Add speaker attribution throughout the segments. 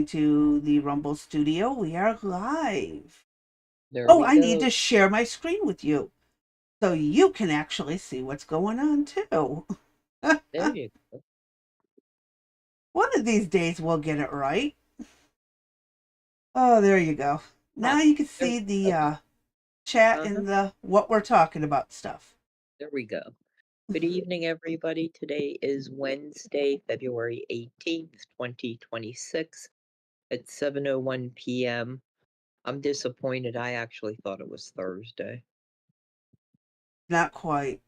Speaker 1: to the Rumble studio. We are live.
Speaker 2: There
Speaker 1: Oh,
Speaker 2: we
Speaker 1: I need
Speaker 2: go.
Speaker 1: to share my screen with you so you can actually see what's going on too.
Speaker 2: There you go.
Speaker 1: One of these days we'll get it right. Oh, there you go.
Speaker 2: Huh.
Speaker 1: Now you can
Speaker 2: There we
Speaker 1: see the
Speaker 2: go.
Speaker 1: chat
Speaker 2: Uh-huh.
Speaker 1: and the what we're talking about stuff.
Speaker 2: There we go. Good evening, everybody. Today is Wednesday, February 18th, 2026 at 7:01 p.m. I'm disappointed. I actually thought it was Thursday.
Speaker 1: Not quite.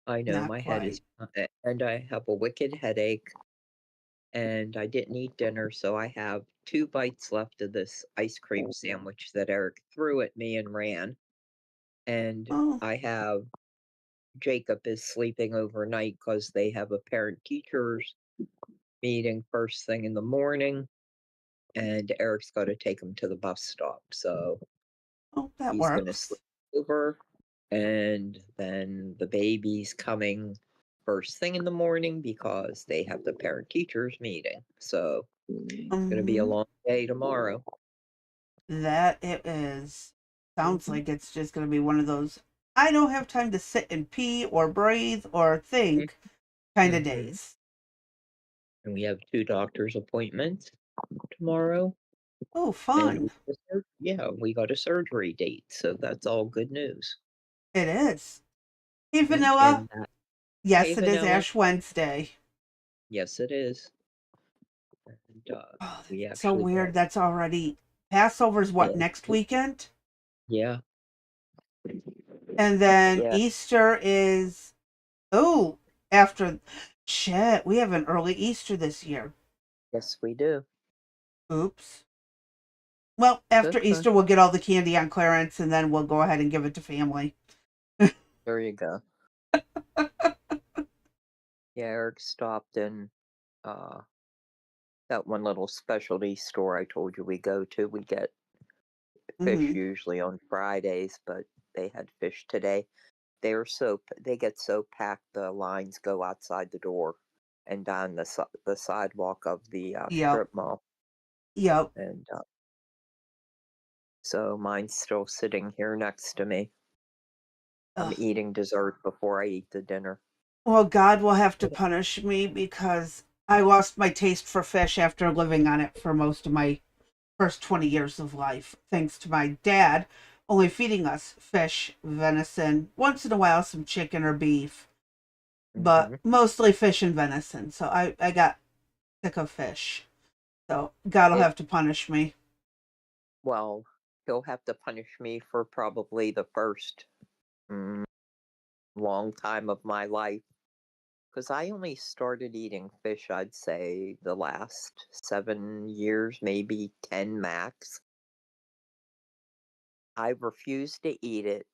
Speaker 2: I know
Speaker 1: Not
Speaker 2: my head
Speaker 1: quite.
Speaker 2: is, and I have a wicked headache, and I didn't eat dinner, so I have 2 bites left of this ice cream sandwich that Eric threw at me and ran. And
Speaker 1: Oh,
Speaker 2: I have Jacob is sleeping overnight because they have a parent teachers meeting first thing in the morning, and Eric's got to take him to the bus stop. So
Speaker 1: oh, that
Speaker 2: he's going to sleep
Speaker 1: works.
Speaker 2: over, and then the baby's coming first thing in the morning because they have the parent teachers meeting. So it's going to be a
Speaker 1: Hmm.
Speaker 2: long day tomorrow.
Speaker 1: That it is. Sounds
Speaker 2: Hmm.
Speaker 1: like it's just going to be one of those I don't have time to sit and pee or breathe or think kind of
Speaker 2: Hmm.
Speaker 1: days.
Speaker 2: And we have 2 doctor's appointments tomorrow.
Speaker 1: Oh,
Speaker 2: And
Speaker 1: fun.
Speaker 2: yeah, we got a surgery date, so that's all good news.
Speaker 1: It is. Hey,
Speaker 2: Mhm,
Speaker 1: Vanilla.
Speaker 2: and that Hey,
Speaker 1: Yes, it is
Speaker 2: Vanilla.
Speaker 1: Ash Wednesday.
Speaker 2: Yes, it is. And,
Speaker 1: Oh,
Speaker 2: we
Speaker 1: that's so
Speaker 2: actually
Speaker 1: weird.
Speaker 2: got
Speaker 1: That's already Passover's what,
Speaker 2: yeah,
Speaker 1: next weekend?
Speaker 2: yeah,
Speaker 1: And then
Speaker 2: yeah.
Speaker 1: Easter is, oh, after. Shit, we have an early Easter this year.
Speaker 2: Yes, we do.
Speaker 1: Oops. Well,
Speaker 2: That's
Speaker 1: after
Speaker 2: fine.
Speaker 1: Easter, we'll get all the candy on clearance and then we'll go ahead and give it to family.
Speaker 2: There you go. Yeah, Eric stopped in uh that one little specialty store I told you we go to. We get fish
Speaker 1: Hmm.
Speaker 2: usually on Fridays, but they had fish today. They get so packed the lines go outside the door and down the sidewalk of the
Speaker 1: Yep.
Speaker 2: strip mall.
Speaker 1: Yep.
Speaker 2: And so mine's still sitting here next to me. I'm
Speaker 1: Ugh.
Speaker 2: eating dessert before I eat the dinner.
Speaker 1: Well, God will have to punish me because I lost my taste for fish after living on it for most of my first 20 years of life, thanks to my dad only feeding us fish, venison, once in a while some chicken or beef, but
Speaker 2: Hmm.
Speaker 1: mostly fish and venison. So I got sick of fish. So God will
Speaker 2: It
Speaker 1: have to punish me.
Speaker 2: Well, he'll have to punish me for probably the first mm, long time of my life because I only started eating fish, I'd say, the last 7 years, maybe 10 max. I refused to eat it.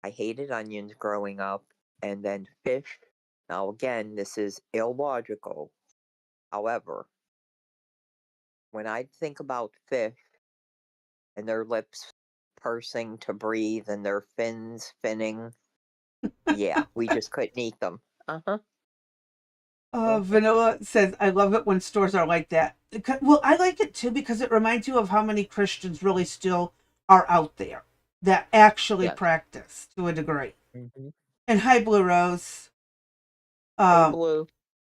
Speaker 2: I hated onions growing up, and then fish. Now, again, this is illogical. However, when I think about fish and their lips pursing to breathe and their fins finning, yeah, we just couldn't eat them. Uh-huh. Uh-huh.
Speaker 1: Vanilla says, I love it when stores are like that. Well, I like it too because it reminds you of how many Christians really still are out there that actually
Speaker 2: Yes.
Speaker 1: practice to a degree.
Speaker 2: Hmm.
Speaker 1: And hi, Blue Rose.
Speaker 2: Hey,
Speaker 1: Um,
Speaker 2: Blue.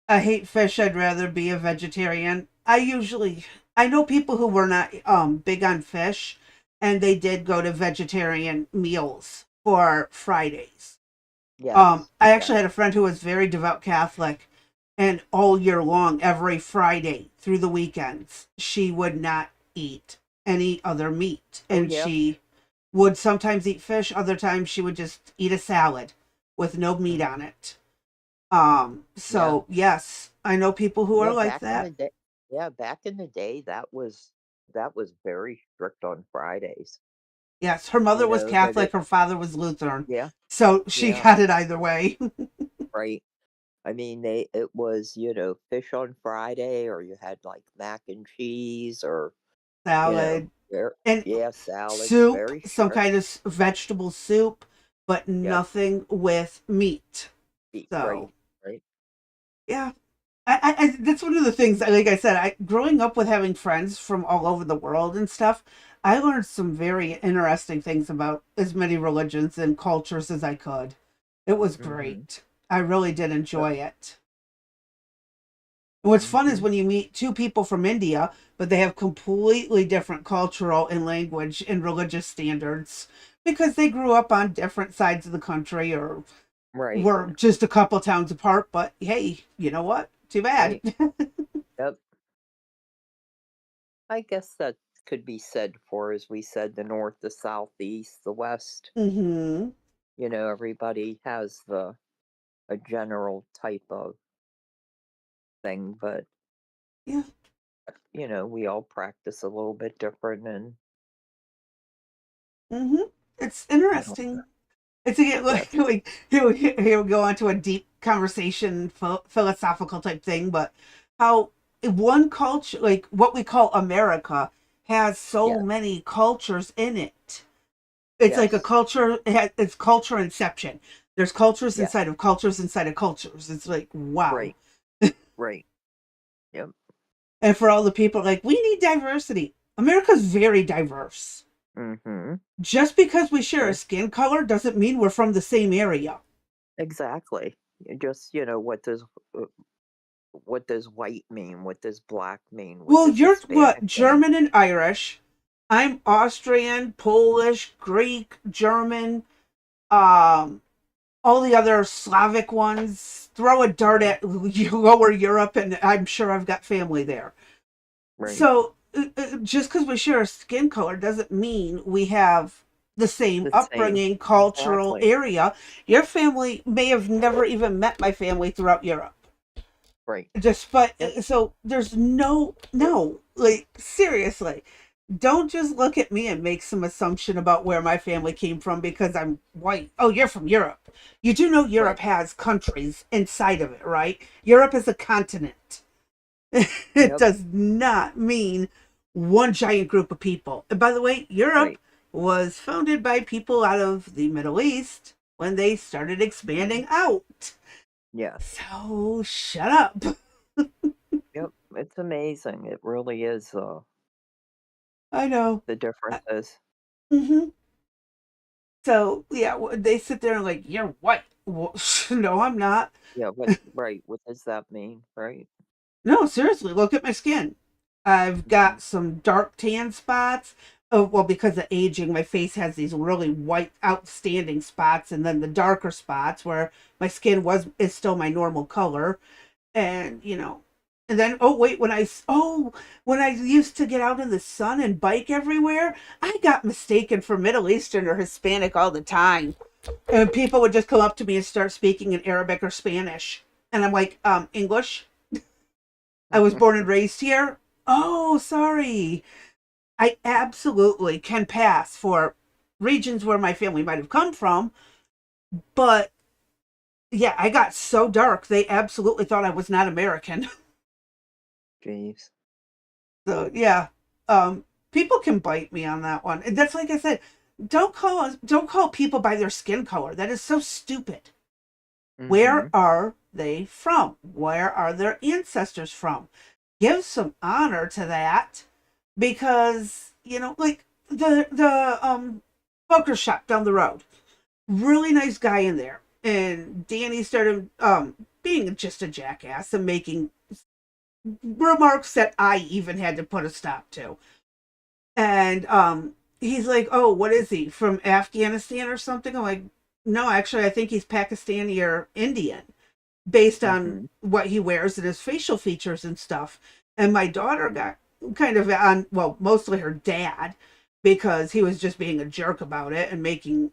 Speaker 1: I hate fish. I'd rather be a vegetarian. I know people who were not big on fish, and they did go to vegetarian meals for Fridays.
Speaker 2: Yes.
Speaker 1: I
Speaker 2: Yes.
Speaker 1: actually had a friend who was very devout Catholic, and all year long, every Friday through the weekends, she would not eat any other meat,
Speaker 2: Oh,
Speaker 1: and
Speaker 2: yeah.
Speaker 1: she would sometimes eat fish. Other times, she would just eat a salad with no meat on
Speaker 2: Hmm.
Speaker 1: it.
Speaker 2: Yeah.
Speaker 1: So yes, I know people who are
Speaker 2: Yeah,
Speaker 1: like
Speaker 2: back in the
Speaker 1: that.
Speaker 2: day. Yeah, back in the day, that was very strict on Fridays.
Speaker 1: Yes, her mother
Speaker 2: You
Speaker 1: was
Speaker 2: know that
Speaker 1: Catholic, her father was Lutheran.
Speaker 2: yeah,
Speaker 1: So she
Speaker 2: yeah,
Speaker 1: got it either way.
Speaker 2: right. I mean, it was, fish on Friday, or you had like mac and cheese, or,
Speaker 1: Salad and
Speaker 2: yeah, salads,
Speaker 1: soup,
Speaker 2: very
Speaker 1: some
Speaker 2: strict.
Speaker 1: kind of vegetable soup, but
Speaker 2: Yes,
Speaker 1: nothing with meat.
Speaker 2: right,
Speaker 1: So,
Speaker 2: right.
Speaker 1: yeah. That's one of the things. Like I said, I growing up with having friends from all over the world and stuff. I learned some very interesting things about as many religions and cultures as I could. It was
Speaker 2: Mm-hmm.
Speaker 1: great. I really did
Speaker 2: Yep.
Speaker 1: enjoy it. And what's fun is
Speaker 2: Mm-hmm.
Speaker 1: when you meet two people from India, but they have completely different cultural and language and religious standards because they grew up on different sides of the country or
Speaker 2: Right.
Speaker 1: were just a couple towns apart. But hey, you know what? Too bad.
Speaker 2: Right. Yep. I guess that could be said for, as we said, the north, the south, the east, the west.
Speaker 1: Mm-hmm.
Speaker 2: Everybody has a general type of thing, but
Speaker 1: Yeah.
Speaker 2: we all practice a little bit different, and
Speaker 1: Mm-hmm. It's
Speaker 2: you know,
Speaker 1: interesting. It's again
Speaker 2: yes,
Speaker 1: like here we go on to a deep conversation, philosophical type thing, but how one culture, like what we call America, has so
Speaker 2: yes,
Speaker 1: many cultures in it. It's like a
Speaker 2: yes,
Speaker 1: culture. It's culture inception. There's cultures
Speaker 2: yes,
Speaker 1: inside of cultures inside of cultures. It's like wow.
Speaker 2: right, right, yep,
Speaker 1: And for all the people like we need diversity. America's very diverse.
Speaker 2: mm-hmm,
Speaker 1: Just because we share a
Speaker 2: right,
Speaker 1: skin color doesn't mean we're from the same area.
Speaker 2: exactly. Just uh, what does white mean? What does black mean? What
Speaker 1: Well,
Speaker 2: does
Speaker 1: you're what?
Speaker 2: Hispanic mean?
Speaker 1: German and Irish. I'm Austrian, Polish, Greek, German, um, all the other Slavic ones. Throw a dart
Speaker 2: Right,
Speaker 1: at lower Europe, and I'm sure I've got family there.
Speaker 2: right.
Speaker 1: So just because we share a skin color doesn't mean we have the same
Speaker 2: The same,
Speaker 1: upbringing, cultural
Speaker 2: exactly.
Speaker 1: area. Your family may have never even met my family throughout Europe.
Speaker 2: Right.
Speaker 1: Just but
Speaker 2: Yep.
Speaker 1: so there's no like seriously, don't just look at me and make some assumption about where my family came from because I'm white. Oh, you're from Europe. You do know Europe
Speaker 2: Right.
Speaker 1: has countries inside of it, right? Europe is a continent. It
Speaker 2: Yep.
Speaker 1: does not mean one giant group of people. And by the way, Europe
Speaker 2: Right.
Speaker 1: was founded by people out of the Middle East when they started
Speaker 2: Mhm.
Speaker 1: expanding out.
Speaker 2: Yes.
Speaker 1: So shut up.
Speaker 2: Yep. It's amazing. It really is.
Speaker 1: I know.
Speaker 2: The differences.
Speaker 1: Mm-hmm. So yeah, they sit there and like, you're white. Well, no, I'm not.
Speaker 2: Yeah. What? Right. What does that mean? Right.
Speaker 1: No, seriously, look at my skin. I've
Speaker 2: Mhm.
Speaker 1: got some dark tan spots. Oh, well, because of aging, my face has these really white, outstanding spots, and then the darker spots where my skin was is still my normal color. And and then oh wait, when I used to get out in the sun and bike everywhere, I got mistaken for Middle Eastern or Hispanic all the time. And people would just come up to me and start speaking in Arabic or Spanish. And I'm like, English? I was born and raised here. Oh, sorry. I absolutely can pass for regions where my family might have come from. But yeah, I got so dark, they absolutely thought I was not American.
Speaker 2: Jeez.
Speaker 1: So yeah, people can bite me on that one. And that's like I said, don't call people by their skin color. That is so stupid. Where
Speaker 2: Mhm.
Speaker 1: are they from? Where are their ancestors from? Give some honor to that because, like the poker shop down the road. Really nice guy in there. And Danny started being just a jackass and making remarks that I even had to put a stop to. And he's like, "Oh, what is he from Afghanistan or something?" I'm like, "No, actually, I think he's Pakistani or Indian, based on
Speaker 2: Mhm.
Speaker 1: what he wears and his facial features and stuff." And my daughter got kind of on, well, mostly her dad, because he was just being a jerk about it and making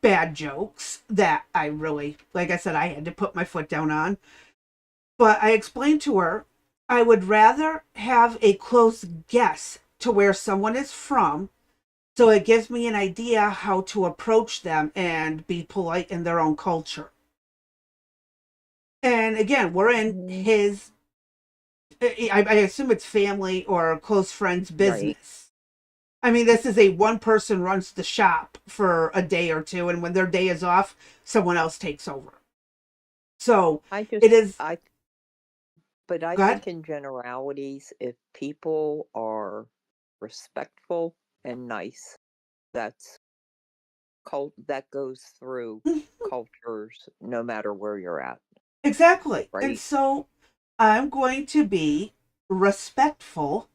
Speaker 1: bad jokes that I really, like I said, I had to put my foot down on. But I explained to her I would rather have a close guess to where someone is from so it gives me an idea how to approach them and be polite in their own culture. And again, we're in
Speaker 2: Mm,
Speaker 1: his, I assume it's family or close friends'
Speaker 2: right.
Speaker 1: business. I mean, this is a one person runs the shop for a day or two, and when their day is off, someone else takes over. So
Speaker 2: I just
Speaker 1: it is,
Speaker 2: I But I
Speaker 1: Go ahead.
Speaker 2: think in generalities, if people are respectful and nice, that's that goes through cultures no matter where you're at,
Speaker 1: Exactly. And
Speaker 2: right?
Speaker 1: so I'm going to be respectful.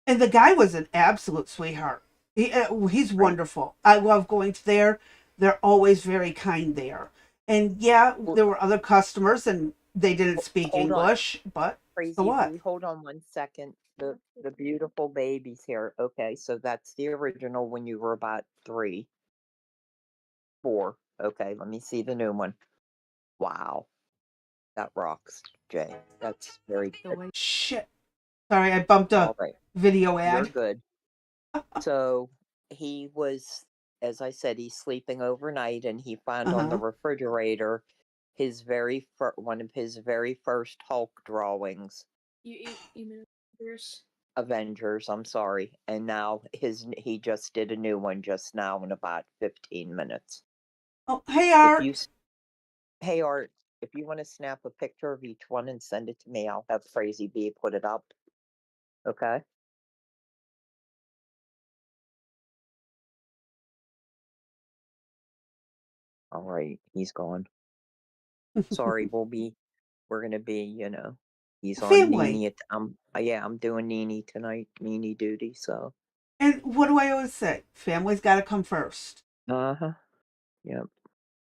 Speaker 1: And the guy was an absolute sweetheart. He's
Speaker 2: Right.
Speaker 1: wonderful. I love going to there. They're always very kind there. And yeah,
Speaker 2: Well,
Speaker 1: there were other customers and they didn't speak
Speaker 2: hold on,
Speaker 1: English, but so
Speaker 2: Crazy
Speaker 1: what?
Speaker 2: V, hold on 1 second. The beautiful baby's here. Okay, so that's the original when you were about 3, 4. Okay, let me see the new one. Wow, that rocks, Jay. That's very good.
Speaker 1: Shit. Sorry, I bumped a
Speaker 2: All right,
Speaker 1: video
Speaker 2: you're
Speaker 1: ad.
Speaker 2: good. So he was, as I said, he's sleeping overnight, and he found on the
Speaker 1: Uh-huh.
Speaker 2: refrigerator one of his very first Hulk drawings.
Speaker 3: You mean
Speaker 2: Avengers, I'm sorry. And now he just did a new one just now in about 15 minutes.
Speaker 1: Oh, hey
Speaker 2: If you
Speaker 1: Art.
Speaker 2: Hey Art, if you want to snap a picture of each one and send it to me, I'll have Crazy B put it up. Okay? All right, he's gone. Sorry, we're gonna be, he's on
Speaker 1: Family.
Speaker 2: Nini. Yeah, I'm doing Nini tonight, Nini duty. So,
Speaker 1: And what do I always say? Family's got to come first.
Speaker 2: uh-huh, yep,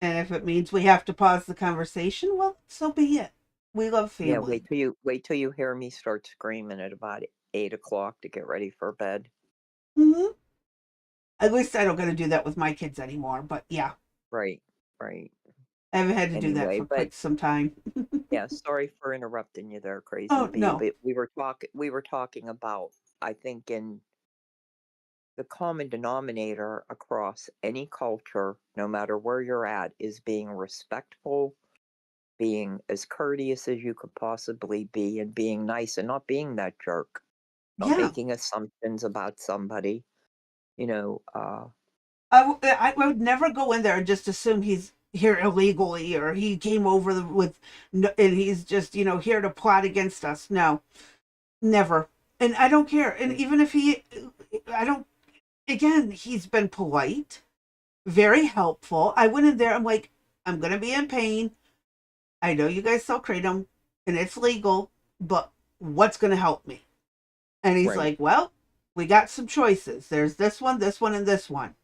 Speaker 1: And if it means we have to pause the conversation, well, so be it. We love
Speaker 2: yeah.
Speaker 1: family.
Speaker 2: Wait till you hear me start screaming at about 8 o'clock to get ready for bed.
Speaker 1: Hmm. At least I don't got to do that with my kids anymore. But yeah,
Speaker 2: Right, right.
Speaker 1: I haven't had to do that
Speaker 2: Anyway,
Speaker 1: for
Speaker 2: but
Speaker 1: quite some time.
Speaker 2: yeah, sorry for interrupting you there, Crazy
Speaker 1: Oh,
Speaker 2: B.
Speaker 1: no.
Speaker 2: But we were talking about, I think, in the common denominator across any culture, no matter where you're at, is being respectful, being as courteous as you could possibly be, and being nice and not being that jerk, not
Speaker 1: Yeah.
Speaker 2: making assumptions about somebody. You know,
Speaker 1: I would never go in there and just assume he's here illegally or he came over with, and he's just, here to plot against us. No, never. And I don't care. And
Speaker 2: right,
Speaker 1: even if I don't, again, he's been polite, very helpful. I went in there, I'm like, I'm going to be in pain. I know you guys sell kratom and it's legal, but what's going to help me? And he's
Speaker 2: right,
Speaker 1: like, well, we got some choices. There's this one, and this one.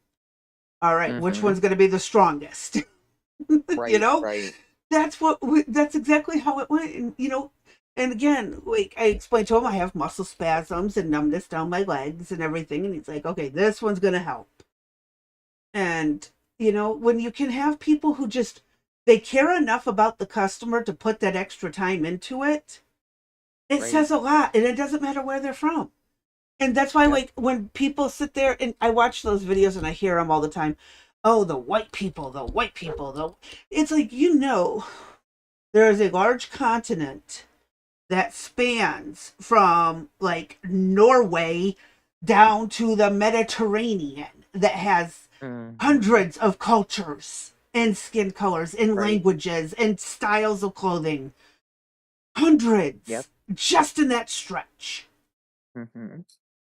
Speaker 1: All right, which
Speaker 2: mm-hmm,
Speaker 1: one's going to be the strongest? you
Speaker 2: right,
Speaker 1: know,
Speaker 2: right,
Speaker 1: that's exactly how it went. And, and again, like I explained to him, I have muscle spasms and numbness down my legs and everything. And he's like, okay, this one's going to help. And, when you can have people who just, they care enough about the customer to put that extra time into it, it
Speaker 2: right.
Speaker 1: says a lot. And it doesn't matter where they're from. And that's why,
Speaker 2: Yep.
Speaker 1: like, when people sit there and I watch those videos and I hear them all the time, oh, the white people, the white people, it's like, there is a large continent that spans from like Norway down to the Mediterranean that has
Speaker 2: Mm-hmm.
Speaker 1: hundreds of cultures and skin colors and
Speaker 2: Right.
Speaker 1: languages and styles of clothing.
Speaker 2: Yep.
Speaker 1: Hundreds just in that stretch.
Speaker 2: Mm-hmm.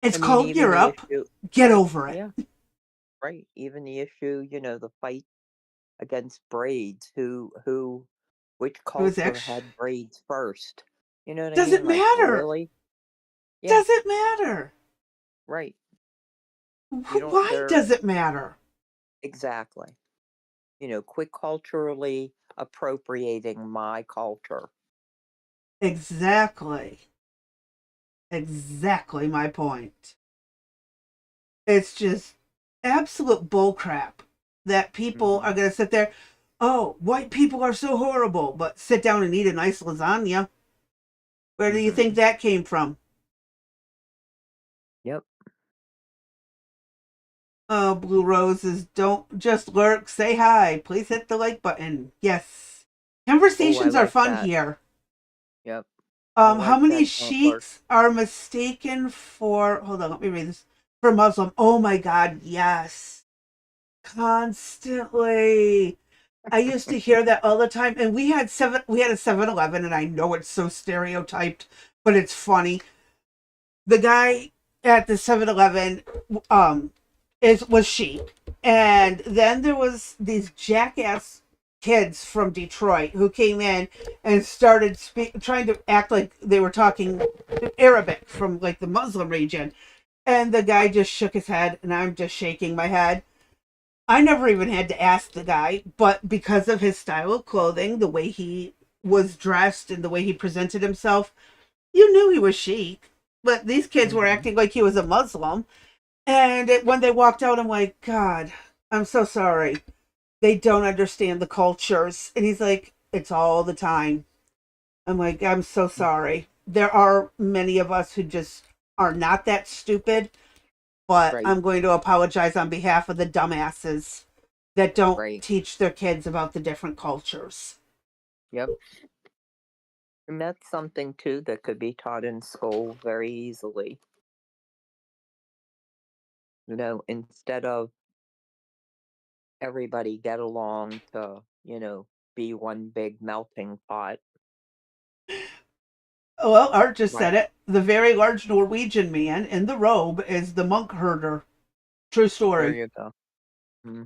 Speaker 1: It's
Speaker 2: I mean,
Speaker 1: called
Speaker 2: even the
Speaker 1: Europe.
Speaker 2: issue,
Speaker 1: Get
Speaker 2: right?
Speaker 1: over it.
Speaker 2: Yeah, right. Even the issue, the fight against braids. Which
Speaker 1: It was
Speaker 2: culture
Speaker 1: actually,
Speaker 2: had braids first? You know what I mean?
Speaker 1: doesn't
Speaker 2: Like,
Speaker 1: matter.
Speaker 2: really? Yeah,
Speaker 1: Doesn't matter.
Speaker 2: right. You don't,
Speaker 1: Why
Speaker 2: they're
Speaker 1: does it matter?
Speaker 2: exactly, quit culturally appropriating my culture.
Speaker 1: Exactly. Exactly my point. It's just absolute bullcrap that people
Speaker 2: Mm-hmm.
Speaker 1: are going to sit there. Oh, white people are so horrible, but sit down and eat a nice lasagna. Where do you think
Speaker 2: Mm-hmm.
Speaker 1: that came from?
Speaker 2: Yep.
Speaker 1: Oh, Blue Roses, don't just lurk. Say hi. Please hit the like button. Yes.
Speaker 2: Oh, I
Speaker 1: Conversations are
Speaker 2: like
Speaker 1: fun
Speaker 2: that.
Speaker 1: here.
Speaker 2: Yep. I
Speaker 1: How
Speaker 2: like
Speaker 1: many
Speaker 2: that. Don't lurk.
Speaker 1: sheiks are mistaken for, hold on, let me read this, for Muslim? Oh my God, yes. Constantly. I used to hear that all the time, and we had a 7-Eleven, and I know it's so stereotyped, but it's funny. The guy at the 7-Eleven is was Chic, and then there was these jackass kids from Detroit who came in and started trying to act like they were talking Arabic from like the Muslim region, and the guy just shook his head, and I'm just shaking my head. I never even had to ask the guy, but because of his style of clothing, the way he was dressed and the way he presented himself, you knew he was Chic. But these kids were
Speaker 2: Hmm.
Speaker 1: acting like he was a Muslim. And when they walked out, I'm like, God, I'm so sorry. They don't understand the cultures. And he's like, it's all the time. I'm like, I'm so sorry. There are many of us who just are not that stupid, but
Speaker 2: Right,
Speaker 1: I'm going to apologize on behalf of the dumbasses that don't
Speaker 2: right.
Speaker 1: teach their kids about the different cultures.
Speaker 2: Yep. And that's something too that could be taught in school very easily. Instead of everybody get along to, be one big melting pot.
Speaker 1: Well, Art just
Speaker 2: Right.
Speaker 1: said it. The very large Norwegian man in the robe is the monk herder. True
Speaker 2: There
Speaker 1: story.
Speaker 2: you go. Hmm.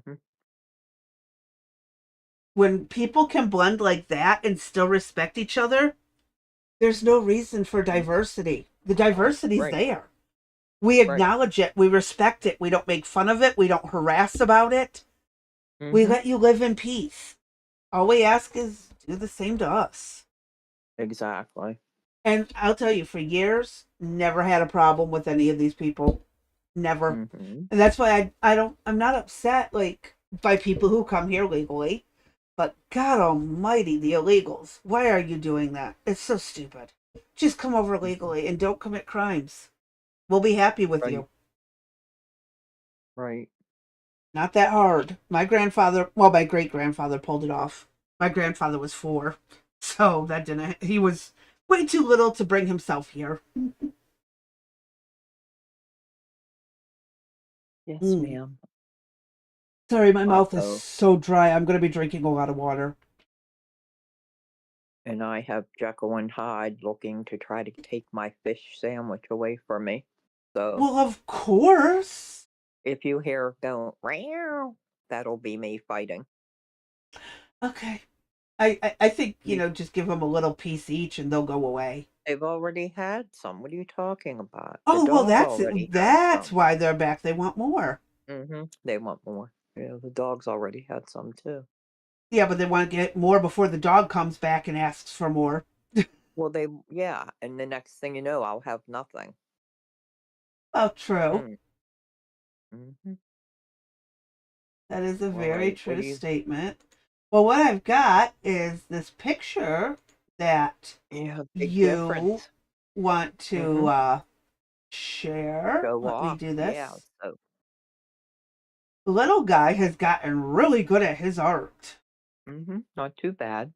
Speaker 1: When people can blend like that and still respect each other, there's no reason for diversity. The diversity's
Speaker 2: Right,
Speaker 1: there. We
Speaker 2: right.
Speaker 1: acknowledge it. We respect it. We don't make fun of it. We don't harass about it. We
Speaker 2: Hmm.
Speaker 1: let you live in peace. All we ask is do the same to us.
Speaker 2: Exactly.
Speaker 1: And I'll tell you, for years, never had a problem with any of these people. Never.
Speaker 2: Hmm.
Speaker 1: And that's why I'm not upset like by people who come here legally. But God almighty, the illegals. Why are you doing that? It's so stupid. Just come over
Speaker 2: Hmm.
Speaker 1: legally and don't commit crimes. We'll be happy with
Speaker 2: Right,
Speaker 1: you.
Speaker 2: right.
Speaker 1: Not that hard. My great grandfather pulled it off. My grandfather was 4. So that didn't, he was way too little to bring himself here.
Speaker 2: Yes,
Speaker 1: Mm.
Speaker 2: ma'am.
Speaker 1: Sorry, my mouth is
Speaker 2: Also,
Speaker 1: so dry. I'm going to be drinking a lot of water.
Speaker 2: and I have Jekyll and Hyde looking to try to take my fish sandwich away from me. So
Speaker 1: Well, of course.
Speaker 2: if you hear going, "Meow," that'll be me fighting.
Speaker 1: Okay. I think,
Speaker 2: Be-
Speaker 1: just give them a little piece each and they'll go away.
Speaker 2: They've already had some. What are you talking about? The
Speaker 1: Oh, well,
Speaker 2: dog
Speaker 1: that's it.
Speaker 2: already had
Speaker 1: That's
Speaker 2: some.
Speaker 1: why they're back. They want more.
Speaker 2: They want more. Yeah, the dog's already had some too.
Speaker 1: Yeah, but they want to get more before the dog comes back and asks for more.
Speaker 2: Well, yeah, and the next thing you know, I'll have nothing.
Speaker 1: Oh, true.
Speaker 2: Mm. Hmm.
Speaker 1: That is a
Speaker 2: All
Speaker 1: very
Speaker 2: right, what
Speaker 1: true
Speaker 2: do you?
Speaker 1: statement. Well, what I've got is this picture that
Speaker 2: Yeah, big
Speaker 1: you
Speaker 2: difference.
Speaker 1: want to
Speaker 2: Mm-hmm.
Speaker 1: share.
Speaker 2: Show
Speaker 1: Let me
Speaker 2: off.
Speaker 1: do
Speaker 2: Yeah.
Speaker 1: this.
Speaker 2: So,
Speaker 1: Little guy has gotten really good at his art.
Speaker 2: not too bad.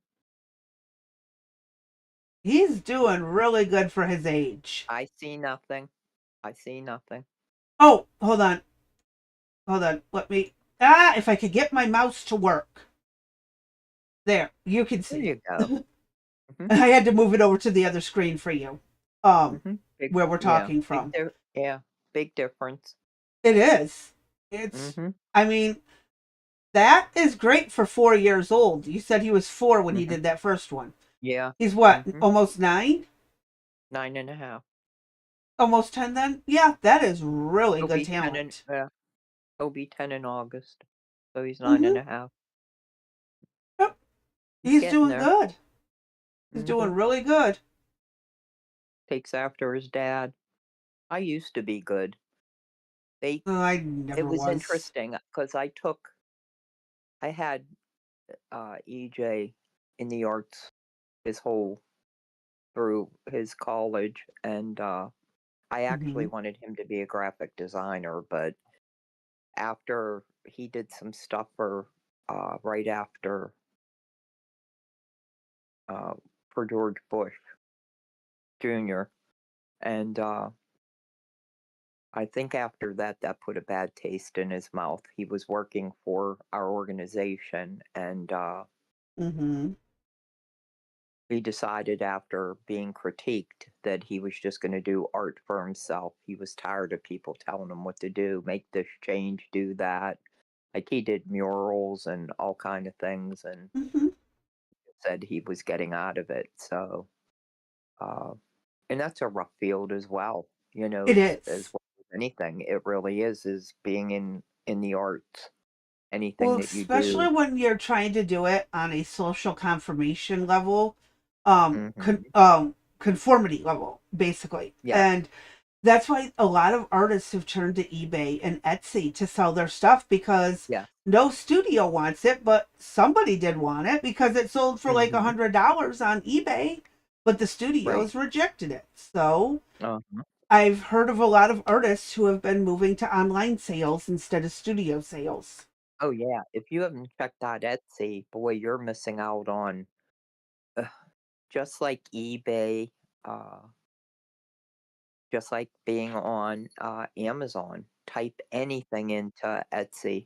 Speaker 1: He's doing really good for his age.
Speaker 2: I see nothing. I see nothing.
Speaker 1: Oh, hold on. Hold on. If I could get my mouse to work. There, you can
Speaker 2: There
Speaker 1: see.
Speaker 2: you go. Mm-hmm.
Speaker 1: I had to move it over to the other screen for you. Um,
Speaker 2: Big,
Speaker 1: where we're
Speaker 2: yeah,
Speaker 1: talking from.
Speaker 2: yeah, big difference.
Speaker 1: It is. It's,
Speaker 2: Mm-hmm.
Speaker 1: I mean, that is great for 4 years old. You said he was 4 when he
Speaker 2: Mm-hmm.
Speaker 1: did that first one.
Speaker 2: Yeah.
Speaker 1: He's what,
Speaker 2: Mm-hmm.
Speaker 1: almost 9?
Speaker 2: 9.5.
Speaker 1: Almost 10 then? Yeah, that is really
Speaker 2: He'll
Speaker 1: good
Speaker 2: be 10 in
Speaker 1: talent.
Speaker 2: he'll be 10 in August. So he's nine
Speaker 1: Mm-hmm.
Speaker 2: and a half.
Speaker 1: Yep.
Speaker 2: He's
Speaker 1: He's
Speaker 2: getting
Speaker 1: doing
Speaker 2: there.
Speaker 1: good. He's
Speaker 2: Mm-hmm.
Speaker 1: doing really good.
Speaker 2: Takes after his dad. I used to be good. They
Speaker 1: Oh, I
Speaker 2: It
Speaker 1: never
Speaker 2: was
Speaker 1: was.
Speaker 2: interesting because I had EJ in the arts his whole through his college, and I actually
Speaker 1: Mm-hmm.
Speaker 2: wanted him to be a graphic designer, but after he did some stuff right after uh, for George Bush Jr. and I think after that, that put a bad taste in his mouth. He was working for our organization, and
Speaker 1: Mm-hmm.
Speaker 2: he decided after being critiqued that he was just going to do art for himself. He was tired of people telling him what to do, make this change, do that. Like he did murals and all kind of things, and
Speaker 1: Mm-hmm.
Speaker 2: said he was getting out of it. So, uh, and that's a rough field as well. You know,
Speaker 1: It
Speaker 2: as
Speaker 1: is.
Speaker 2: well as anything, it really is being in the arts.
Speaker 1: Well,
Speaker 2: Anything that you
Speaker 1: especially
Speaker 2: do.
Speaker 1: when you're trying to do it on a social confirmation level,
Speaker 2: Hmm.
Speaker 1: conformity level, basically.
Speaker 2: Yeah,
Speaker 1: And that's why a lot of artists have turned to eBay and Etsy to sell their stuff because
Speaker 2: yeah.
Speaker 1: no studio wants it, but somebody did want it because it sold for like
Speaker 2: Hmm.
Speaker 1: $100 on eBay, but the
Speaker 2: Right.
Speaker 1: studios rejected it. So
Speaker 2: Uh-huh.
Speaker 1: I've heard of a lot of artists who have been moving to online sales instead of studio sales.
Speaker 2: Oh yeah. If you haven't checked out Etsy, boy, you're missing out on uh, just like eBay, uh, just like being on Amazon. Type anything into Etsy,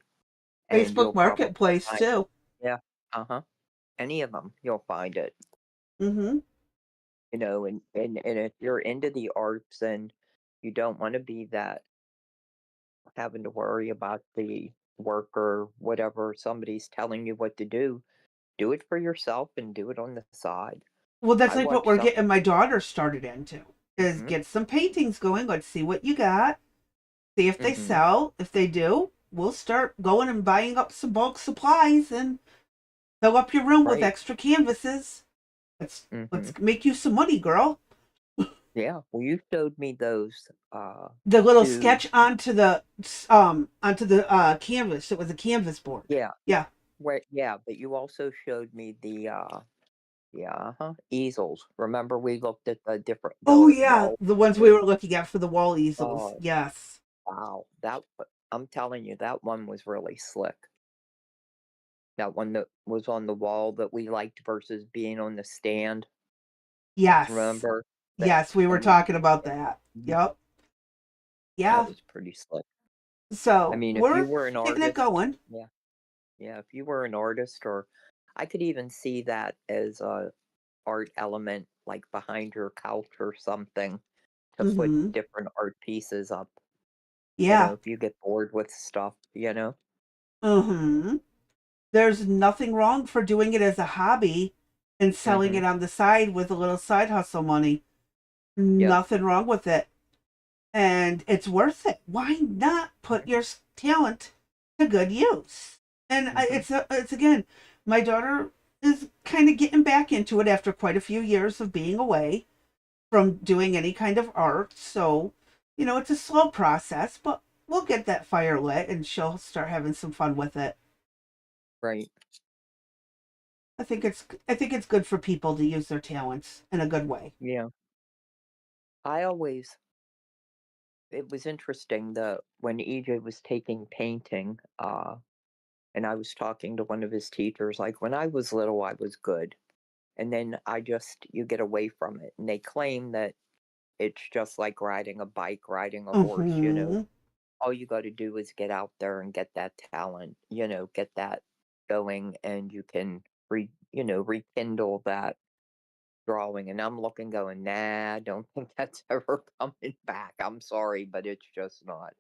Speaker 2: and
Speaker 1: Facebook
Speaker 2: you'll probably
Speaker 1: Marketplace
Speaker 2: find it.
Speaker 1: too.
Speaker 2: Yeah. Uh-huh. Any of them, you'll find it.
Speaker 1: Mm-hmm.
Speaker 2: You know, and if you're into the arts and you don't want to be that having to worry about the work or whatever somebody's telling you what to do it for yourself and do it on the side.
Speaker 1: Well, that's
Speaker 2: I
Speaker 1: like what
Speaker 2: watch
Speaker 1: we're
Speaker 2: some.
Speaker 1: getting my daughter started into. Is
Speaker 2: Mhm,
Speaker 1: get some paintings going. Let's see what you got. See if they
Speaker 2: mhm,
Speaker 1: sell. If they do, we'll start going and buying up some bulk supplies and fill up your room with
Speaker 2: right,
Speaker 1: extra canvases.
Speaker 2: mhm.
Speaker 1: Let's make you some money, girl.
Speaker 2: Yeah, well, you showed me those,
Speaker 1: The little
Speaker 2: 2.
Speaker 1: sketch onto the canvas. It was a canvas board.
Speaker 2: Yeah,
Speaker 1: Yeah.
Speaker 2: where yeah, but you also showed me easels. Remember we looked at
Speaker 1: Oh
Speaker 2: the
Speaker 1: yeah,
Speaker 2: wall
Speaker 1: the ones we
Speaker 2: easels?
Speaker 1: were looking at for the wall easels.
Speaker 2: Oh,
Speaker 1: Yes.
Speaker 2: wow, I'm telling you, that one was really slick. That one that was on the wall that we liked versus being on the stand,
Speaker 1: Yes.
Speaker 2: remember? That
Speaker 1: Yes, we were
Speaker 2: and
Speaker 1: talking about
Speaker 2: yeah,
Speaker 1: that.
Speaker 2: mhm,
Speaker 1: Yep.
Speaker 2: that
Speaker 1: Yeah.
Speaker 2: was pretty slick. I
Speaker 1: So
Speaker 2: mean, if you
Speaker 1: we're
Speaker 2: were an
Speaker 1: getting it
Speaker 2: artist,
Speaker 1: going.
Speaker 2: yeah, yeah, if you were an artist, or I could even see that as a art element, like behind your couch or something, to put
Speaker 1: Mm-hmm.
Speaker 2: different art pieces up. You know,
Speaker 1: Yeah.
Speaker 2: if you get bored with stuff, you know?
Speaker 1: Mm-hmm. There's nothing wrong for doing it as a hobby and selling
Speaker 2: Mhm.
Speaker 1: it on the side with a little side hustle money.
Speaker 2: Yep.
Speaker 1: Nothing wrong with it. And it's worth it. Why not put your talent to good use? And
Speaker 2: Mhm.
Speaker 1: it's again, my daughter is kind of getting back into it after quite a few years of being away from doing any kind of art. So, it's a slow process, but we'll get that fire lit and she'll start having some fun with it.
Speaker 2: Right.
Speaker 1: I think it's good for people to use their talents in a good way.
Speaker 2: Yeah. I always it was interesting the when EJ was taking painting, and I was talking to one of his teachers, like when I was little I was good. And then you get away from it. And they claim that it's just like riding a bike, riding a horse, you know.
Speaker 1: Mm-hmm.
Speaker 2: All you got to do is get out there and get that talent, you know, get that going, and you can rekindle that drawing. And I'm looking going, nah, I don't think that's ever coming back. I'm sorry, but it's just not.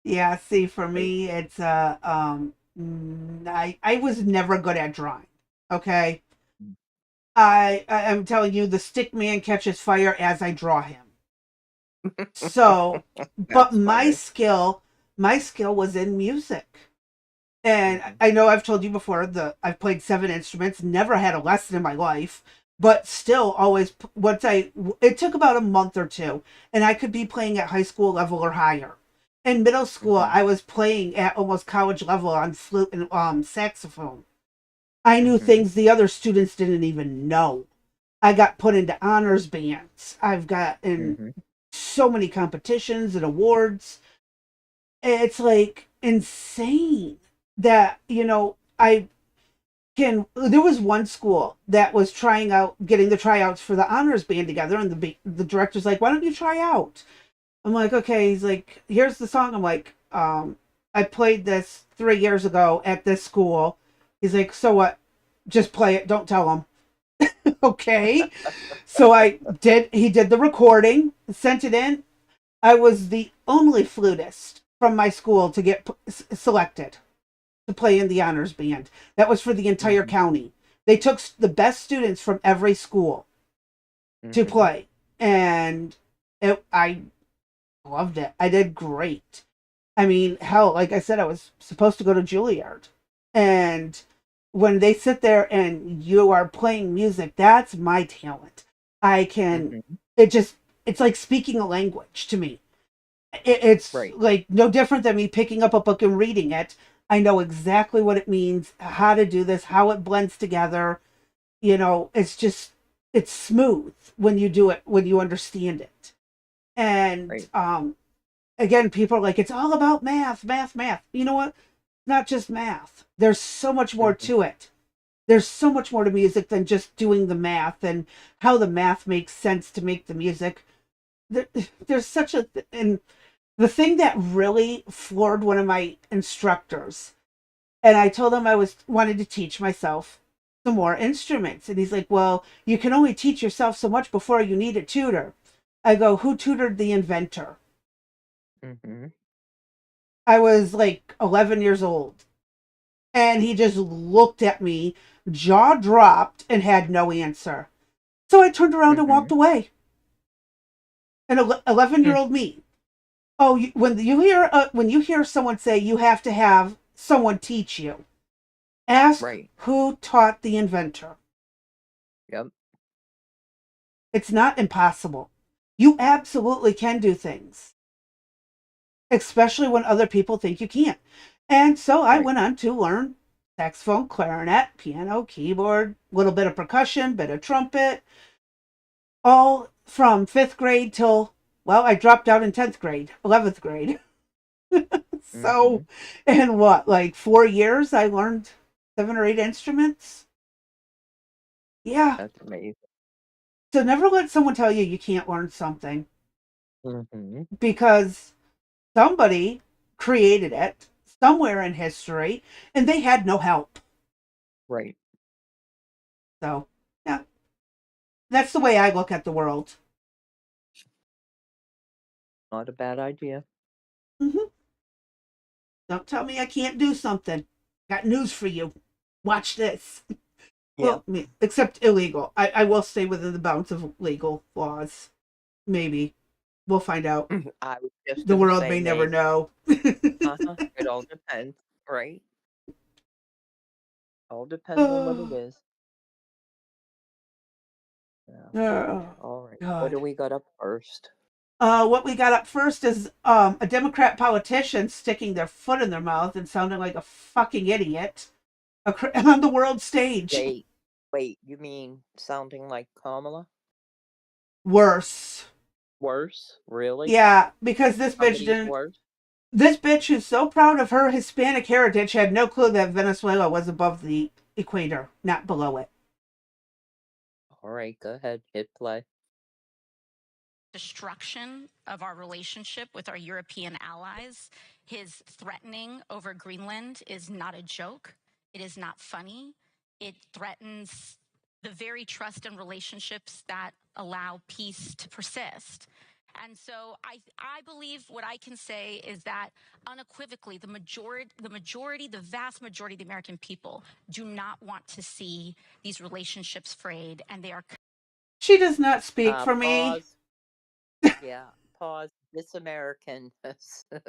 Speaker 1: Yeah, see, for
Speaker 2: So,
Speaker 1: me, it's I was never good at drawing. Okay, I'm telling you, the stick man catches fire as I draw him. So, but
Speaker 2: that's funny.
Speaker 1: my skill was in music. And
Speaker 2: Hmm.
Speaker 1: I know I've told you before the I've played 7 instruments, never had a lesson in my life, but still always once I it took about a month or two, and I could be playing at high school level or higher. In middle school,
Speaker 2: Hmm.
Speaker 1: I was playing at almost college level on flute and saxophone. I knew
Speaker 2: Hmm.
Speaker 1: things the other students didn't even know. I got put into honors bands. I've got in
Speaker 2: Hmm.
Speaker 1: so many competitions and awards. It's like insane that I can there was one school that was trying out getting the tryouts for the honors band together, and the director's like, why don't you try out? I'm like, okay. He's like, here's the song. I'm like, I played this 3 years ago at this school. He's like, so what? Just play it. Don't tell him. Okay. So he did the recording, sent it in. I was the only flutist from my school to get selected to play in the honors band. That was for the entire
Speaker 2: Mm-hmm.
Speaker 1: county. They took the best students from every school to
Speaker 2: Mm-hmm.
Speaker 1: play. And I loved it. I did great. I mean, hell, like I said, I was supposed to go to Juilliard. And when they sit there and you are playing music, that's my talent. I can,
Speaker 2: Mm-hmm.
Speaker 1: it just, it's like speaking a language to me. It's
Speaker 2: Right.
Speaker 1: like no different than me picking up a book and reading it. I know exactly what it means, how to do this, how it blends together. It's just, it's smooth when you do it, when you understand it. And
Speaker 2: Right.
Speaker 1: again, people are like, it's all about math, math, math. You know what? Not just math. There's so much more
Speaker 2: Mm-hmm.
Speaker 1: to it. There's so much more to music than just doing the math and how the math makes sense to make the music. There, there's such a, and the thing that really floored one of my instructors, and I told him I was wanted to teach myself some more instruments, and he's like, well, you can only teach yourself so much before you need a tutor. I go, who tutored the inventor?
Speaker 2: Mm-hmm.
Speaker 1: I was like 11 years old. And he just looked at me, jaw dropped, and had no answer. So I turned around and
Speaker 2: Mm-hmm.
Speaker 1: walked away. An 11-year-old me. Oh, when you hear someone say you have to have someone teach you, ask
Speaker 2: Right.
Speaker 1: who taught the inventor.
Speaker 2: Yep.
Speaker 1: It's not impossible. You absolutely can do things, especially when other people think you can't. And so I
Speaker 2: Right.
Speaker 1: went on to learn saxophone, clarinet, piano, keyboard, a little bit of percussion, bit of trumpet, all from fifth grade till, well, I dropped out in 10th grade, 11th grade.
Speaker 2: Mm-hmm.
Speaker 1: So, in what, like 4 years, I learned 7 or 8 instruments? Yeah.
Speaker 2: That's amazing.
Speaker 1: So, never let someone tell you you can't learn something
Speaker 2: Mm-hmm.
Speaker 1: because somebody created it somewhere in history and they had no help.
Speaker 2: Right.
Speaker 1: So, yeah, that's the way I look at the world.
Speaker 2: Not a bad idea.
Speaker 1: Mm-hmm. Don't tell me I can't do something. Got news for you. Watch this.
Speaker 2: Yep.
Speaker 1: Well, except illegal. I will stay within the bounds of legal laws. Maybe. We'll find out.
Speaker 2: I was just
Speaker 1: The
Speaker 2: gonna
Speaker 1: world
Speaker 2: say
Speaker 1: may never
Speaker 2: maybe.
Speaker 1: know.
Speaker 2: Uh-huh. It all depends, right? All depends on what it
Speaker 1: Oh,
Speaker 2: is. Yeah.
Speaker 1: oh,
Speaker 2: All right. What
Speaker 1: God.
Speaker 2: do we got up first?
Speaker 1: What we got up first is a Democrat politician sticking their foot in their mouth and sounding like a fucking idiot on the world stage.
Speaker 2: Wait, wait, you mean sounding like Kamala?
Speaker 1: Worse.
Speaker 2: Worse? Really?
Speaker 1: Yeah, because this bitch
Speaker 2: Somebody's
Speaker 1: didn't.
Speaker 2: worse?
Speaker 1: This bitch who's so proud of her Hispanic heritage had no clue that Venezuela was above the equator, not below it.
Speaker 2: All right, go ahead, hit play.
Speaker 3: Destruction of our relationship with our European allies. His threatening over Greenland is not a joke. It is not funny. It threatens the very trust and relationships that allow peace to persist. And so I believe what I can say is that unequivocally, the vast majority of the American people do not want to see these relationships frayed, and they are.
Speaker 1: She does not speak for me,
Speaker 2: Pause. Yeah, pause. This American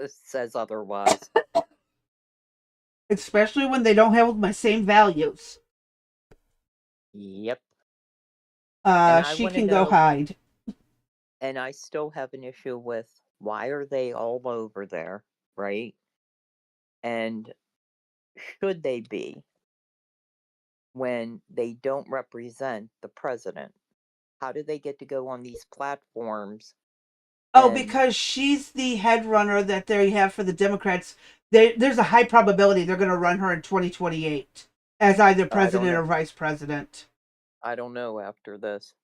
Speaker 2: says otherwise.
Speaker 1: especially when they don't have my same values.
Speaker 2: Yep. And I
Speaker 1: She
Speaker 2: want to
Speaker 1: can go
Speaker 2: know,
Speaker 1: hide.
Speaker 2: and I still have an issue with why are they all over there, right? And should they be when they don't represent the president? How do they get to go on these platforms
Speaker 1: Oh,
Speaker 2: and
Speaker 1: because she's the head runner that they have for the Democrats. There's a high probability they're going to run her in 2028 as either
Speaker 2: I don't
Speaker 1: president
Speaker 2: know.
Speaker 1: or vice president.
Speaker 2: I don't know after this.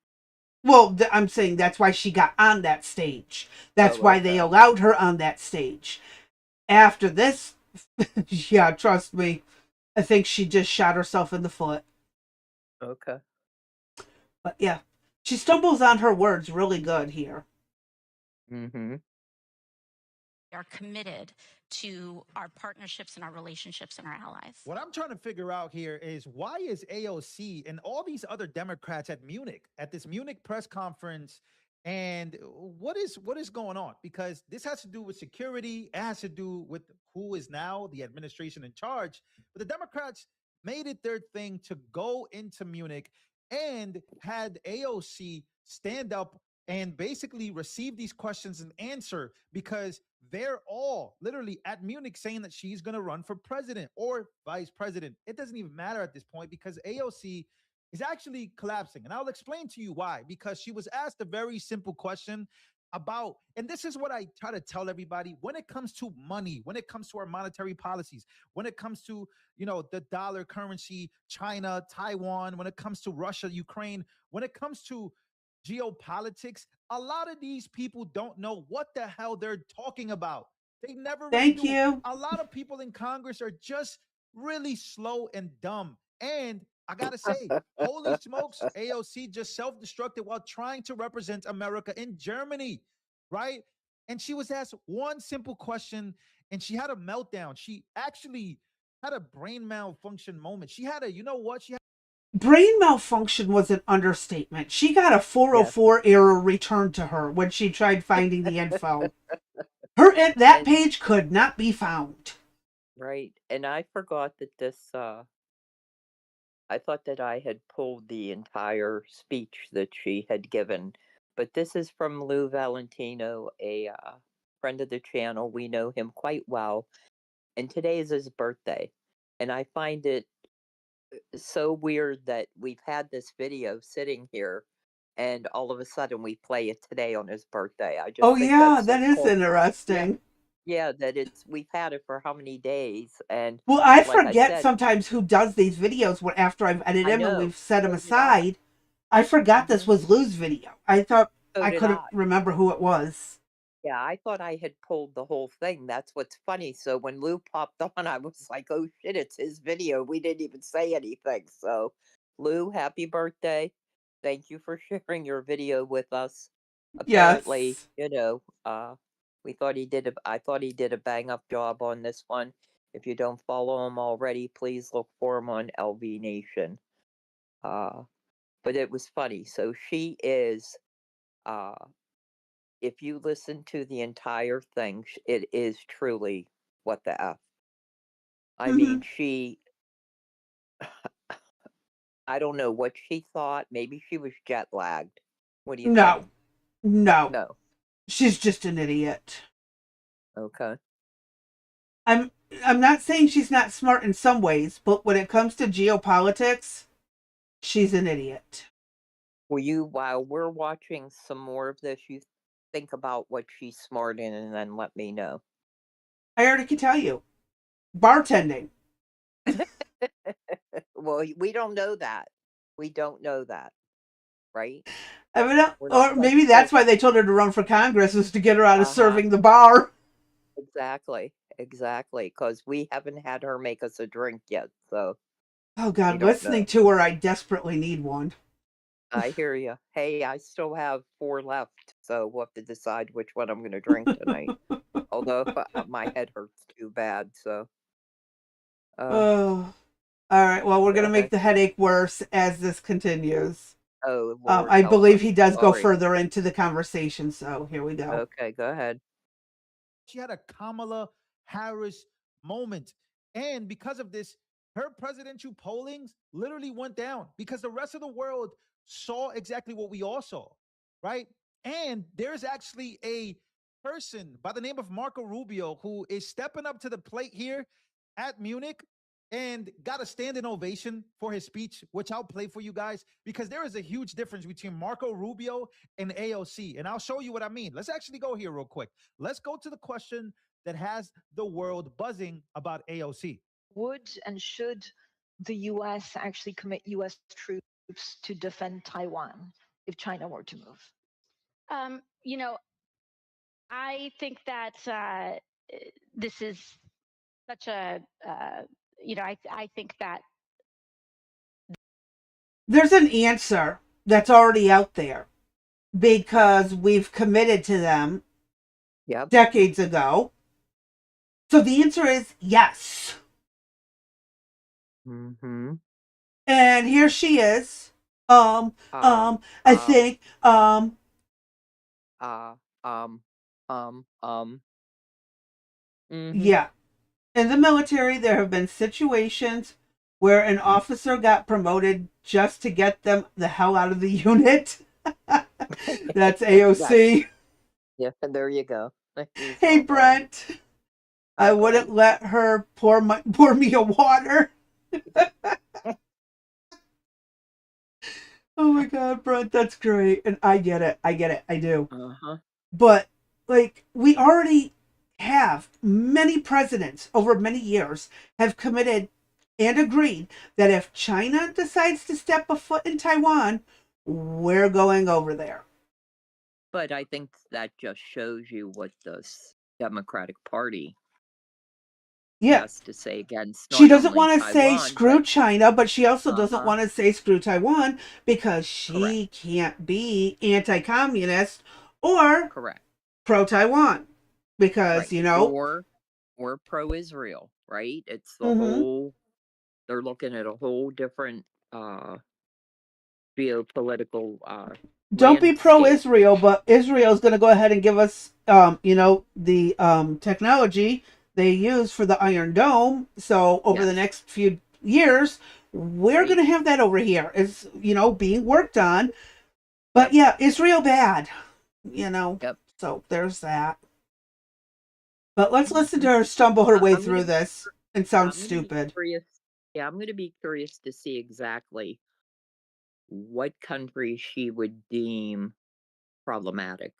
Speaker 1: Well, I'm saying that's why she got on that stage. That's
Speaker 2: Oh,
Speaker 1: why they
Speaker 2: okay.
Speaker 1: allowed her on that stage. After this, yeah, trust me, I think she just shot herself in the foot.
Speaker 2: Okay.
Speaker 1: But yeah, she stumbles on her words really good here.
Speaker 2: Mm-hmm.
Speaker 3: are committed to our partnerships and our relationships and our allies.
Speaker 4: What I'm trying to figure out here is why is AOC and all these other Democrats at Munich at this Munich press conference, and what is going on? Because this has to do with security, it has to do with who is now the administration in charge. But the Democrats made it their thing to go into Munich and had AOC stand up and basically receive these questions and answer, because they're all literally at Munich saying that she's going to run for president or vice president. It doesn't even matter at this point because AOC is actually collapsing. And I'll explain to you why. Because she was asked a very simple question about, and this is what I try to tell everybody, when it comes to money, when it comes to our monetary policies, when it comes to, the dollar currency, China, Taiwan, when it comes to Russia, Ukraine, when it comes to geopolitics, a lot of these people don't know what the hell they're talking about. They never really
Speaker 1: Thank
Speaker 4: do.
Speaker 1: you.
Speaker 4: A lot of people in Congress are just really slow and dumb. And I gotta say, holy smokes, AOC just self-destructed while trying to represent America in Germany, right? And she was asked one simple question and she had a meltdown. She actually had a brain malfunction moment. She had a, you know what? She had
Speaker 1: Brain malfunction was an understatement. She got a
Speaker 2: Yes.
Speaker 1: 404 error returned to her when she tried finding the info. That
Speaker 2: And
Speaker 1: page could not be found.
Speaker 2: right. And I forgot that this I thought that I had pulled the entire speech that she had given, but this is from Lou Valentino, a friend of the channel. We know him quite well, and today is his birthday. And I find it so weird that we've had this video sitting here, and all of a sudden we play it today on his birthday. I just
Speaker 1: Oh
Speaker 2: think
Speaker 1: yeah,
Speaker 2: that's so
Speaker 1: that is
Speaker 2: cool. Yeah,
Speaker 1: interesting.
Speaker 2: yeah, that we've had it for how many days, and
Speaker 1: Well, I
Speaker 2: like I
Speaker 1: forget
Speaker 2: said,
Speaker 1: sometimes who does these videos when after I've edited
Speaker 2: I
Speaker 1: them and
Speaker 2: know.
Speaker 1: we've set them
Speaker 2: So did I.
Speaker 1: aside. I forgot this
Speaker 2: Hmm.
Speaker 1: was Lou's video. I thought
Speaker 2: So
Speaker 1: I
Speaker 2: did
Speaker 1: couldn't
Speaker 2: I.
Speaker 1: remember who it was.
Speaker 2: Yeah, I thought I had pulled the whole thing. That's what's funny. So when Lou popped on, I was like, oh shit, it's his video. We didn't even say anything. So, Lou, happy birthday. Thank you for sharing your video with us. Apparently,
Speaker 1: Yes.
Speaker 2: we thought I thought he did a bang up job on this one. If you don't follow him already, please look for him on LV Nation. Uh, but it was funny. So she is, uh, if you listen to the entire thing, it is truly what the F. I mean,
Speaker 1: Hmm.
Speaker 2: I don't know what she thought. Maybe she was jet lagged. What do you think?
Speaker 1: No, no,
Speaker 2: No.
Speaker 1: she's just an idiot.
Speaker 2: Okay.
Speaker 1: I'm I'm not saying she's not smart in some ways, but when it comes to geopolitics, she's an idiot.
Speaker 2: Will you, while we're watching some more of this, you think about what she's smart in and then let me know?
Speaker 1: I already can tell you. Bartending.
Speaker 2: Well, we don't know that. We don't know that, right?
Speaker 1: I mean,
Speaker 2: We're not
Speaker 1: or
Speaker 2: quite
Speaker 1: maybe
Speaker 2: sure.
Speaker 1: that's why they told her to run for Congress, was to get her out of
Speaker 2: Uh huh.
Speaker 1: serving the bar.
Speaker 2: Exactly. Exactly. Because we haven't had her make us a drink yet. So
Speaker 1: Oh
Speaker 2: we
Speaker 1: God,
Speaker 2: don't
Speaker 1: listening
Speaker 2: know.
Speaker 1: to her, I desperately need one.
Speaker 2: I hear you. Hey, I still have 4 left, so we'll have to decide which one I'm gonna drink tonight. Although my head hurts too bad, so uh,
Speaker 1: Oh, all right. Well, we're
Speaker 2: go
Speaker 1: gonna make
Speaker 2: ahead.
Speaker 1: the headache worse as this continues.
Speaker 2: Oh Lord,
Speaker 1: I
Speaker 2: help
Speaker 1: believe
Speaker 2: us.
Speaker 1: he does go
Speaker 2: Sorry.
Speaker 1: further into the conversation, so here we go.
Speaker 2: Okay, go ahead.
Speaker 4: she had a Kamala Harris moment. And because of this, her presidential pollings literally went down because the rest of the world saw exactly what we all saw, right? And there's actually a person by the name of Marco Rubio who is stepping up to the plate here at Munich and got a standing ovation for his speech, which I'll play for you guys because there is a huge difference between Marco Rubio and AOC. And I'll show you what I mean. Let's actually go here real quick. Let's go to the question that has the world buzzing about AOC.
Speaker 5: Would and should the US actually commit US troops to defend Taiwan? if China were to move?
Speaker 3: You know, I think that this is such a, I think that
Speaker 1: There's an answer that's already out there because we've committed to them
Speaker 2: Yep.
Speaker 1: decades ago. So the answer is yes.
Speaker 2: Mm-hmm.
Speaker 1: And here she is. I
Speaker 2: Uh,
Speaker 1: think,
Speaker 2: uh, um, um. Mm-hmm.
Speaker 1: yeah. In the military, there have been situations where an officer got promoted just to get them the hell out of the unit. That's AOC.
Speaker 2: Yeah, there you go.
Speaker 1: Hey, Brent. I wouldn't let her pour me a water. Oh my God, Brent, that's great. And I get it. I do.
Speaker 2: Uh-huh.
Speaker 1: But, like, we already have many presidents over many years have committed and agreed that if China decides to step a foot in Taiwan, we're going over there.
Speaker 2: But I think that just shows you what the Democratic Party
Speaker 1: Yeah.
Speaker 2: has to say against
Speaker 1: She
Speaker 2: not
Speaker 1: doesn't
Speaker 2: only
Speaker 1: want to say
Speaker 2: Taiwan,
Speaker 1: screw
Speaker 2: but
Speaker 1: China, but she also doesn't
Speaker 2: uh-huh.
Speaker 1: want to say screw Taiwan because she
Speaker 2: Correct.
Speaker 1: can't be anti-communist or
Speaker 2: Correct.
Speaker 1: pro-Taiwan because,
Speaker 2: Right.
Speaker 1: you know,
Speaker 2: Or pro-Israel, right? It's the
Speaker 1: mhm.
Speaker 2: whole. They're looking at a whole different geopolitical
Speaker 1: Don't be
Speaker 2: landscape.
Speaker 1: pro-Israel, but Israel is going to go ahead and give us, the technology they use for the Iron Dome. So over the
Speaker 2: Yes.
Speaker 1: next few years, we're
Speaker 2: Right.
Speaker 1: going to have that over here. It's, being worked on. But yeah, Israel bad,
Speaker 2: Yep.
Speaker 1: So there's that. But let's listen to her stumble her way through this and sound
Speaker 2: I'm gonna be
Speaker 1: stupid.
Speaker 2: curious. Yeah, I'm gonna be curious to see exactly what country she would deem problematic,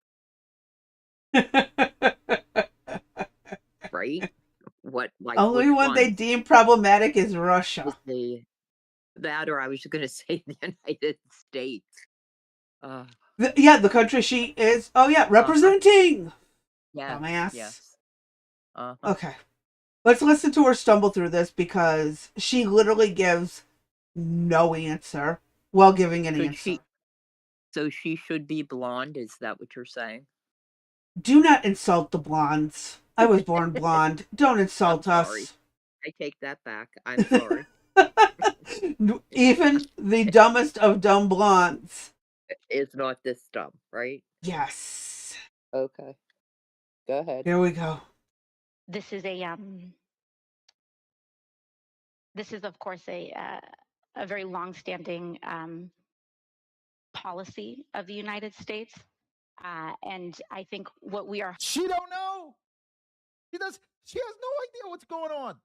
Speaker 2: right? What, like,
Speaker 1: Only
Speaker 2: which
Speaker 1: one they
Speaker 2: ones?
Speaker 1: deem problematic is
Speaker 2: Is
Speaker 1: Russia.
Speaker 2: that, or I was gonna say the United States. Uh,
Speaker 1: The country she is, representing.
Speaker 2: yes,
Speaker 1: Dumbass.
Speaker 2: yes. Uh-huh.
Speaker 1: Okay. Let's listen to her stumble through this because she literally gives no answer while giving an answer.
Speaker 2: So she should be blonde, is that what you're saying?
Speaker 1: Do not insult the blondes. I was born blonde. Don't
Speaker 2: I'm
Speaker 1: insult
Speaker 2: sorry.
Speaker 1: us.
Speaker 2: I take that back. I'm sorry.
Speaker 1: Even the dumbest of dumb blondes.
Speaker 2: It's not this dumb, right?
Speaker 1: Yes.
Speaker 2: Okay. Go ahead.
Speaker 1: Here we go.
Speaker 3: this is of course a very longstanding policy of the United States, and I think what we are.
Speaker 4: She don't know. She has no idea what's going on.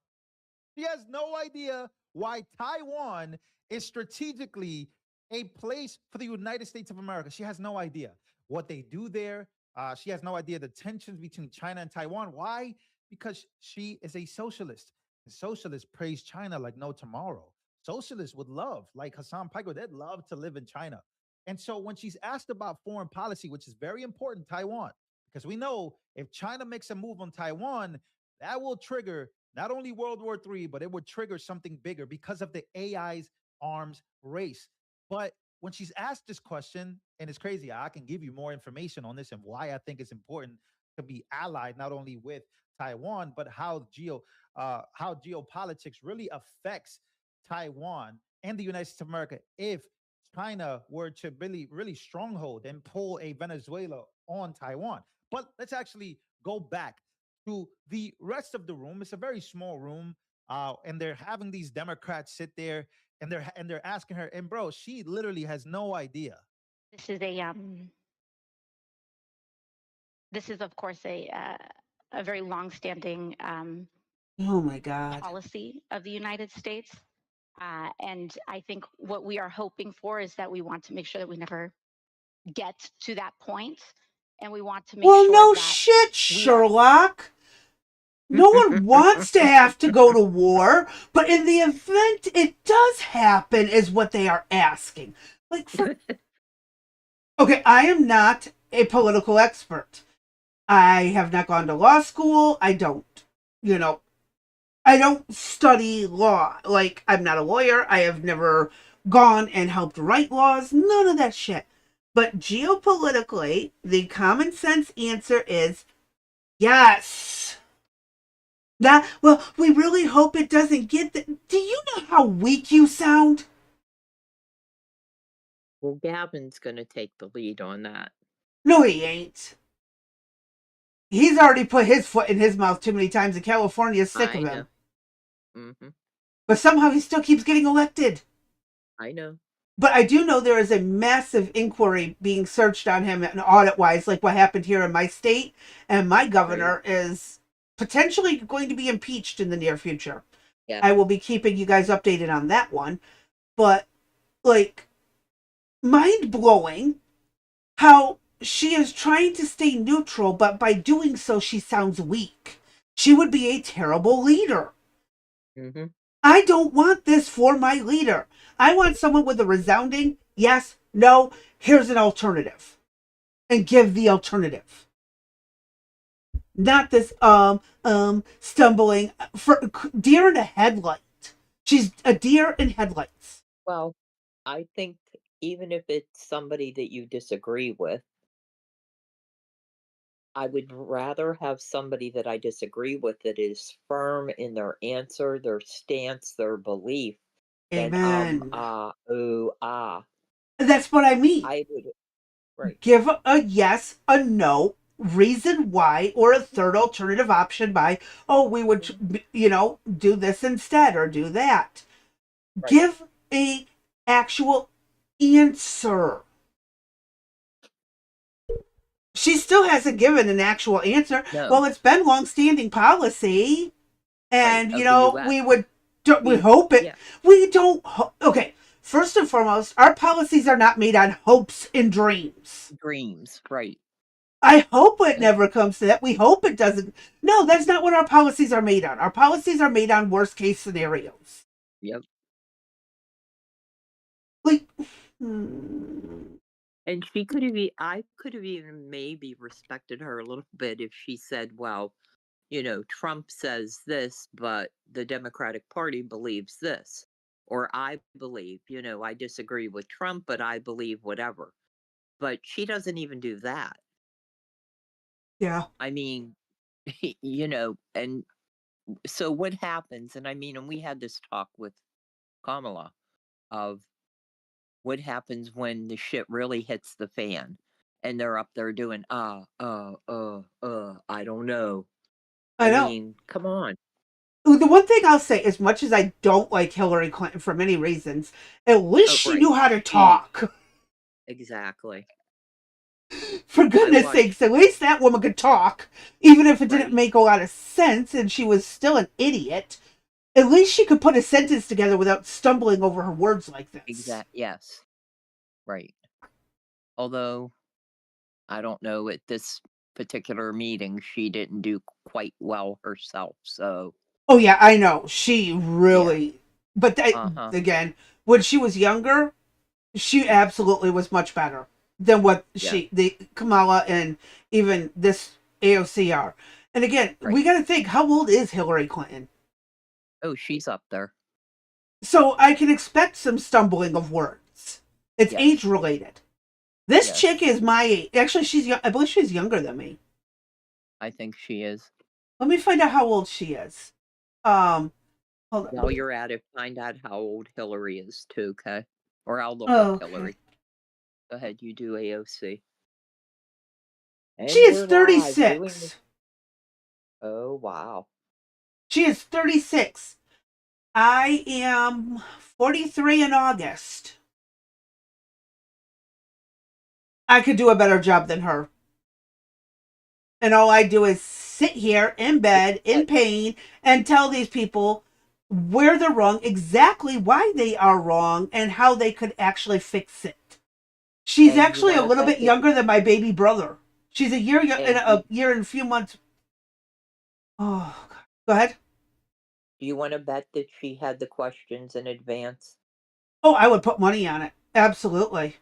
Speaker 4: She has no idea why Taiwan is strategically a place for the United States of America. She has no idea what they do there. She has no idea the tensions between China and Taiwan. Why? Because she is a socialist. And socialists praise China like no tomorrow. Socialists would love, like Hassan Piker, they'd love to live in China. And so when she's asked about foreign policy, which is very important, Taiwan, because we know if China makes a move on Taiwan, that will trigger not only World War III, but it would trigger something bigger because of the AI's arms race. But when she's asked this question, and it's crazy, I can give you more information on this and why I think it's important to be allied not only with Taiwan, but how geopolitics really affects Taiwan and the United States of America if China were to really stronghold and pull a Venezuela on Taiwan. But let's actually go back to the rest of the room. It's a very small room, and they're having these Democrats sit there, and they're asking her, and bro, she literally has no idea.
Speaker 3: This is of course a very longstanding
Speaker 1: Oh my God.
Speaker 3: policy of the United States, and I think what we are hoping for is that we want to make sure that we never get to that point, and we want to make
Speaker 1: Well,
Speaker 3: sure
Speaker 1: no
Speaker 3: that
Speaker 1: shit, Sherlock. No one wants to have to go to war, but in the event it does happen, is what they are asking. Like, for Okay, I am not a political expert. I have not gone to law school. I don't, you know, I don't study law. Like, I'm not a lawyer. I have never gone and helped write laws. None of that shit. But geopolitically, the common sense answer is yes. That, well, we really hope it doesn't get that. Do you know how weak you sound?
Speaker 2: Well, Gavin's going to take the lead on that.
Speaker 1: No, he ain't. He's already put his foot in his mouth too many times, and California's sick of
Speaker 2: I
Speaker 1: him.
Speaker 2: know. Mm-hmm.
Speaker 1: But somehow he still keeps getting elected.
Speaker 2: I know.
Speaker 1: But I do know there is a massive inquiry being searched on him and audit wise, like what happened here in my state. And my governor is potentially going to be impeached in the near future.
Speaker 2: Yeah.
Speaker 1: I will be keeping you guys updated on that one. But, like, mind blowing how she is trying to stay neutral, but by doing so, she sounds weak. She would be a terrible leader.
Speaker 2: Mm-hmm.
Speaker 1: I don't want this for my leader. I want someone with a resounding yes, no, here's an alternative. And give the alternative. Not this stumbling for deer in a headlight. She's a deer in headlights.
Speaker 2: Well, I think even if it's somebody that you disagree with, I would rather have somebody that I disagree with that is firm in their answer, their stance, their belief, than
Speaker 1: Amen.
Speaker 2: ooh, ah.
Speaker 1: That's what I mean.
Speaker 2: I would, right,
Speaker 1: Give a yes, a no, reason why, or a third alternative option by, oh, we would, do this instead or do that.
Speaker 2: right.
Speaker 1: Give a actual answer. She still hasn't given an actual answer.
Speaker 2: No.
Speaker 1: Well, it's been long-standing policy, and
Speaker 2: Right, of the US.
Speaker 1: we hope it.
Speaker 2: Yeah.
Speaker 1: We don't. Okay, first and foremost, our policies are not made on hopes and dreams.
Speaker 2: Dreams, right.
Speaker 1: I hope it never comes to that. We hope it doesn't. No, that's not what our policies are made on. Our policies are made on worst-case scenarios.
Speaker 2: Yep.
Speaker 1: Like,
Speaker 2: And I could have even maybe respected her a little bit if she said, well, Trump says this, but the Democratic Party believes this. Or I believe, I disagree with Trump, but I believe whatever. But she doesn't even do that.
Speaker 1: yeah.
Speaker 2: I mean, and so what happens, and we had this talk with Kamala of what happens when the shit really hits the fan and they're up there doing, I don't know.
Speaker 1: I know.
Speaker 2: Come on.
Speaker 1: The one thing I'll say, as much as I don't like Hillary Clinton for many reasons, at least she
Speaker 2: right.
Speaker 1: knew how to talk.
Speaker 2: Exactly.
Speaker 1: For goodness sakes, at least that woman could talk, even if it didn't
Speaker 2: Right.
Speaker 1: make a lot of sense and she was still an idiot. At least she could put a sentence together without stumbling over her words like this.
Speaker 2: Yes. Right. Although, I don't know, at this particular meeting, she didn't do quite well herself, so.
Speaker 1: Oh yeah, I know. She really, but again, when she was younger, she absolutely was much better than what the Kamala and even this AOC are. And again, we got to think, how old is Hillary Clinton?
Speaker 2: Oh, she's up there.
Speaker 1: So I can expect some stumbling of words. It's age related. This chick is my age. Actually, I believe she's younger than me.
Speaker 2: I think she is.
Speaker 1: Let me find out how old she is. Hold on.
Speaker 2: While you're at it, find out how old Hillary is too, okay? Or I'll look up Hillary. Go ahead, you do AOC. And
Speaker 1: she is 36.
Speaker 2: Oh, wow.
Speaker 1: She is 36. I am 43 in August. I could do a better job than her. And all I do is sit here in bed, in pain, and tell these people where they're wrong, exactly why they are wrong, and how they could actually fix it. She's actually a little bit younger than my baby brother. She's a year and a few months. Oh, God. Go ahead.
Speaker 2: Do you want to bet that she had the questions in advance?
Speaker 1: Oh, I would put money on it. Absolutely.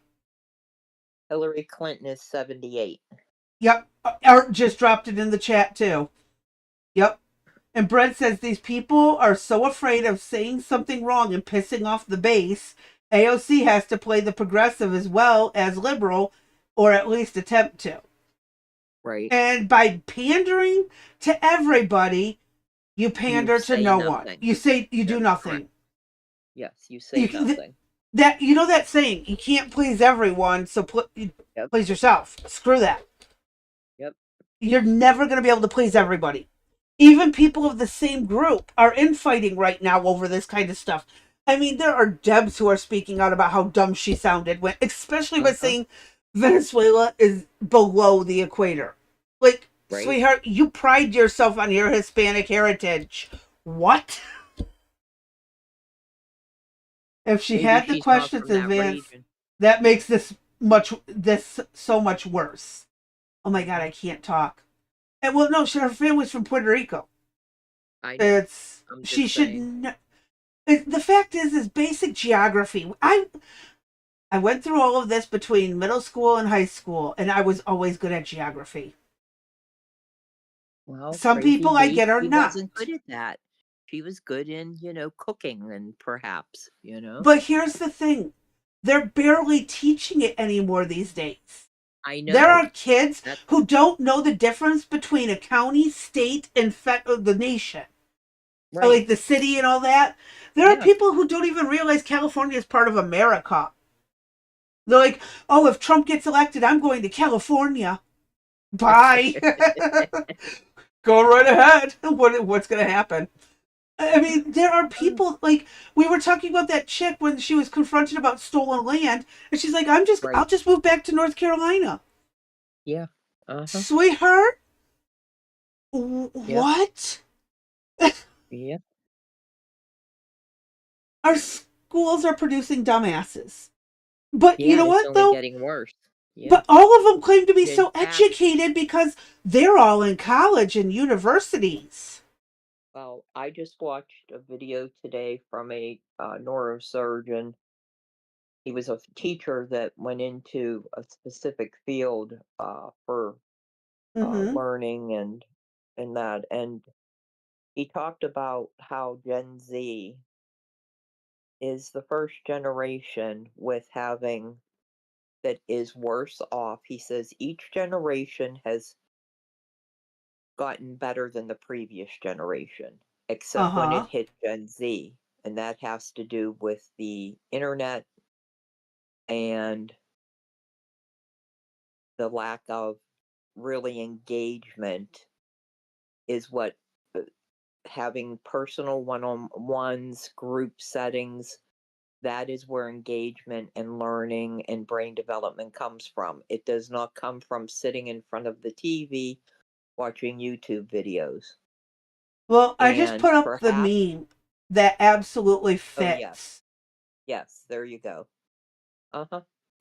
Speaker 2: Hillary Clinton is 78.
Speaker 1: Yep. Art just dropped it in the chat too. Yep. And Brent says these people are so afraid of saying something wrong and pissing off the base. AOC has to play the progressive as well as liberal, or at least attempt to.
Speaker 2: Right.
Speaker 1: And by pandering to everybody, you pander to
Speaker 2: say
Speaker 1: no
Speaker 2: nothing.
Speaker 1: one. You say you do
Speaker 2: That's
Speaker 1: nothing.
Speaker 2: correct. Yes, you say nothing.
Speaker 1: That you know that saying, you can't please everyone, so
Speaker 2: Yep.
Speaker 1: please yourself. Screw that.
Speaker 2: Yep.
Speaker 1: You're never going to be able to please everybody. Even people of the same group are infighting right now over this kind of stuff. I mean, there are Debs who are speaking out about how dumb she sounded, when, especially by saying Venezuela is below the equator. Like,
Speaker 2: Right.
Speaker 1: sweetheart, you pride yourself on your Hispanic heritage. What? If she
Speaker 2: Maybe
Speaker 1: had the
Speaker 2: she's not
Speaker 1: questions
Speaker 2: from that
Speaker 1: advanced,
Speaker 2: region.
Speaker 1: that makes this so much worse. Oh my God, I can't talk. And well, no, her family's from Puerto Rico.
Speaker 2: I know.
Speaker 1: It's she should. The fact is basic geography. I went through all of this between middle school and high school, and I was always good at geography.
Speaker 2: Well,
Speaker 1: Some people I get are
Speaker 2: she
Speaker 1: not.
Speaker 2: wasn't good at that. She was good in, cooking and perhaps,
Speaker 1: But here's the thing. They're barely teaching it anymore these days.
Speaker 2: I know.
Speaker 1: There are kids who don't know the difference between a county, state, and the nation.
Speaker 2: Right.
Speaker 1: So like the city and all that. There are people who don't even realize California is part of America. They're like, oh, if Trump gets elected, I'm going to California. Bye. Go right ahead. What's going to happen? I mean, there are people, like, we were talking about that chick when she was confronted about stolen land, and she's like, I'll just move back to North Carolina.
Speaker 2: Yeah.
Speaker 1: Sweetheart? What?
Speaker 2: Yeah.
Speaker 1: Our schools are producing dumbasses. But you know what,
Speaker 2: it's
Speaker 1: though?
Speaker 2: only getting worse. Yeah.
Speaker 1: But all of them claim to be so educated because they're all in college and universities.
Speaker 2: Well, I just watched a video today from a neurosurgeon. He was a teacher that went into a specific field for learning and that. And he talked about how Gen Z is the first generation with having that is worse off. He says each generation has gotten better than the previous generation, except when it hit Gen Z. And that has to do with the internet and the lack of really engagement is what having personal one-on-ones, group settings, that is where engagement and learning and brain development comes from. It does not come from sitting in front of the TV watching YouTube videos.
Speaker 1: Well, I just put up the meme that absolutely fits.
Speaker 2: Yes, there you go.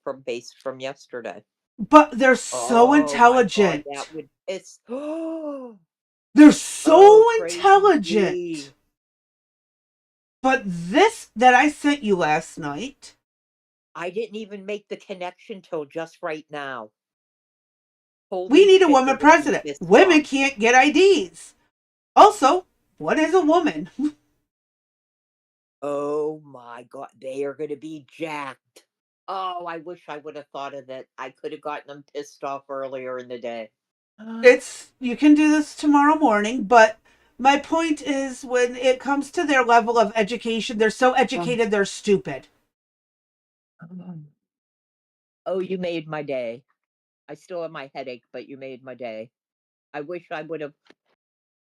Speaker 2: From yesterday.
Speaker 1: But they're so intelligent.
Speaker 2: My God, that would
Speaker 1: they're so intelligent. But this that I sent you last night,
Speaker 2: I didn't even make the connection till just right now.
Speaker 1: We need a woman president. Women can't get IDs. Also, what is a woman?
Speaker 2: Oh my God, they are going to be jacked. Oh, I wish I would have thought of that. I could have gotten them pissed off earlier in the day.
Speaker 1: You can do this tomorrow morning, but my point is when it comes to their level of education, they're so educated, they're stupid.
Speaker 2: Oh, you made my day. I still have my headache, but you made my day. I wish I would have.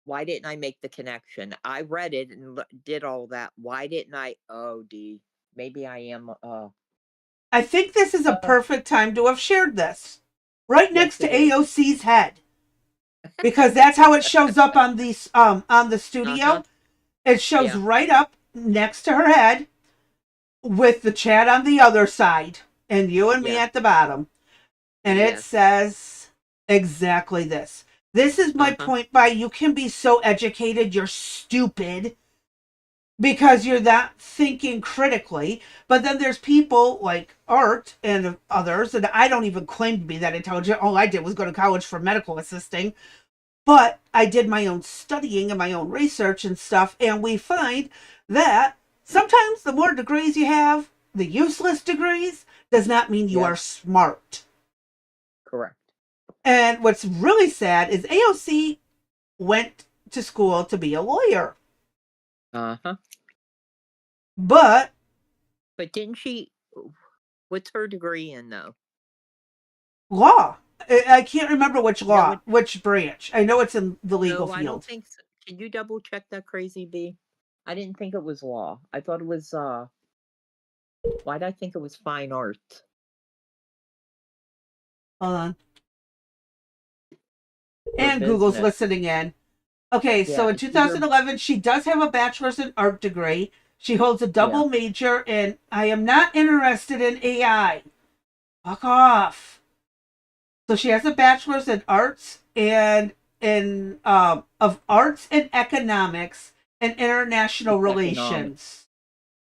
Speaker 2: Why didn't I make the connection? I read it and did all that. Why didn't I? Oh, D. Maybe I am.
Speaker 1: I think this is a perfect time to have shared this. Right next to AOC's head. Because that's how it shows up on the studio. It shows right up next to her head with the chat on the other side and you and me at the bottom. And it says exactly this. This is my point by you can be so educated, you're stupid. because you're not thinking critically. But then there's people like Art and others, and I don't even claim to be that intelligent. All I did was go to college for medical assisting, but I did my own studying and my own research and stuff, and we find that sometimes the more degrees you have, the useless degrees, does not mean you are smart.
Speaker 2: Correct.
Speaker 1: And what's really sad is AOC went to school to be a lawyer.
Speaker 2: Uh-huh.
Speaker 1: But
Speaker 2: didn't she, what's her degree in, though?
Speaker 1: law. I can't remember which law,
Speaker 2: Yeah,
Speaker 1: which branch. I know it's in the legal
Speaker 2: No, I
Speaker 1: field.
Speaker 2: don't think so. Can you double check that, Crazy B? I didn't think it was law. I thought it was, why'd I think it was fine arts?
Speaker 1: Hold on.
Speaker 2: Or
Speaker 1: And Google's
Speaker 2: business.
Speaker 1: listening in. Okay, so
Speaker 2: Yeah,
Speaker 1: in
Speaker 2: it's either-
Speaker 1: 2011, she does have a bachelor's in art degree. She holds a double major in I am not interested in AI. Fuck off. So she has a bachelor's in arts and in of arts and economics and international relations.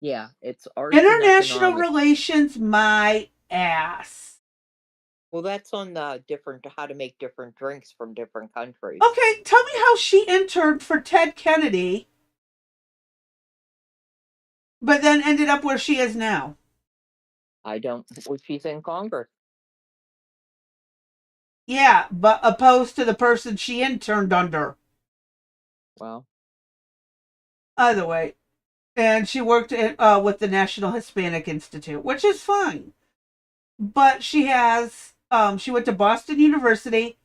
Speaker 2: Yeah, it's arts and
Speaker 1: International
Speaker 2: economics.
Speaker 1: relations, my ass.
Speaker 2: Well, that's on different how to make different drinks from different countries.
Speaker 1: Okay, tell me how she interned for Ted Kennedy, but then ended up where she is now.
Speaker 2: I don't. Well, she's in Congress.
Speaker 1: Yeah, but opposed to the person she interned under.
Speaker 2: Well,
Speaker 1: Either way. And she worked with the National Hispanic Institute, which is fine. But she has, she went to Boston University,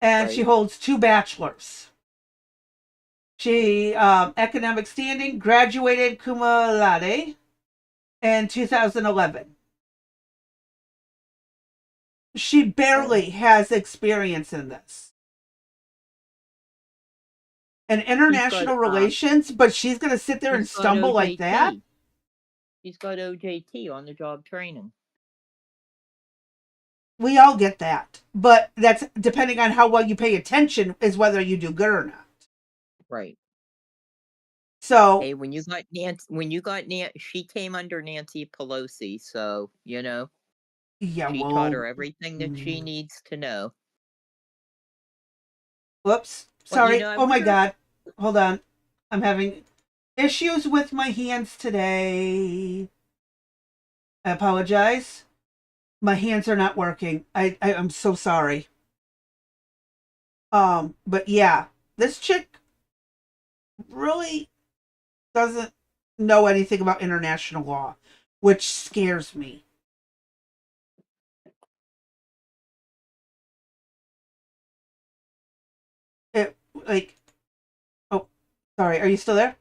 Speaker 1: and she
Speaker 2: Right.
Speaker 1: holds 2 bachelors. She, economic standing, graduated cum laude in 2011. She barely has experience in this. And international relations, but she's going to sit there and
Speaker 2: she's got
Speaker 1: stumble like that?
Speaker 2: OJT. She's got OJT, on the job training.
Speaker 1: We all get that. But that's depending on how well you pay attention is whether you do good or not.
Speaker 2: Right.
Speaker 1: So,
Speaker 2: Hey, when you got Nancy, she came under Nancy Pelosi, so
Speaker 1: yeah,
Speaker 2: she
Speaker 1: well,
Speaker 2: taught her everything that she needs to know.
Speaker 1: Whoops.
Speaker 2: Well,
Speaker 1: Sorry.
Speaker 2: I
Speaker 1: Oh my
Speaker 2: wonder-
Speaker 1: God. Hold on. I'm having issues with my hands today. I apologize. My hands are not working. I'm so sorry. But yeah, this chick really doesn't know anything about international law, which scares me. Oh, sorry. Are you still there?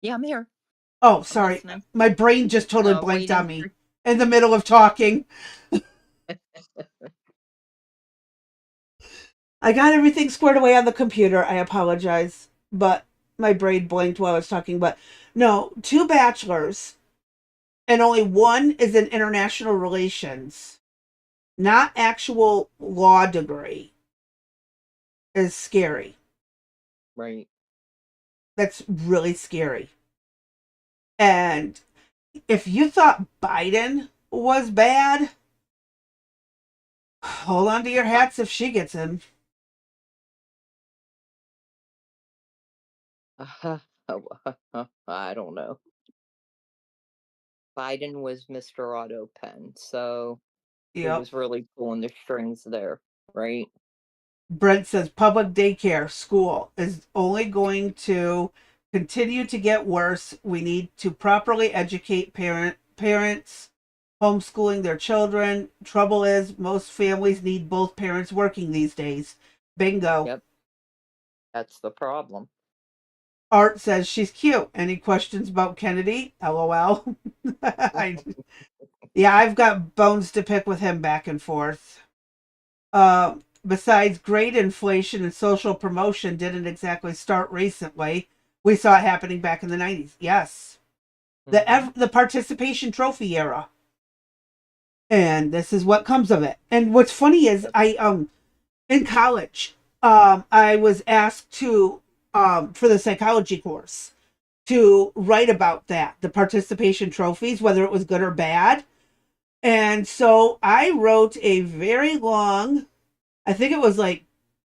Speaker 2: Yeah, I'm here.
Speaker 1: Oh, sorry.
Speaker 2: listening.
Speaker 1: My brain just totally blanked
Speaker 2: Waiting
Speaker 1: on me
Speaker 2: for-
Speaker 1: in the middle of talking. I got everything squared away on the computer. I apologize. But my brain blanked while I was talking. But no, 2 bachelors and only 1 is in international relations. Not actual law degree. Is scary.
Speaker 2: Right.
Speaker 1: That's really scary. And if you thought Biden was bad, hold on to your hats if she gets in.
Speaker 2: I don't know. Biden was Mr. Otto Pen, so he
Speaker 1: Yep.
Speaker 2: was really pulling the strings there, right?
Speaker 1: Brent says public daycare school is only going to continue to get worse. We need to properly educate parents homeschooling their children. Trouble is, most families need both parents working these days. Bingo.
Speaker 2: Yep. That's the problem.
Speaker 1: Art says she's cute. Any questions about Kennedy? LOL. Yeah, I've got bones to pick with him back and forth. Besides, great inflation and social promotion didn't exactly start recently. We saw it happening back in the 90s. Yes. The participation trophy era. And this is what comes of it. And what's funny is in college, I was asked to for the psychology course to write about that, the participation trophies, whether it was good or bad. And so I wrote a very long, I think it was like,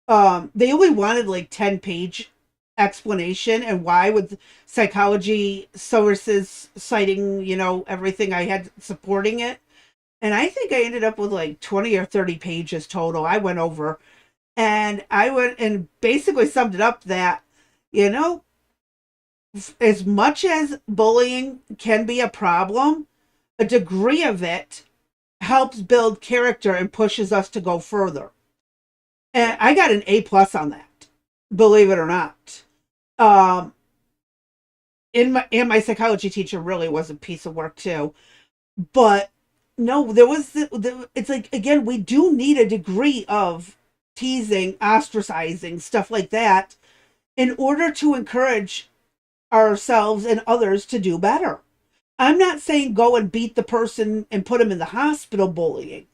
Speaker 1: they only wanted like 10-page explanation and why, with psychology sources citing, everything I had supporting it. And I think I ended up with like 20 or 30 pages total. I went over and I went and basically summed it up that, you know, as much as bullying can be a problem, a degree of it helps build character and pushes us to go further. And I got an A+ on that, believe it or not. Um, my psychology teacher really was a piece of work too. But no, there was it's like, again, we do need a degree of teasing, ostracizing, stuff like that in order to encourage ourselves and others to do better. I'm not saying go and beat the person and put them in the hospital. Bullying,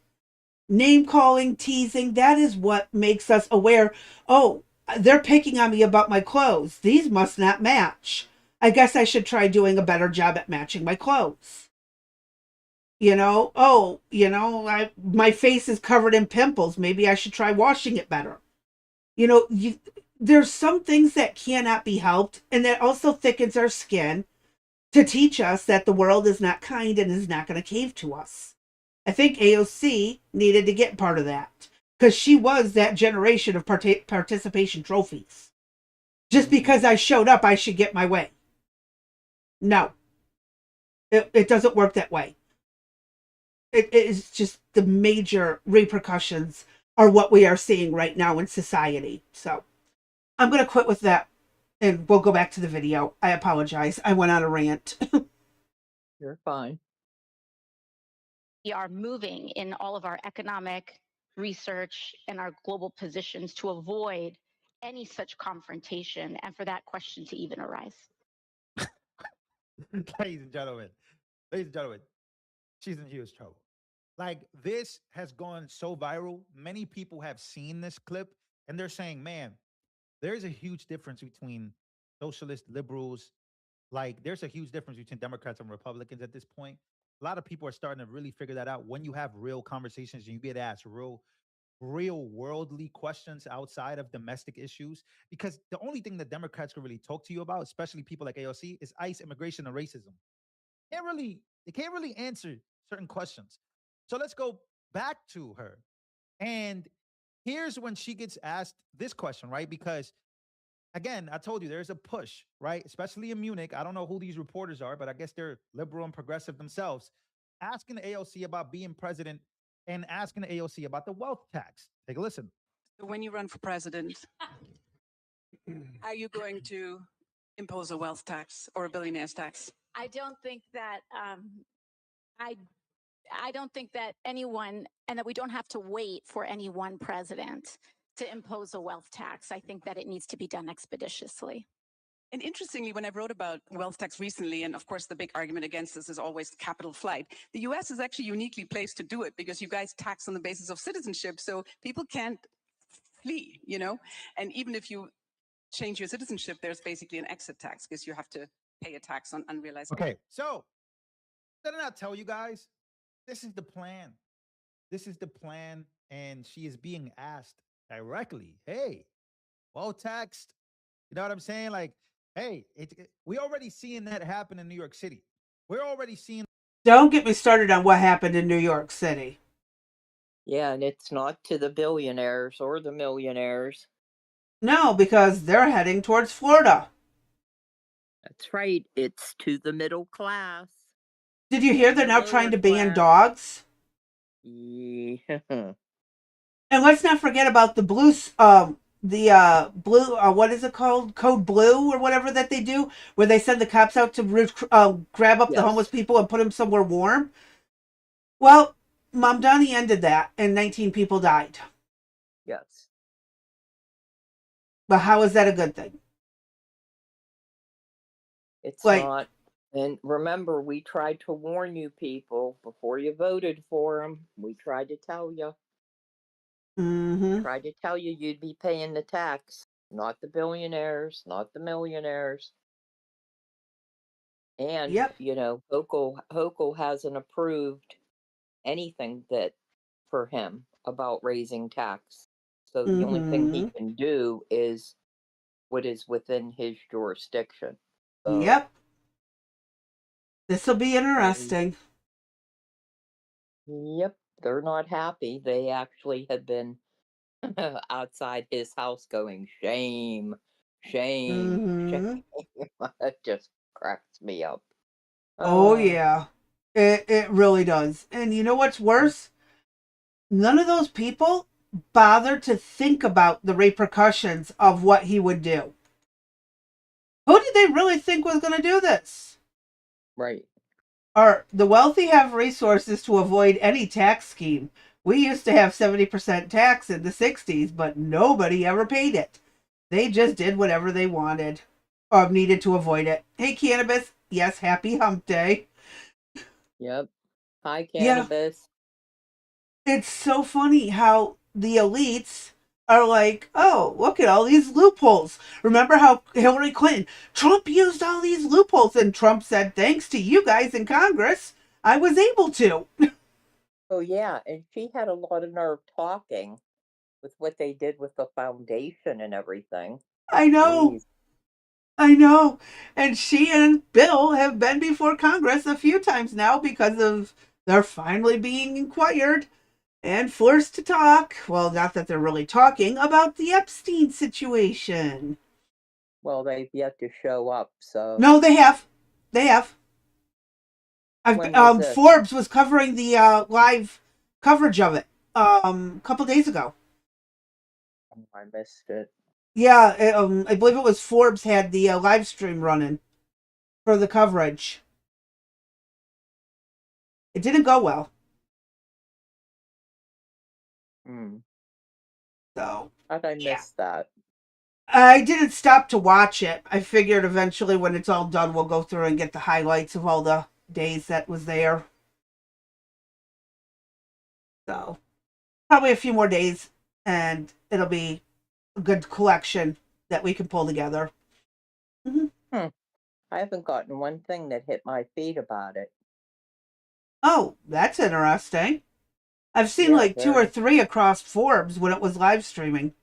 Speaker 1: name calling, teasing, that is what makes us aware. Oh, they're picking on me about my clothes. These must not match. I guess I should try doing a better job at matching my clothes. My face is covered in pimples. Maybe I should try washing it better. There's some things that cannot be helped, and that also thickens our skin to teach us that the world is not kind and is not going to cave to us. I think AOC needed to get part of that because she was that generation of participation trophies. Just because I showed up, I should get my way. No, it doesn't work that way. It is just the major repercussions are what we are seeing right now in society. So I'm going to quit with that and we'll go back to the video. I apologize. I went on a rant.
Speaker 2: You're fine.
Speaker 3: We are moving in all of our economic research and our global positions to avoid any such confrontation and for that question to even arise.
Speaker 4: ladies and gentlemen, she's in huge trouble. Like, this has gone so viral. Many people have seen this clip and they're saying, man, there's a huge difference between socialist liberals. Like, there's a huge difference between Democrats and Republicans at this point. A lot of people are starting to really figure that out when you have real conversations and you get asked real worldly questions outside of domestic issues. Because the only thing that Democrats can really talk to you about, especially people like AOC, is ICE, immigration, and racism. They can't really answer certain questions. So let's go back to her. And here's when she gets asked this question, right? Because again, I told you there's a push, right? Especially in Munich. I don't know who these reporters are, but I guess they're liberal and progressive themselves, asking the AOC about being president and asking the AOC about the wealth tax. Take a listen.
Speaker 5: So when you run for president, are you going to impose a wealth tax or a billionaire's tax?
Speaker 3: I don't think that I don't think that anyone, and that we don't have to wait for any one president to impose a wealth tax. I think that it needs to be done expeditiously.
Speaker 5: And interestingly, when I wrote about wealth tax recently, and of course the big argument against this is always capital flight, the US is actually uniquely placed to do it because you guys tax on the basis of citizenship, so people can't flee, And even if you change your citizenship, there's basically an exit tax because you have to pay a tax on unrealized.
Speaker 4: Okay, so did I not tell you guys? This is the plan. This is the plan. And she is being asked directly, hey, well taxed. You know what I'm saying? Like, hey, we already seeing that happen in New York City. We're already seeing.
Speaker 1: Don't get me started on what happened in New York City.
Speaker 2: Yeah, and it's not to the billionaires or the millionaires.
Speaker 1: No, because they're heading towards Florida.
Speaker 2: That's right. It's to the middle class.
Speaker 1: Did you hear they're now trying to ban dogs?
Speaker 2: Yeah.
Speaker 1: And let's not forget about the blue, what is it called? Code Blue or whatever that they do, where they send the cops out to grab up the homeless people and put them somewhere warm. Well, Mom Donnie ended that and 19 people died.
Speaker 2: Yes.
Speaker 1: But how is that a good thing?
Speaker 2: It's not. And remember, we tried to warn you people before you voted for them. We tried to tell you.
Speaker 1: Mm-hmm.
Speaker 2: Tried to tell you you'd be paying the tax. Not the billionaires, not the millionaires. And
Speaker 1: Yep.
Speaker 2: Hochul hasn't approved anything that for him about raising tax. So the only thing he
Speaker 1: Mm-hmm.
Speaker 2: can do is what is within his jurisdiction. So,
Speaker 1: Yep. This will be
Speaker 2: um,
Speaker 1: interesting.
Speaker 2: yep, they're not happy. They actually have been outside his house going, shame, shame, shame.
Speaker 1: Mm-hmm.
Speaker 2: It just cracks me up.
Speaker 1: Oh
Speaker 2: Uh,
Speaker 1: yeah. It really does. And you know what's worse? None of those people bothered to think about the repercussions of what he would do. Who did they really think was going to do this?
Speaker 2: right.
Speaker 1: Or the wealthy have resources to avoid any tax scheme. We used to have 70% tax in the 60s, but nobody ever paid it. They just did whatever they wanted or needed to avoid it. Hey, cannabis. Yes, happy hump day.
Speaker 2: Yep. Hi,
Speaker 1: Yeah,
Speaker 2: cannabis.
Speaker 1: it's so funny how the elites are like, oh, look at all these loopholes. Remember how Hillary Clinton, Trump used all these loopholes, and Trump said, thanks to you guys in Congress, I was able to.
Speaker 2: Oh, yeah. And she had a lot of nerve talking with what they did with the foundation and everything.
Speaker 1: I know.
Speaker 2: Jeez.
Speaker 1: I know. And she and Bill have been before Congress a few times now because of they're finally being inquired and forced to talk. Well, not that they're really talking about the Epstein situation.
Speaker 2: Well, they've yet to show up, so
Speaker 1: No, they have. They have.
Speaker 2: when was this?
Speaker 1: Forbes was covering the live coverage of it a couple days ago.
Speaker 2: Oh, I missed it.
Speaker 1: Yeah, I believe it was Forbes had the live stream running for the coverage. It didn't go well.
Speaker 2: Hmm.
Speaker 1: So,
Speaker 2: How'd I
Speaker 1: yeah.
Speaker 2: miss that?
Speaker 1: I didn't stop to watch it. I figured eventually when it's all done, we'll go through and get the highlights of all the days that was there. So, probably a few more days and it'll be a good collection that we can pull together. Mm-hmm.
Speaker 2: I haven't gotten one thing that hit my feed about it.
Speaker 1: Oh, that's interesting. I've seen
Speaker 2: Yeah,
Speaker 1: like two or
Speaker 2: very.
Speaker 1: three across Forbes when it was live streaming.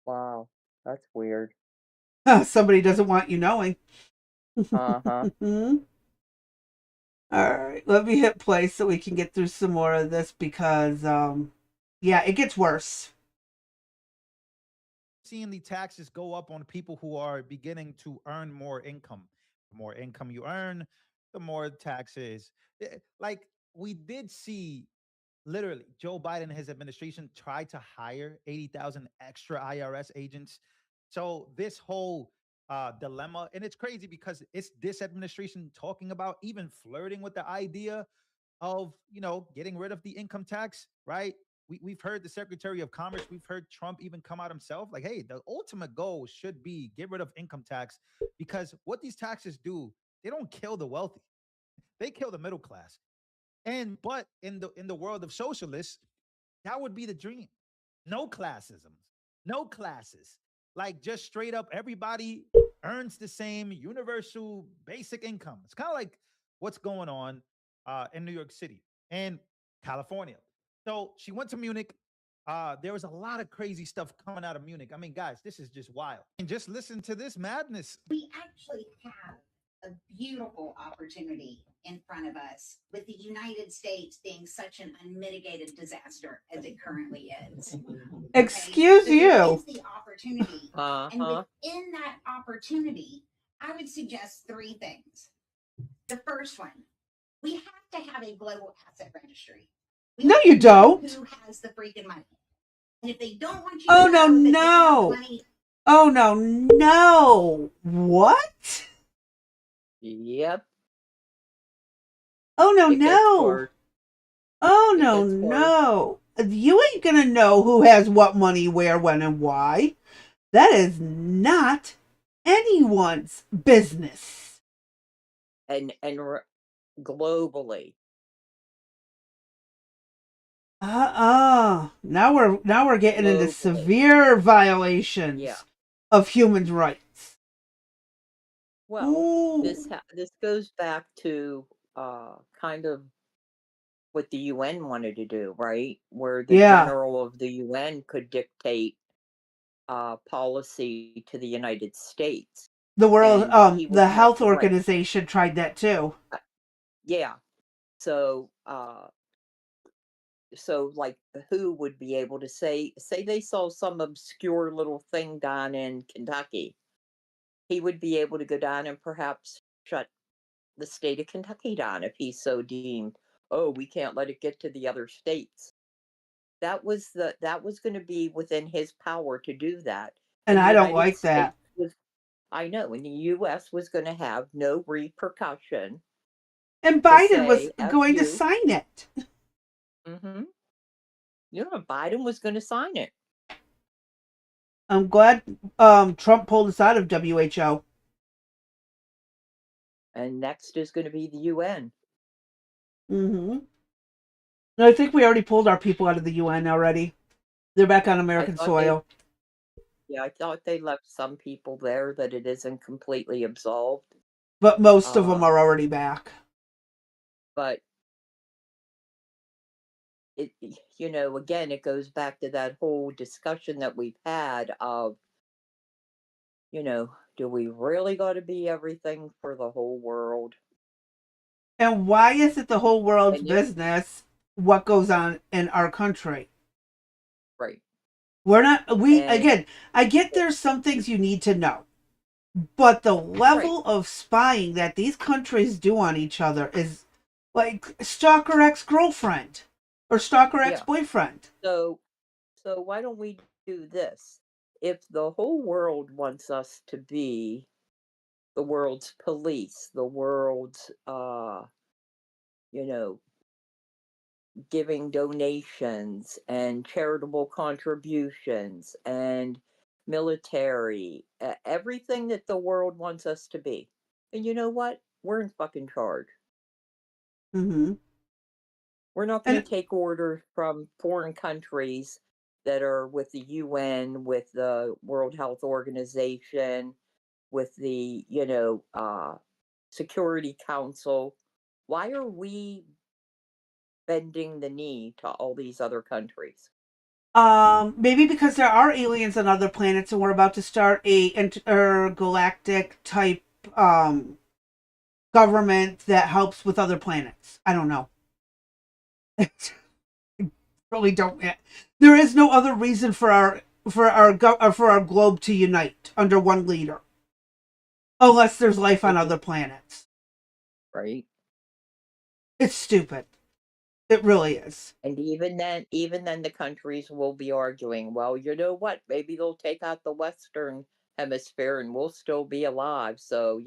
Speaker 2: Wow, that's weird.
Speaker 1: Somebody doesn't want you knowing.
Speaker 2: Uh-huh.
Speaker 1: All right, let me hit play so we can get through some more of this because, yeah, it gets worse.
Speaker 4: Seeing the taxes go up on people who are beginning to earn more income. The more income you earn, the more taxes. Like we did see literally Joe Biden and his administration tried to hire 80,000 extra IRS agents. So this whole dilemma, and it's crazy because it's this administration talking about even flirting with the idea of getting rid of the income tax, right? We've heard the Secretary of Commerce, we've heard Trump even come out himself like, hey, the ultimate goal should be get rid of income tax, because what these taxes do, they don't kill the wealthy, they kill the middle class. And but in the world of socialists, that would be the dream. No classisms, no classes. Like just straight up, everybody earns the same universal basic income. It's kind of like what's going on in New York City and California. So she went to Munich. There was a lot of crazy stuff coming out of Munich. I mean, guys, this is just wild. And just listen to this madness.
Speaker 6: We actually have a beautiful opportunity in front of us with the United States being such an unmitigated disaster as it currently is.
Speaker 1: Excuse
Speaker 6: So there
Speaker 1: you.
Speaker 6: is the opportunity. And
Speaker 2: Uh-huh.
Speaker 6: within that opportunity, I would suggest three things. The first one, we have to have a global asset registry.
Speaker 1: No, you don't.
Speaker 6: Who has the freaking money? And if they don't want you
Speaker 1: Oh,
Speaker 6: to
Speaker 1: no,
Speaker 6: know that they have
Speaker 1: no.
Speaker 6: the money,
Speaker 1: Oh, no, no. What?
Speaker 2: Yep.
Speaker 1: Oh, no,
Speaker 2: It gets
Speaker 1: no.
Speaker 2: worse.
Speaker 1: Oh,
Speaker 2: It
Speaker 1: no,
Speaker 2: gets worse.
Speaker 1: no. You ain't gonna know who has what money, where, when, and why. That is not anyone's business.
Speaker 2: And globally.
Speaker 1: Now we're getting into
Speaker 2: Globally.
Speaker 1: severe violations
Speaker 2: Yeah.
Speaker 1: of human rights.
Speaker 2: Well,
Speaker 1: Ooh.
Speaker 2: this goes back to kind of what the UN wanted to do, right? Where the
Speaker 1: Yeah.
Speaker 2: general of the UN could dictate policy to the United States,
Speaker 1: The world,
Speaker 2: and he would
Speaker 1: the
Speaker 2: have
Speaker 1: health
Speaker 2: the right.
Speaker 1: organization tried that too.
Speaker 2: Yeah. So, like the WHO would be able to say they saw some obscure little thing down in Kentucky. He would be able to go down and perhaps shut the state of Kentucky down if he so deemed. Oh, we can't let it get to the other states. That was going to be within his power to do that,
Speaker 1: And
Speaker 2: and the
Speaker 1: I don't
Speaker 2: United
Speaker 1: like that.
Speaker 2: States was. I know, and the U.S. was going to have no repercussion
Speaker 1: And
Speaker 2: to
Speaker 1: Biden was
Speaker 2: say "f
Speaker 1: going to
Speaker 2: you."
Speaker 1: sign it.
Speaker 2: Mm-hmm. Biden was going to sign it,
Speaker 1: I'm glad Trump pulled us out of WHO.
Speaker 2: and next is going to be the UN.
Speaker 1: Mm-hmm. No, I think we already pulled our people out of the UN already. They're back on
Speaker 2: I
Speaker 1: American
Speaker 2: thought they,
Speaker 1: soil.
Speaker 2: yeah, I thought they left some people there that it isn't completely absolved.
Speaker 1: But most of them
Speaker 2: Uh,
Speaker 1: are already back.
Speaker 2: but it, again, it goes back to that whole discussion that we've had of, do we really got to be everything for the whole world?
Speaker 1: And why is it the whole world's
Speaker 2: And if
Speaker 1: business what goes on in our country?
Speaker 2: right,
Speaker 1: We're not, we,
Speaker 2: and
Speaker 1: again, I get there's some things you need to know. But the
Speaker 2: right,
Speaker 1: level of spying that these countries do on each other is like stalker ex girlfriend or stalker ex
Speaker 2: yeah.
Speaker 1: boyfriend.
Speaker 2: So why don't we do this? If the whole world wants us to be the world's police, the world's you know, giving donations and charitable contributions and military, everything that the world wants us to be. And you know what? We're in fucking charge.
Speaker 1: Mm-hmm.
Speaker 2: We're not going
Speaker 1: And
Speaker 2: to take orders from foreign countries that are with the UN, with the World Health Organization, with the, Security Council. Why are we bending the knee to all these other countries?
Speaker 1: maybe because there are aliens on other planets and we're about to start a intergalactic type government that helps with other planets. I don't know. Really don't. There is no other reason for our globe to unite under one leader, unless there's life on other planets.
Speaker 2: Right?
Speaker 1: It's stupid. It really is.
Speaker 2: And even then, the countries will be arguing. Well, you know what? Maybe they'll take out the Western Hemisphere, and we'll still be alive. So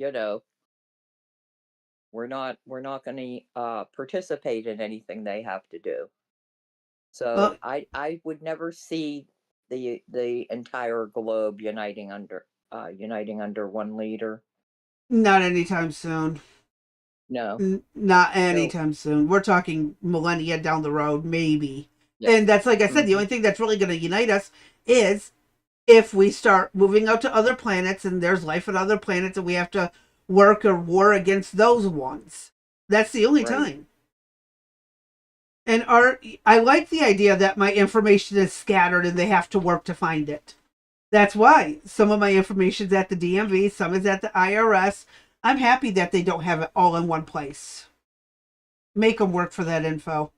Speaker 2: we're not going to participate in anything they have to do. So
Speaker 1: Well,
Speaker 2: I would never see the entire globe uniting under one leader.
Speaker 1: not anytime soon.
Speaker 2: No,
Speaker 1: Not
Speaker 2: no,
Speaker 1: anytime soon. We're talking millennia down the road, maybe.
Speaker 2: yeah,
Speaker 1: And that's like I said, the
Speaker 2: hmm
Speaker 1: only thing that's really going to unite us is if we start moving out to other planets and there's life on other planets and we have to work or war against those ones. That's the only
Speaker 2: right,
Speaker 1: time. And I like the idea that my information is scattered and they have to work to find it. That's why some of my information's at the DMV, some is at the IRS. I'm happy that they don't have it all in one place. Make them work for that info.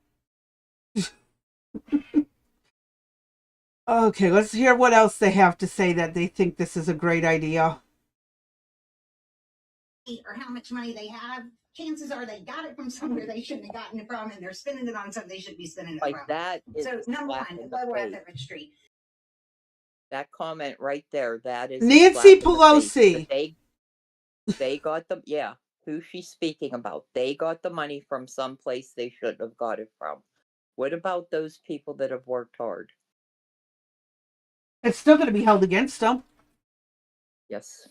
Speaker 1: Okay, let's hear what else they have to say that they think this is a great idea.
Speaker 6: Or how much money they have, chances are they got it from somewhere they shouldn't have gotten it from, and they're spending it on something they shouldn't be spending it
Speaker 2: like
Speaker 6: from.
Speaker 2: that is
Speaker 6: So
Speaker 2: a
Speaker 6: number
Speaker 2: slap
Speaker 6: one, the
Speaker 2: in the
Speaker 6: global
Speaker 2: face.
Speaker 6: asset registry.
Speaker 2: That comment right there, that is a
Speaker 1: Nancy
Speaker 2: slap in the face. But
Speaker 1: Pelosi.
Speaker 2: they got the yeah. Who's she speaking about? They got the money from someplace they shouldn't have got it from. What about those people that have worked hard?
Speaker 1: It's still going to be held against them.
Speaker 2: Yes.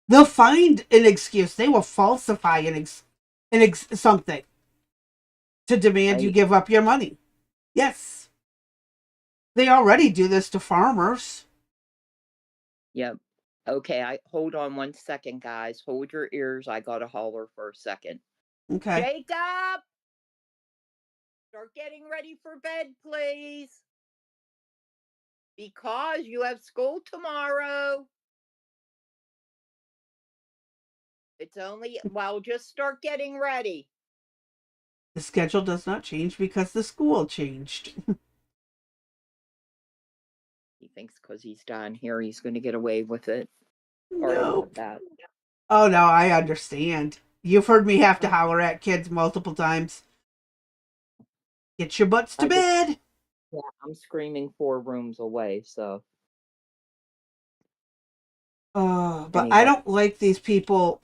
Speaker 1: They'll find an excuse. They will falsify something to demand you
Speaker 2: Right.
Speaker 1: give up your money. Yes. They already do this to farmers.
Speaker 2: Yep. Okay, I hold on 1 second, guys. Hold your ears. I gotta holler for a second.
Speaker 1: Okay.
Speaker 2: Jacob! Start getting ready for bed, please. Because you have school tomorrow. It's only, well, just start getting ready.
Speaker 1: The schedule does not change because the school changed.
Speaker 2: He thinks because he's down here, he's going to get away with it. Sorry
Speaker 1: No.
Speaker 2: about that.
Speaker 1: Oh, no, I understand. You've heard me have to holler at kids multiple times. Get your butts to bed.
Speaker 2: Yeah, I'm screaming 4 rooms away, so.
Speaker 1: But
Speaker 2: Anyway.
Speaker 1: I don't like these people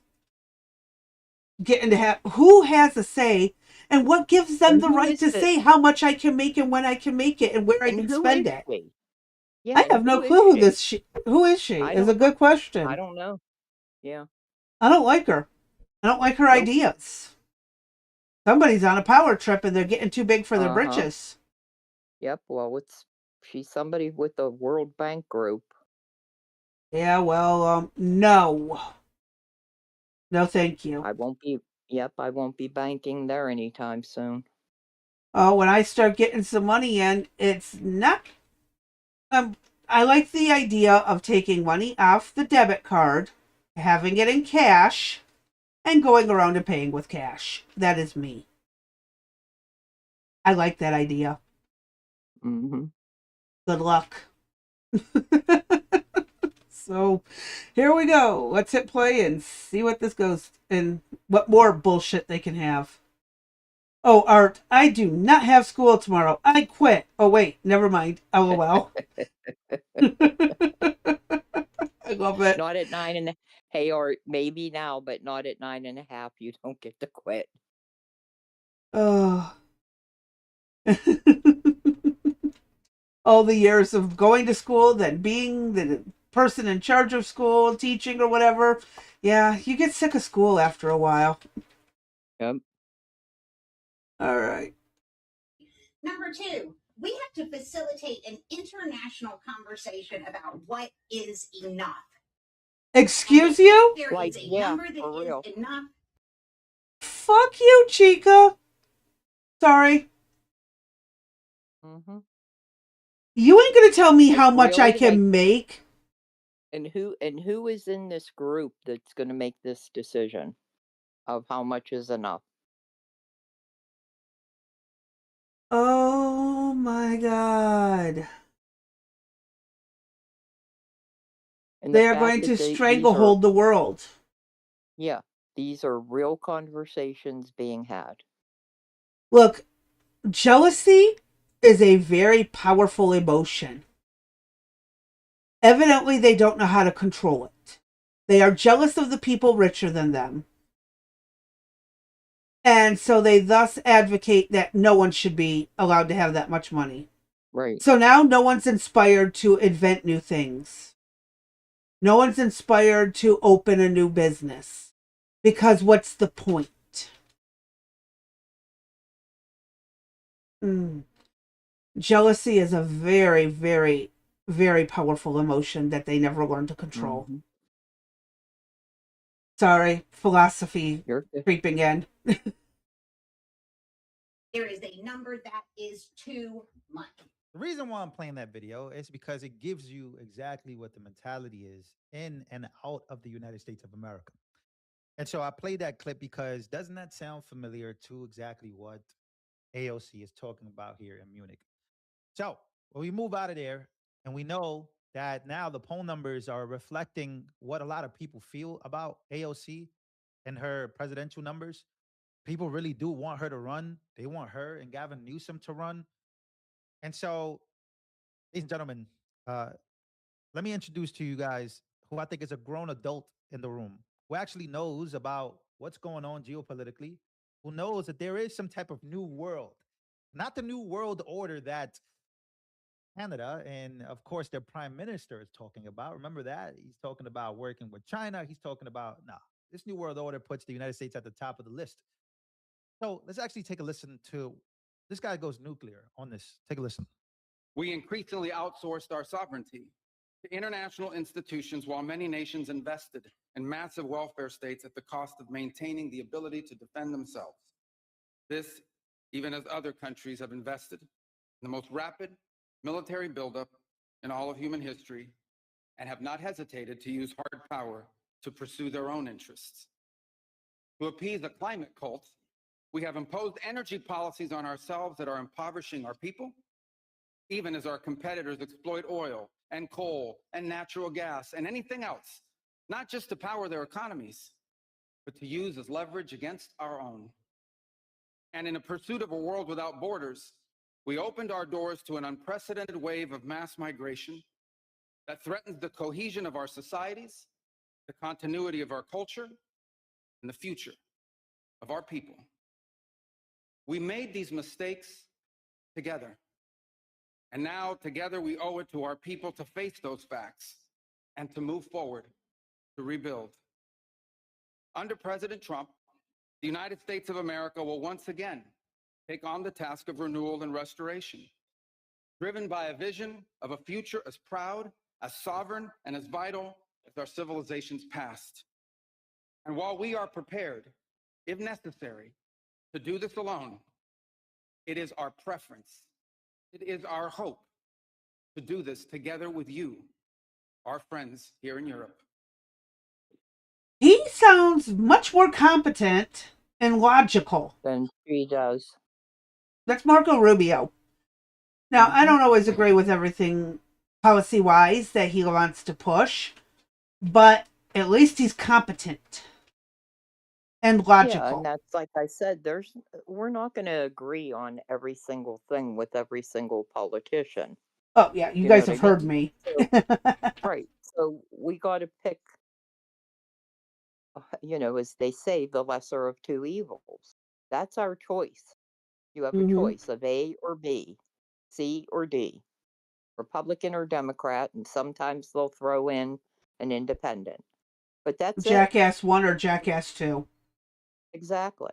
Speaker 1: getting to have who has a say and what gives them
Speaker 2: And
Speaker 1: the
Speaker 2: who
Speaker 1: right
Speaker 2: is
Speaker 1: to
Speaker 2: the-
Speaker 1: say how much I can make and when I can make it and where I
Speaker 2: And
Speaker 1: can
Speaker 2: who
Speaker 1: spend
Speaker 2: is
Speaker 1: it.
Speaker 2: she? Yeah,
Speaker 1: I
Speaker 2: and
Speaker 1: have no
Speaker 2: who is
Speaker 1: clue
Speaker 2: she?
Speaker 1: who is she?
Speaker 2: I
Speaker 1: Is a
Speaker 2: don't-
Speaker 1: good question.
Speaker 2: I don't know. Yeah.
Speaker 1: I don't like her. I don't like her
Speaker 2: Nope.
Speaker 1: ideas. Somebody's on a power trip and they're getting too big for their
Speaker 2: Uh-huh.
Speaker 1: britches.
Speaker 2: Yep, well, she's somebody with the World Bank Group.
Speaker 1: Yeah, well, no. No, thank you.
Speaker 2: I won't be banking there anytime soon.
Speaker 1: Oh, when I start getting some money in, it's not. I like the idea of taking money off the debit card, having it in cash, and going around and paying with cash. That is me. I like that idea.
Speaker 2: Mm-hmm.
Speaker 1: Good luck. So, here we go. Let's hit play and see what this goes and what more bullshit they can have. Oh, Art, I do not have school tomorrow. I quit. Oh, wait, never mind. LOL. I love it.
Speaker 2: Not at 9 and hey, or maybe now, but not at 9.5. You don't get to quit.
Speaker 1: Oh. All the years of going to school, then being the person in charge of school, teaching or whatever. Yeah, you get sick of school after a while.
Speaker 2: Yep.
Speaker 1: All right.
Speaker 6: Number 2, we have to facilitate an international conversation about what is enough.
Speaker 1: Excuse you?
Speaker 6: There
Speaker 2: Like,
Speaker 6: is a
Speaker 2: yeah,
Speaker 6: number that
Speaker 2: for real.
Speaker 6: is enough.
Speaker 1: Fuck you, Chica. Sorry.
Speaker 2: Mm-hmm.
Speaker 1: You ain't gonna tell me
Speaker 2: Like,
Speaker 1: how much I
Speaker 2: really?
Speaker 1: can
Speaker 2: Like-
Speaker 1: make.
Speaker 2: And who is in this group that's going to make this decision of how much is enough?
Speaker 1: Oh my god.
Speaker 2: And
Speaker 1: They
Speaker 2: the
Speaker 1: are
Speaker 2: fact
Speaker 1: going
Speaker 2: that
Speaker 1: to
Speaker 2: these
Speaker 1: stranglehold the world.
Speaker 2: Yeah, these are real conversations being had.
Speaker 1: Look, jealousy is a very powerful emotion. Evidently, they don't know how to control it. They are jealous of the people richer than them. And so they thus advocate that no one should be allowed to have that much money.
Speaker 2: Right.
Speaker 1: So now no one's inspired to invent new things. No one's inspired to open a new business. Because what's the point? Jealousy is a very, very, very powerful emotion that they never learn to control.
Speaker 2: Mm-hmm.
Speaker 1: Sorry, philosophy
Speaker 2: You're
Speaker 1: creeping in.
Speaker 6: There is a number that is too much.
Speaker 4: The reason why I'm playing that video is because it gives you exactly what the mentality is in and out of the United States of America. And so I played that clip because doesn't that sound familiar to exactly what AOC is talking about here in Munich? So when we move out of there and we know that now the poll numbers are reflecting what a lot of people feel about AOC and her presidential numbers, people really do want her to run. They want her and Gavin Newsom to run. And so, ladies and gentlemen, let me introduce to you guys who I think is a grown adult in the room, who actually knows about what's going on geopolitically, who knows that there is some type of new world, not the new world order that Canada and, of course, their prime minister is talking about. Remember that? He's talking about working with China. He's talking about, this new world order puts the United States at the top of the list. So let's actually take a listen to this guy goes nuclear on this. Take a listen.
Speaker 7: We increasingly outsourced our sovereignty. to international institutions, while many nations invested in massive welfare states at the cost of maintaining the ability to defend themselves. This, even as other countries have invested in the most rapid military buildup in all of human history and have not hesitated to use hard power to pursue their own interests. To appease a climate cult, we have imposed energy policies on ourselves that are impoverishing our people, even as our competitors exploit oil and coal and natural gas and anything else, not just to power their economies, but to use as leverage against our own. And in a pursuit of a world without borders, we opened our doors to an unprecedented wave of mass migration that threatens the cohesion of our societies, the continuity of our culture, and the future of our people. We made these mistakes together. And now, together, we owe it to our people to face those facts and to move forward to rebuild. Under President Trump, the United States of America will once again take on the task of renewal and restoration, driven by a vision of a future as proud, as sovereign, and as vital as our civilization's past. And while we are prepared, if necessary, to do this alone, it is our preference, it is our hope to do this together with you, our friends here in Europe.
Speaker 1: He sounds much more competent and logical.
Speaker 2: Than she does.
Speaker 1: That's Marco Rubio. Now, I don't always agree with everything policy-wise that he wants to push, but at least he's competent and logical.
Speaker 2: Yeah, and that's like I said, we're not going to agree on every single thing with every single politician.
Speaker 1: Oh, yeah, you guys have heard me.
Speaker 2: So, right. So we got to pick, as they say, the lesser of two evils. That's our choice. You have a choice of A or B, C or D, Republican or Democrat, and sometimes they'll throw in an independent. But that's
Speaker 1: Jackass 1 or Jackass 2.
Speaker 2: Exactly.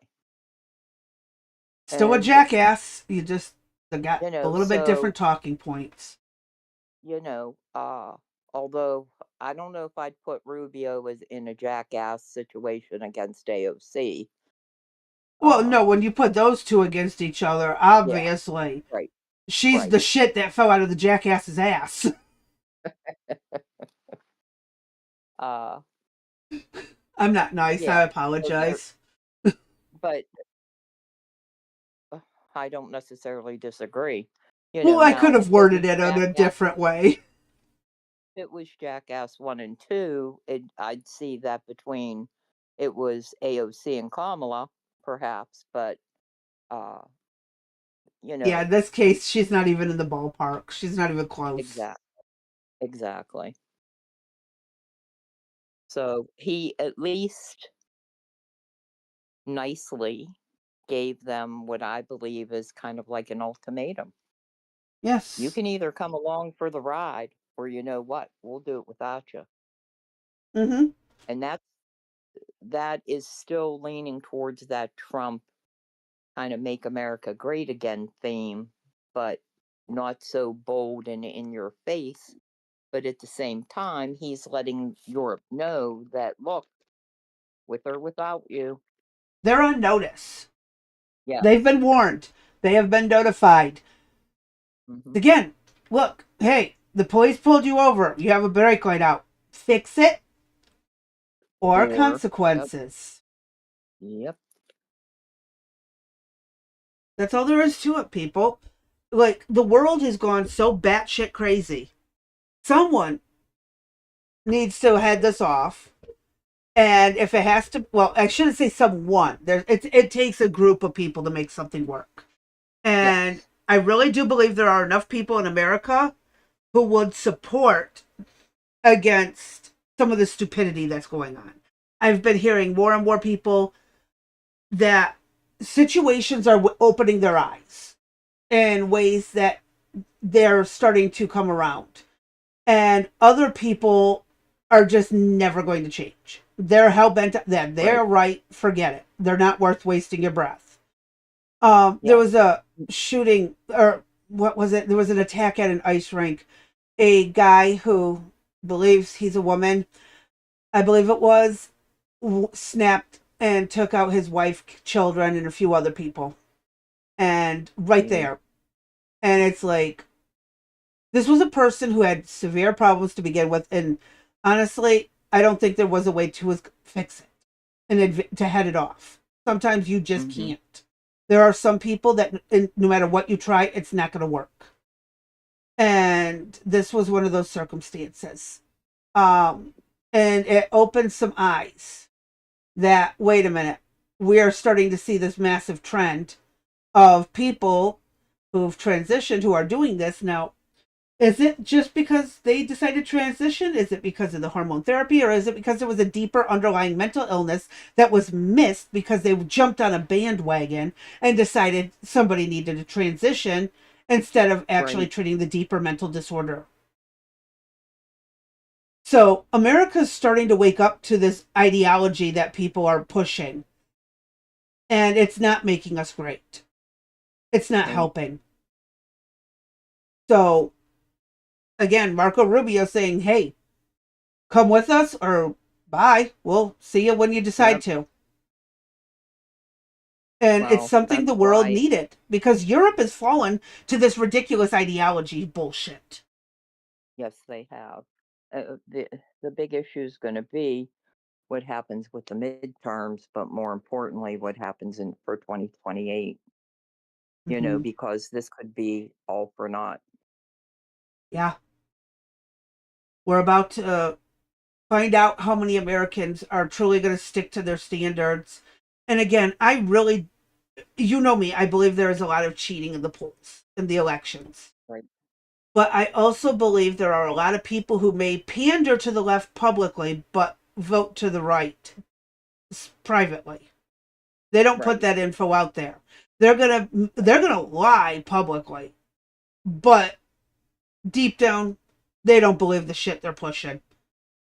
Speaker 1: Still a jackass. You just got a little bit
Speaker 2: so,
Speaker 1: different talking points.
Speaker 2: Although I don't know if I'd put Rubio as in a jackass situation against AOC.
Speaker 1: Well, no, when you put those two against each other, obviously,
Speaker 2: right.
Speaker 1: She's the shit that fell out of the jackass's ass. I'm not nice.
Speaker 2: Yeah,
Speaker 1: I apologize.
Speaker 2: But I don't necessarily disagree.
Speaker 1: Well, I could have worded it in a different way.
Speaker 2: If it was Jackass 1 and 2, I'd see that between it was AOC and Kamala, perhaps, but
Speaker 1: Yeah, in this case, she's not even in the ballpark. She's not even close.
Speaker 2: Exactly. So he at least nicely gave them what I believe is kind of like an ultimatum.
Speaker 1: Yes.
Speaker 2: You can either come along for the ride, or you know what, we'll do it without you.
Speaker 1: Mm-hmm.
Speaker 2: And that is still leaning towards that Trump kind of make America great again theme, but not so bold and in your face. But at the same time, he's letting Europe know that, look, with or without you,
Speaker 1: they're on notice.
Speaker 2: Yeah.
Speaker 1: They've been warned. They have been notified. Again, look, hey, the police pulled you over. You have a brake light out. Fix it or consequences.
Speaker 2: Yep.
Speaker 1: That's all there is to it, people. Like, the world has gone so batshit crazy. Someone needs to head this off. And if it has to, well, I shouldn't say someone. It takes a group of people to make something work. And I really do believe there are enough people in America who would support against some of the stupidity that's going on. I've been hearing more and more people that situations are opening their eyes in ways that they're starting to come around. And other people are just never going to change. They're hell-bent that they're right. Forget it. They're not worth wasting your breath. There was a shooting, or what was it? There was an attack at an ice rink. A guy who believes he's a woman, I believe it was, snapped and took out his wife, children, and a few other people. And right there. And it's like, this was a person who had severe problems to begin with. And honestly, I don't think there was a way to fix it and to head it off. Sometimes you just can't. There are some people that no matter what you try, it's not going to work. And this was one of those circumstances. And it opened some eyes that, wait a minute, we are starting to see this massive trend of people who've transitioned who are doing this. Now, is it just because they decided to transition? Is it because of the hormone therapy? Or is it because there was a deeper underlying mental illness that was missed because they jumped on a bandwagon and decided somebody needed to transition instead of actually treating the deeper mental disorder? So America's starting to wake up to this ideology that people are pushing. And it's not making us great. It's not helping. So, again, Marco Rubio saying, hey, come with us or bye. We'll see you when you decide to. And it's something the world needed because Europe has fallen to this ridiculous ideology bullshit.
Speaker 2: Yes, they have. The big issue is going to be what happens with the midterms, but more importantly, what happens for 2028. You know, because this could be all for naught.
Speaker 1: Yeah. We're about to find out how many Americans are truly going to stick to their standards. And again, I really, you know me, I believe there is a lot of cheating in the polls, in the elections.
Speaker 2: Right.
Speaker 1: But I also believe there are a lot of people who may pander to the left publicly, but vote to the right privately. They don't put that info out there. They're gonna lie publicly, but deep down, they don't believe the shit they're pushing.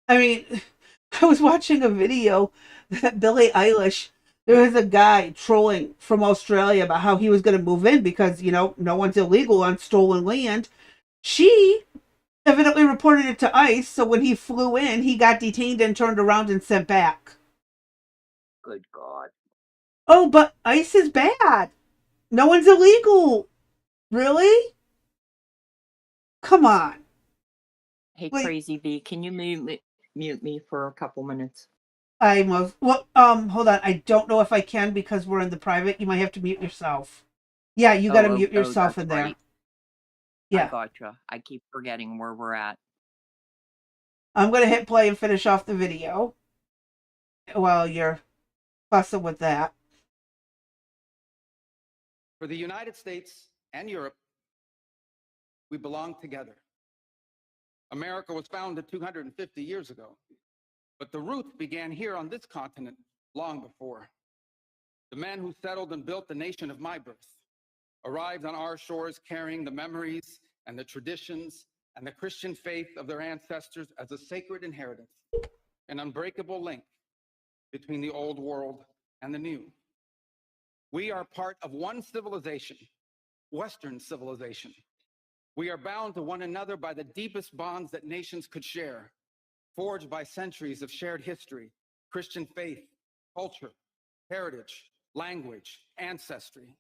Speaker 1: I mean, I was watching a video that Billie Eilish, there was a guy trolling from Australia about how he was going to move in because, you know, no one's illegal on stolen land. She evidently reported it to ICE, so when he flew in, he got detained and turned around and sent back.
Speaker 2: Good God.
Speaker 1: Oh, but ICE is bad. No one's illegal. Really? Come on.
Speaker 2: Hey, Crazy V, can you mute me for a couple minutes?
Speaker 1: Hold on. I don't know if I can because we're in the private. You might have to mute yourself. Yeah, you got to mute yourself in there.
Speaker 2: Right.
Speaker 1: Yeah.
Speaker 2: I gotcha. I keep forgetting where we're at.
Speaker 1: I'm going to hit play and finish off the video while you're fussing with that.
Speaker 7: For the United States and Europe, we belong together. America was founded 250 years ago, but the roots began here on this continent long before. The men who settled and built the nation of my birth arrived on our shores carrying the memories and the traditions and the Christian faith of their ancestors as a sacred inheritance, an unbreakable link between the old world and the new. We are part of one civilization, Western civilization. We are bound to one another by the deepest bonds that nations could share, forged by centuries of shared history, Christian faith, culture, heritage, language, ancestry,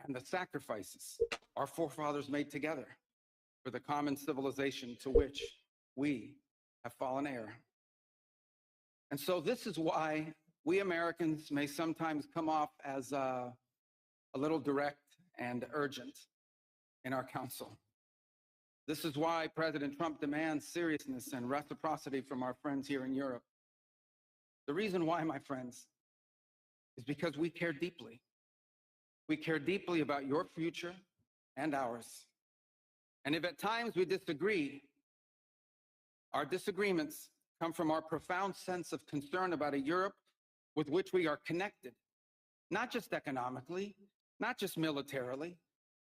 Speaker 7: and the sacrifices our forefathers made together for the common civilization to which we have fallen heir. And so this is why we Americans may sometimes come off as a little direct and urgent in our counsel. This is why President Trump demands seriousness and reciprocity from our friends here in Europe. The reason why, my friends, is because we care deeply. We care deeply about your future and ours. And if at times we disagree, our disagreements come from our profound sense of concern about a Europe with which we are connected, not just economically, not just militarily.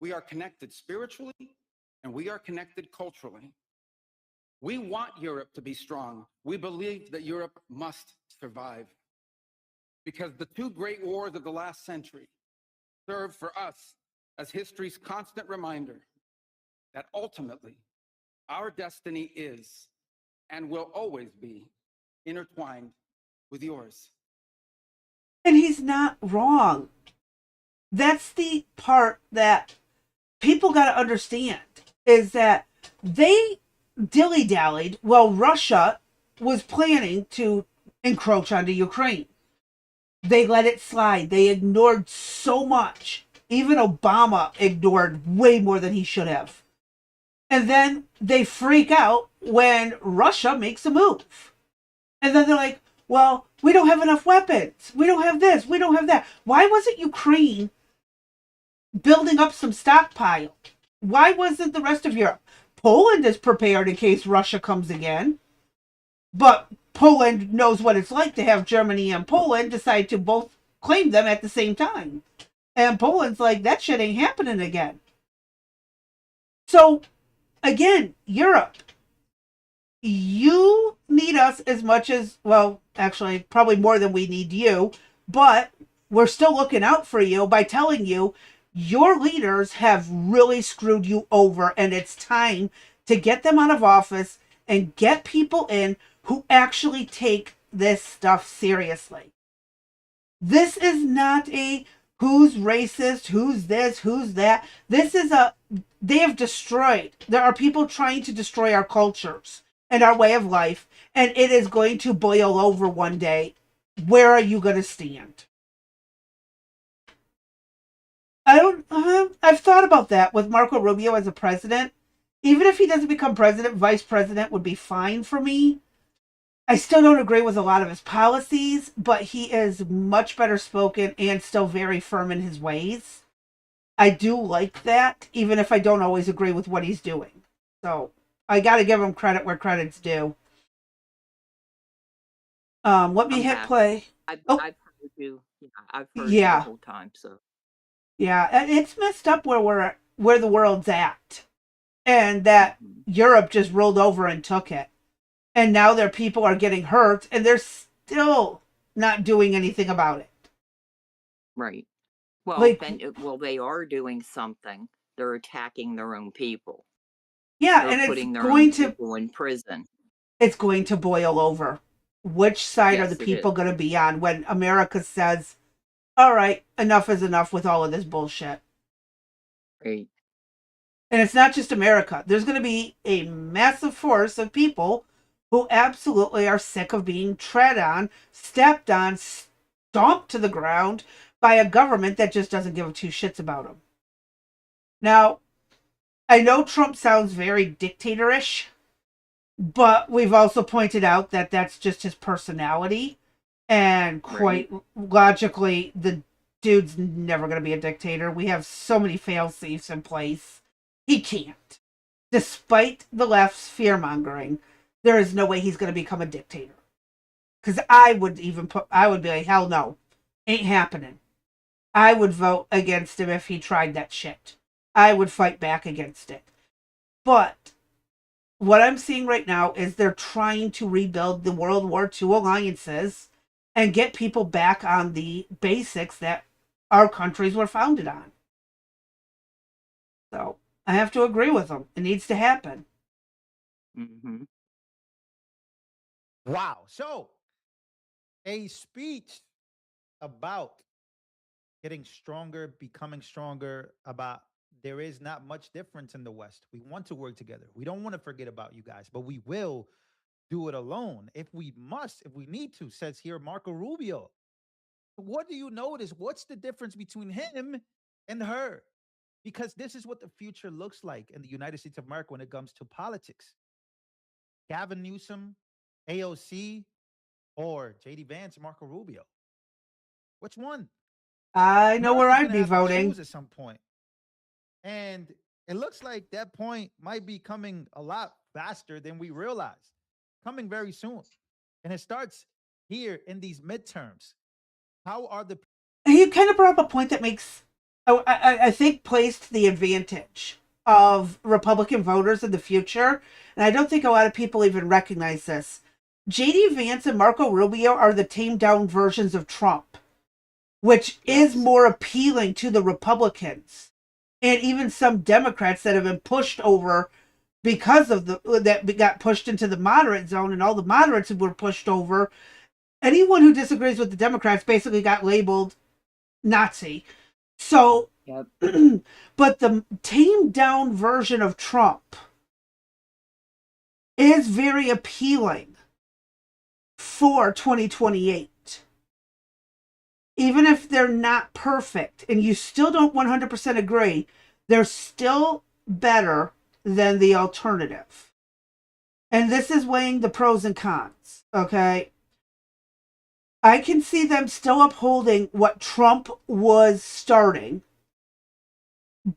Speaker 7: We are connected spiritually, and we are connected culturally. We want Europe to be strong. We believe that Europe must survive because the two great wars of the last century serve for us as history's constant reminder that ultimately our destiny is and will always be intertwined with yours.
Speaker 1: And he's not wrong. That's the part that people got to understand, is that they dilly-dallied while Russia was planning to encroach onto Ukraine. They let it slide. They ignored so much. Even Obama ignored way more than he should have. And then they freak out when Russia makes a move. And then they're like, well, we don't have enough weapons. We don't have this. We don't have that. Why wasn't Ukraine building up some stockpile? Why wasn't the rest of Europe? Poland is prepared in case Russia comes again. But Poland knows what it's like to have Germany and Poland decide to both claim them at the same time. And Poland's like, that shit ain't happening again. So, again, Europe, you need us as much as, well, actually, probably more than we need you, but we're still looking out for you by telling you your leaders have really screwed you over, and it's time to get them out of office and get people in who actually take this stuff seriously. This is not a who's racist, who's this, who's that. This is they have destroyed. There are people trying to destroy our cultures and our way of life, and it is going to boil over one day. Where are you going to stand? I've thought about that with Marco Rubio as a president. Even if he doesn't become president, vice president would be fine for me. I still don't agree with a lot of his policies, but he is much better spoken and still very firm in his ways. I do like that, even if I don't always agree with what he's doing. So I got to give him credit where credit's due. Let me hit play.
Speaker 2: I've heard you. Yeah, I've heard you
Speaker 1: Yeah.
Speaker 2: the whole time. So
Speaker 1: Yeah, it's messed up where the world's at, and that Europe just rolled over and took it, and now their people are getting hurt, and they're still not doing anything about it.
Speaker 2: right. Well,
Speaker 1: Like,
Speaker 2: they are doing something. They're attacking their own people.
Speaker 1: yeah,
Speaker 2: They're
Speaker 1: and it's
Speaker 2: putting their
Speaker 1: going
Speaker 2: own
Speaker 1: to
Speaker 2: people in prison.
Speaker 1: it's going to boil over. Which side are
Speaker 2: Yes,
Speaker 1: the
Speaker 2: it
Speaker 1: people
Speaker 2: is.
Speaker 1: going to be on when America says, "All right, enough is enough with all of this bullshit"?
Speaker 2: Right.
Speaker 1: And it's not just America. There's going to be a massive force of people who absolutely are sick of being tread on, stepped on, stomped to the ground by a government that just doesn't give two shits about them. Now, I know Trump sounds very dictatorish, but we've also pointed out that that's just his personality. And quite logically, the dude's never going to be a dictator. We have so many fail-safes in place. He can't. Despite the left's fear-mongering, there is no way he's going to become a dictator. Because I would be like, hell no. Ain't happening. I would vote against him if he tried that shit. I would fight back against it. But what I'm seeing right now is they're trying to rebuild the World War II alliances and get people back on the basics that our countries were founded on. So I have to agree with them. It needs to happen.
Speaker 2: Mm-hmm.
Speaker 4: Wow. So, a speech about getting stronger, becoming stronger, about there is not much difference in the West. We want to work together. We don't want to forget about you guys, but we will do it alone if we must, if we need to, says here Marco Rubio. What do you notice? What's the difference between him and her? Because this is what the future looks like in the United States of America when it comes to politics. Gavin Newsom, AOC, or JD Vance, Marco Rubio. Which one?
Speaker 1: I know where
Speaker 4: America's
Speaker 1: I'd
Speaker 4: gonna
Speaker 1: be
Speaker 4: have to
Speaker 1: voting.
Speaker 4: choose at some point. And it looks like that point might be coming a lot faster than we realize. Coming very soon. And it starts here in these midterms. How are the
Speaker 1: You kind of brought up a point that makes, I think, plays to the advantage of Republican voters in the future. And I don't think a lot of people even recognize this. JD Vance and Marco Rubio are the tamed down versions of Trump, which is more appealing to the Republicans and even some Democrats that have been pushed over because of that got pushed into the moderate zone, and all the moderates were pushed over. Anyone who disagrees with the Democrats basically got labeled Nazi. So,
Speaker 2: Yep.
Speaker 1: but the tamed down version of Trump is very appealing for 2028. Even if they're not perfect and you still don't 100% agree, they're still better than the alternative. And this is weighing the pros and cons, okay? I can see them still upholding what Trump was starting,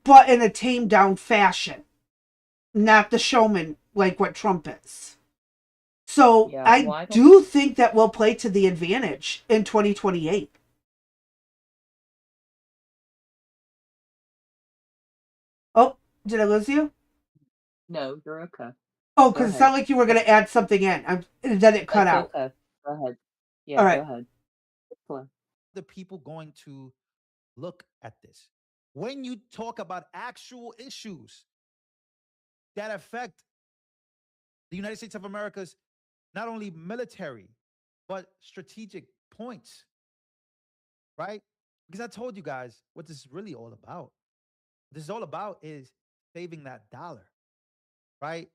Speaker 1: but in a tamed down fashion, not the showman like what Trump is. So
Speaker 2: Yeah,
Speaker 1: I
Speaker 2: well, I don't.
Speaker 1: do think that will play to the advantage in 2028. Oh, did I lose you?
Speaker 2: No, you're okay.
Speaker 1: Oh,
Speaker 2: Go
Speaker 1: because it
Speaker 2: ahead.
Speaker 1: sounded like you were going to add something in. And then it cut
Speaker 2: That's
Speaker 1: out.
Speaker 2: okay. Go ahead. Yeah,
Speaker 1: All
Speaker 2: go
Speaker 1: right.
Speaker 2: ahead. Go
Speaker 4: The people going to look at this? When you talk about actual issues that affect the United States of America's not only military, but strategic points, right? Because I told you guys what this is really all about. What this is all about is saving that dollar, right?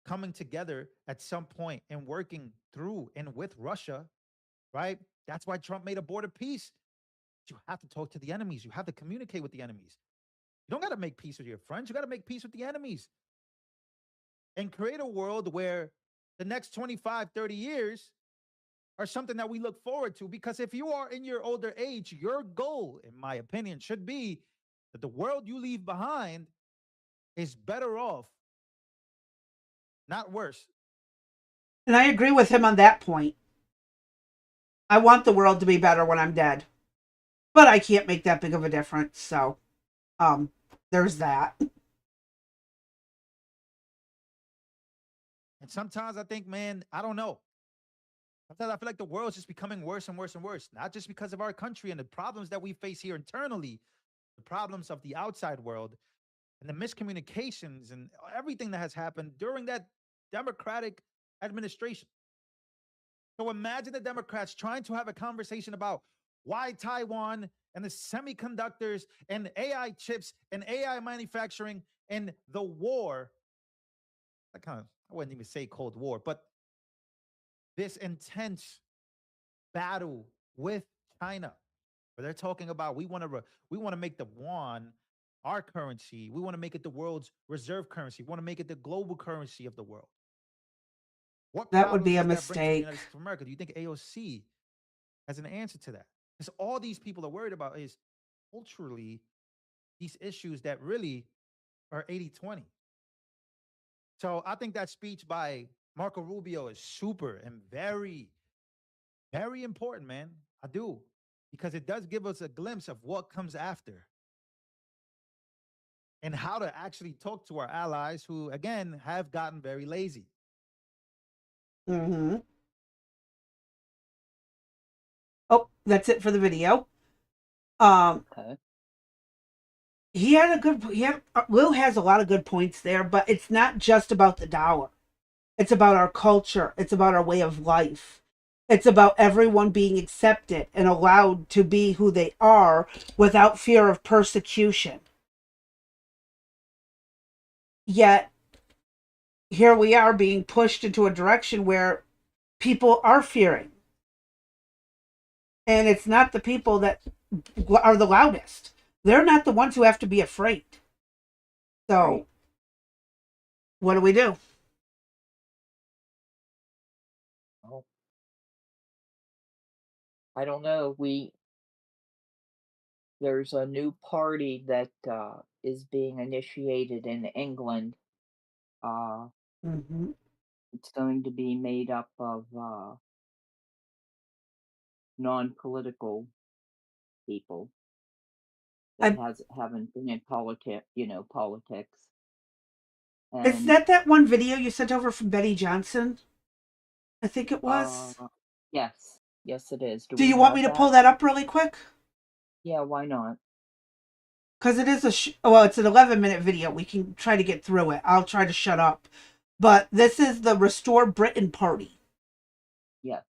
Speaker 4: Coming together at some point and working through and with Russia, right? That's why Trump made a border peace. You have to talk to the enemies. You have to communicate with the enemies. You don't got to make peace with your friends. You got to make peace with the enemies and create a world where the next 25, 30 years are something that we look forward to. Because if you are in your older age, your goal, in my opinion, should be that the world you leave behind is better off, not worse.
Speaker 1: And I agree with him on that point. I want the world to be better when I'm dead. But I can't make that big of a difference. So, there's that.
Speaker 4: And sometimes I think, man, I don't know. Sometimes I feel like the world's just becoming worse and worse and worse, not just because of our country and the problems that we face here internally, the problems of the outside world and the miscommunications and everything that has happened during that Democratic administration. So imagine the Democrats trying to have a conversation about why Taiwan and the semiconductors and AI chips and AI manufacturing and the war. I wouldn't even say Cold War, but this intense battle with China, where they're talking about we want to make the yuan our currency. We want to make it the world's reserve currency. We want to make it the global currency of the world. What
Speaker 1: That would be
Speaker 4: problems
Speaker 1: a
Speaker 4: does that bring to the
Speaker 1: mistake.
Speaker 4: United States of America? Do you think AOC has an answer to that? Because all these people are worried about is culturally these issues that really are 80-20. So I think that speech by Marco Rubio is super and very, very important, man. I do. Because it does give us a glimpse of what comes after and how to actually talk to our allies who, again, have gotten very lazy.
Speaker 1: Mm-hmm. Oh, that's it for the video.
Speaker 2: Okay.
Speaker 1: He had a good. Will has a lot of good points there, but it's not just about the dollar. It's about our culture. It's about our way of life. It's about everyone being accepted and allowed to be who they are without fear of persecution. Yet, here we are being pushed into a direction where people are fearing. And it's not the people that are the loudest. They're not the ones who have to be afraid. So,
Speaker 2: Right.
Speaker 1: what do we do?
Speaker 2: Well, I don't know. There's a new party that is being initiated in England. Uh,
Speaker 1: Mm-hmm.
Speaker 2: it's going to be made up of non-political people that haven't been in politics.
Speaker 1: Is
Speaker 2: And
Speaker 1: that one video you sent over from Betty Johnson? I think it was.
Speaker 2: yes, yes, it is. Do
Speaker 1: Do
Speaker 2: we
Speaker 1: you want
Speaker 2: have
Speaker 1: me to
Speaker 2: that?
Speaker 1: pull that up really quick?
Speaker 2: Yeah, why not?
Speaker 1: because it is well, it's an 11-minute video. We can try to get through it. I'll try to shut up. But this is the Restore Britain Party.
Speaker 8: Yes.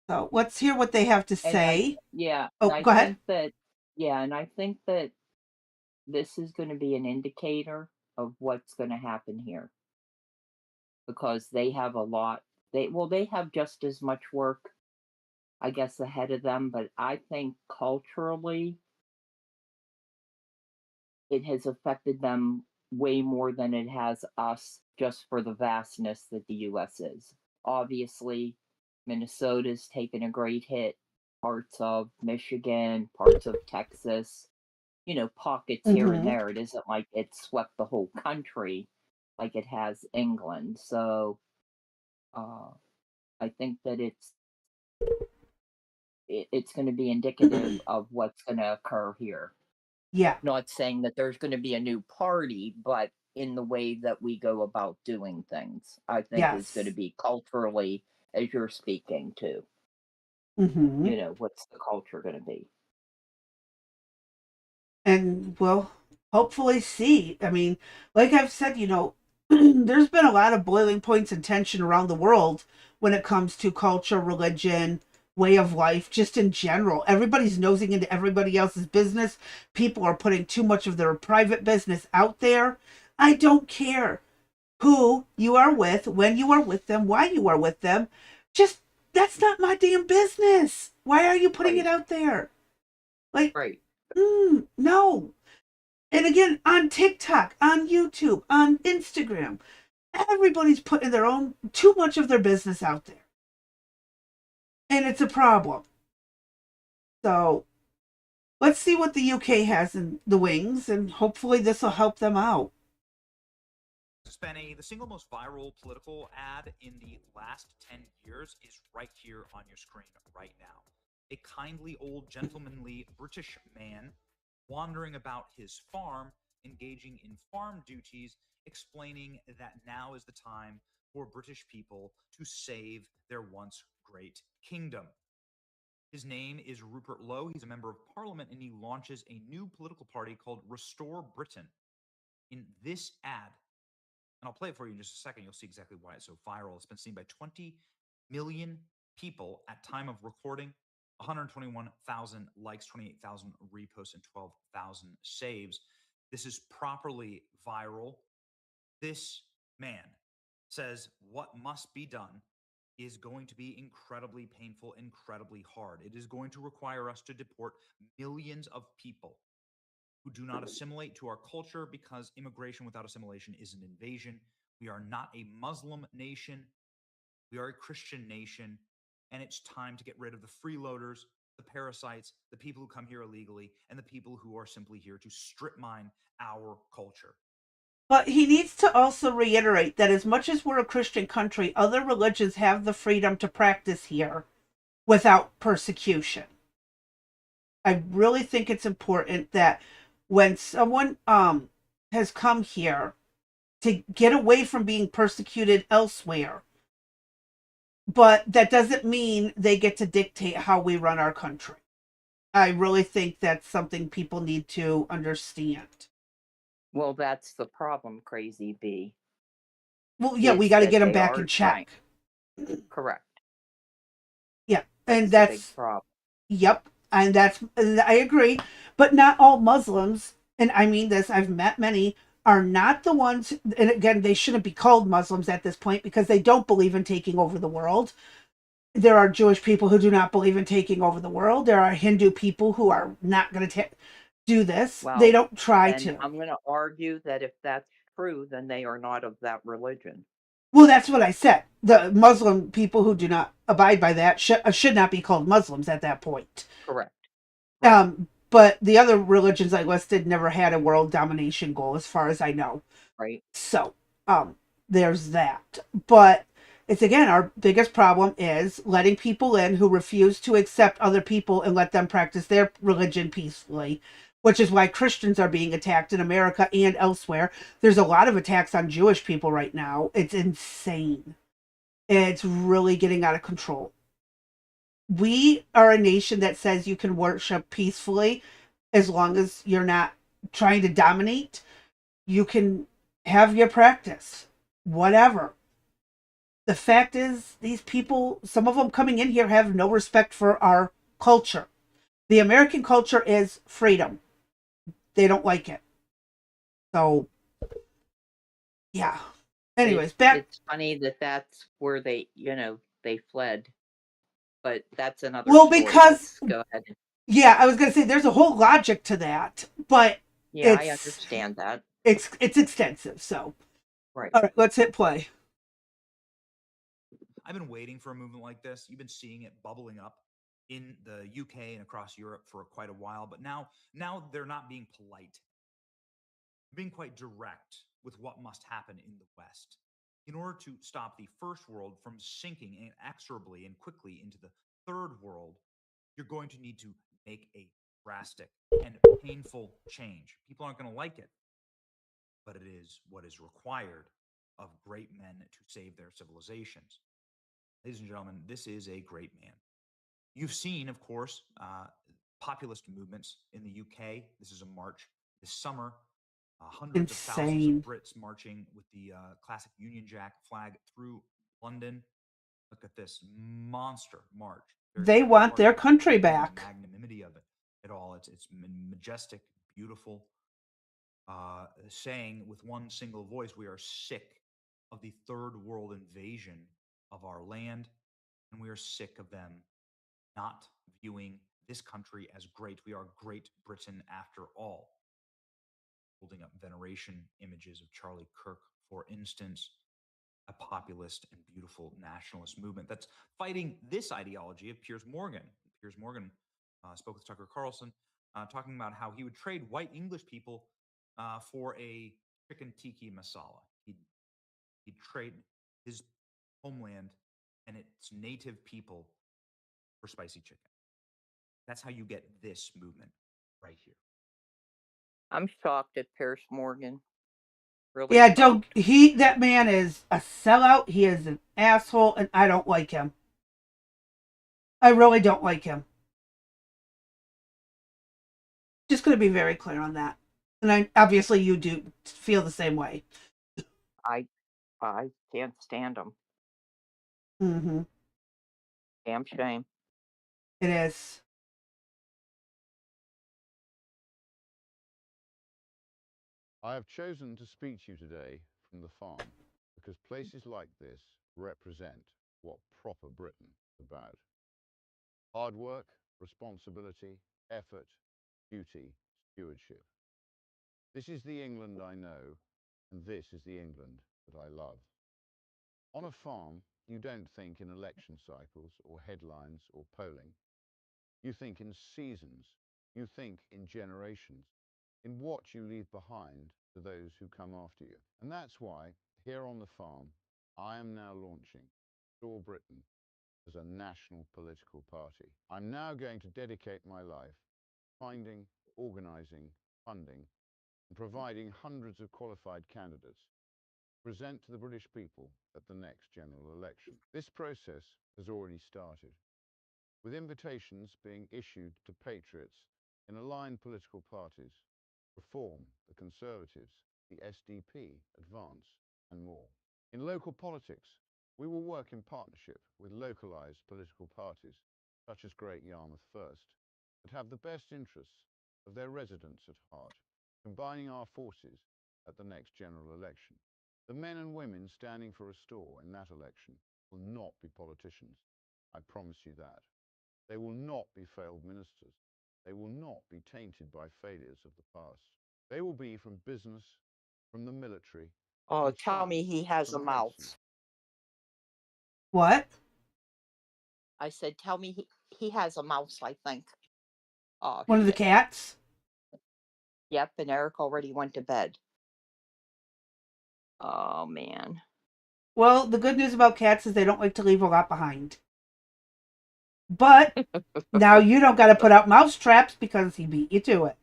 Speaker 1: So let's hear what they have to
Speaker 8: And I,
Speaker 1: say.
Speaker 8: yeah,
Speaker 1: Oh,
Speaker 8: and I
Speaker 1: go ahead.
Speaker 8: think that, yeah, and I think that this is going to be an indicator of what's going to happen here because they have a lot. They have just as much work, I guess, ahead of them, but I think culturally it has affected them way more than it has us just for the vastness that the US is. Obviously, Minnesota's taken a great hit, parts of Michigan, parts of Texas, pockets here and
Speaker 1: Mm-hmm.
Speaker 8: there. It isn't like it swept the whole country like it has England. So I think that it's going to be indicative of what's going to occur here.
Speaker 1: Yeah.
Speaker 8: Not saying that there's going to be a new party, but in the way that we go about doing things, I think is going to
Speaker 1: Yes.
Speaker 8: be culturally, as you're speaking to.
Speaker 1: Mm-hmm.
Speaker 8: What's the culture going to be?
Speaker 1: And we'll hopefully see. I mean, like I've said, there's been a lot of boiling points and tension around the world when it comes to culture, religion, way of life, just in general. Everybody's nosing into everybody else's business. People are putting too much of their private business out there. I don't care who you are with, when you are with them, why you are with them. Just, that's not my damn business. Why are you putting it out there? Like,
Speaker 8: Right.
Speaker 1: No. And again, on TikTok, on YouTube, on Instagram, everybody's putting too much of their business out there. And it's a problem. So let's see what the UK has in the wings, and hopefully this will help them out.
Speaker 9: Spenny, the single most viral political ad in the last 10 years is right here on your screen right now. A kindly old gentlemanly British man wandering about his farm, engaging in farm duties, explaining that now is the time for British people to save their once great kingdom. His name is Rupert Lowe. He's a member of parliament, and he launches a new political party called Restore Britain. In this ad, and I'll play it for you in just a second, you'll see exactly why it's so viral. It's been seen by 20 million people at time of recording, 121,000 likes, 28,000 reposts, and 12,000 saves. This is properly viral. This man says what must be done is going to be incredibly painful, incredibly hard. It is going to require us to deport millions of people who do not assimilate to our culture, because immigration without assimilation is an invasion. We are not a Muslim nation. We are a Christian nation, and it's time to get rid of the freeloaders, the parasites, the people who come here illegally, and the people who are simply here to strip mine our culture.
Speaker 1: But he needs to also reiterate that as much as we're a Christian country, other religions have the freedom to practice here without persecution. I really think it's important that when someone has come here to get away from being persecuted elsewhere, but that doesn't mean they get to dictate how we run our country. I really think that's something people need to understand.
Speaker 8: Well, that's the problem, Crazy B.
Speaker 1: Well, yeah, we got to get them
Speaker 8: they
Speaker 1: back
Speaker 8: are
Speaker 1: in check.
Speaker 8: Correct.
Speaker 1: Yeah, and
Speaker 8: That's a big
Speaker 1: that's
Speaker 8: problem.
Speaker 1: Yep, and I agree, but not all Muslims, and I mean this, I've met many, are not the ones, and again, they shouldn't be called Muslims at this point because they don't believe in taking over the world. There are Jewish people who do not believe in taking over the world. There are Hindu people who are not going to do this.
Speaker 8: Well,
Speaker 1: they don't try
Speaker 8: and
Speaker 1: to.
Speaker 8: I'm going to argue that if that's true, then they are not of that religion.
Speaker 1: Well, that's what I said. The Muslim people who do not abide by that should not be called Muslims at that point.
Speaker 8: Correct. Right.
Speaker 1: But the other religions I listed never had a world domination goal, as far as I know.
Speaker 8: Right.
Speaker 1: So, there's that. But it's, again, our biggest problem is letting people in who refuse to accept other people and let them practice their religion peacefully, which is why Christians are being attacked in America and elsewhere. There's a lot of attacks on Jewish people right now. It's insane. It's really getting out of control. We are a nation that says you can worship peacefully as long as you're not trying to dominate, you can have your practice, whatever. The fact is, these people, some of them coming in here, have no respect for our culture. The American culture is freedom. They don't like it. So, yeah. Anyways, back.
Speaker 8: It's funny that that's where they, they fled. But that's another
Speaker 1: Well,
Speaker 8: story.
Speaker 1: because
Speaker 8: Let's go ahead.
Speaker 1: yeah, I was gonna say there's a whole logic to that, but
Speaker 8: Yeah, I
Speaker 1: it's
Speaker 8: understand that.
Speaker 1: it's extensive. So,
Speaker 8: Right.
Speaker 1: all right, let's hit play.
Speaker 9: I've been waiting for a movement like this. You've been seeing it bubbling up in the UK and across Europe for quite a while, but now they're not being polite. They're being quite direct with what must happen in the West. In order to stop the first world from sinking inexorably and quickly into the third world, you're going to need to make a drastic and painful change. People aren't going to like it, but it is what is required of great men to save their civilizations. Ladies and gentlemen, this is a great man. You've seen, of course, populist movements in the UK. This is a march this summer. Hundreds of thousands of Brits marching with the classic Union Jack flag through London. Look at this monster march.
Speaker 1: They want their country back.
Speaker 9: The magnanimity of it all. It's majestic, beautiful. Saying with one single voice, we are sick of the third world invasion of our land, and we are sick of them not viewing this country as great. We are Great Britain after all. Holding up veneration images of Charlie Kirk, for instance, a populist and beautiful nationalist movement that's fighting this ideology of Piers Morgan. Piers Morgan spoke with Tucker Carlson, talking about how he would trade white English people for a chicken tiki masala. He'd trade his homeland and its native people for spicy chicken. That's how you get this movement right here.
Speaker 8: I'm shocked at Piers Morgan.
Speaker 1: Really yeah, shocked. That man is a sellout. He is an asshole, and I don't like him. I really don't like him. Just going to be very clear on that. And obviously you do feel the same way.
Speaker 8: I can't stand him.
Speaker 1: Mm-hmm.
Speaker 8: Damn shame.
Speaker 1: It is.
Speaker 10: I have chosen to speak to you today from the farm because places like this represent what proper Britain is about. Hard work, responsibility, effort, duty, stewardship. This is the England I know, and this is the England that I love. On a farm, you don't think in election cycles or headlines or polling. You think in seasons. You think in generations, in what you leave behind to those who come after you. And that's why, here on the farm, I am now launching Restore Britain as a national political party. I'm now going to dedicate my life finding, organising, funding, and providing hundreds of qualified candidates to present to the British people at the next general election. This process has already started, with invitations being issued to patriots in aligned political parties, Reform, the Conservatives, the SDP, Advance, and more. In local politics, we will work in partnership with localised political parties, such as Great Yarmouth First, that have the best interests of their residents at heart, combining our forces at the next general election. The men and women standing for Restore in that election will not be politicians. I promise you that. They will not be failed ministers. They will not be tainted by failures of the past. They will be from business, from the military.
Speaker 8: Oh, tell me he has a mouse.
Speaker 1: What?
Speaker 8: I said, tell me he has a mouse, I think. Oh,
Speaker 1: one of the cats?
Speaker 8: Yep, and Eric already went to bed. Oh, man.
Speaker 1: Well, the good news about cats is they don't like to leave a lot behind. But now you don't got to put out mouse traps because he beat you to it.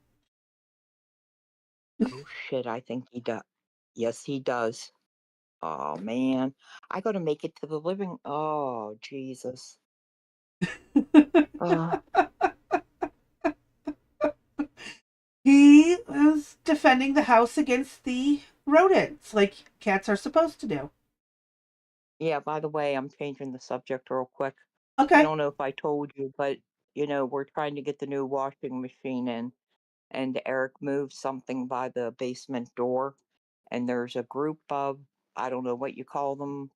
Speaker 8: Oh, shit, I think he does. Yes, he does. Oh, man. I got to make it to the living. Oh, Jesus.
Speaker 1: defending the house against the rodents, like cats are supposed to do.
Speaker 8: Yeah, by the way, I'm changing the subject real quick. I
Speaker 1: Okay.
Speaker 8: don't know if I told you, but we're trying to get the new washing machine in, and Eric moved something by the basement door, and there's a group of, I don't know what you call them,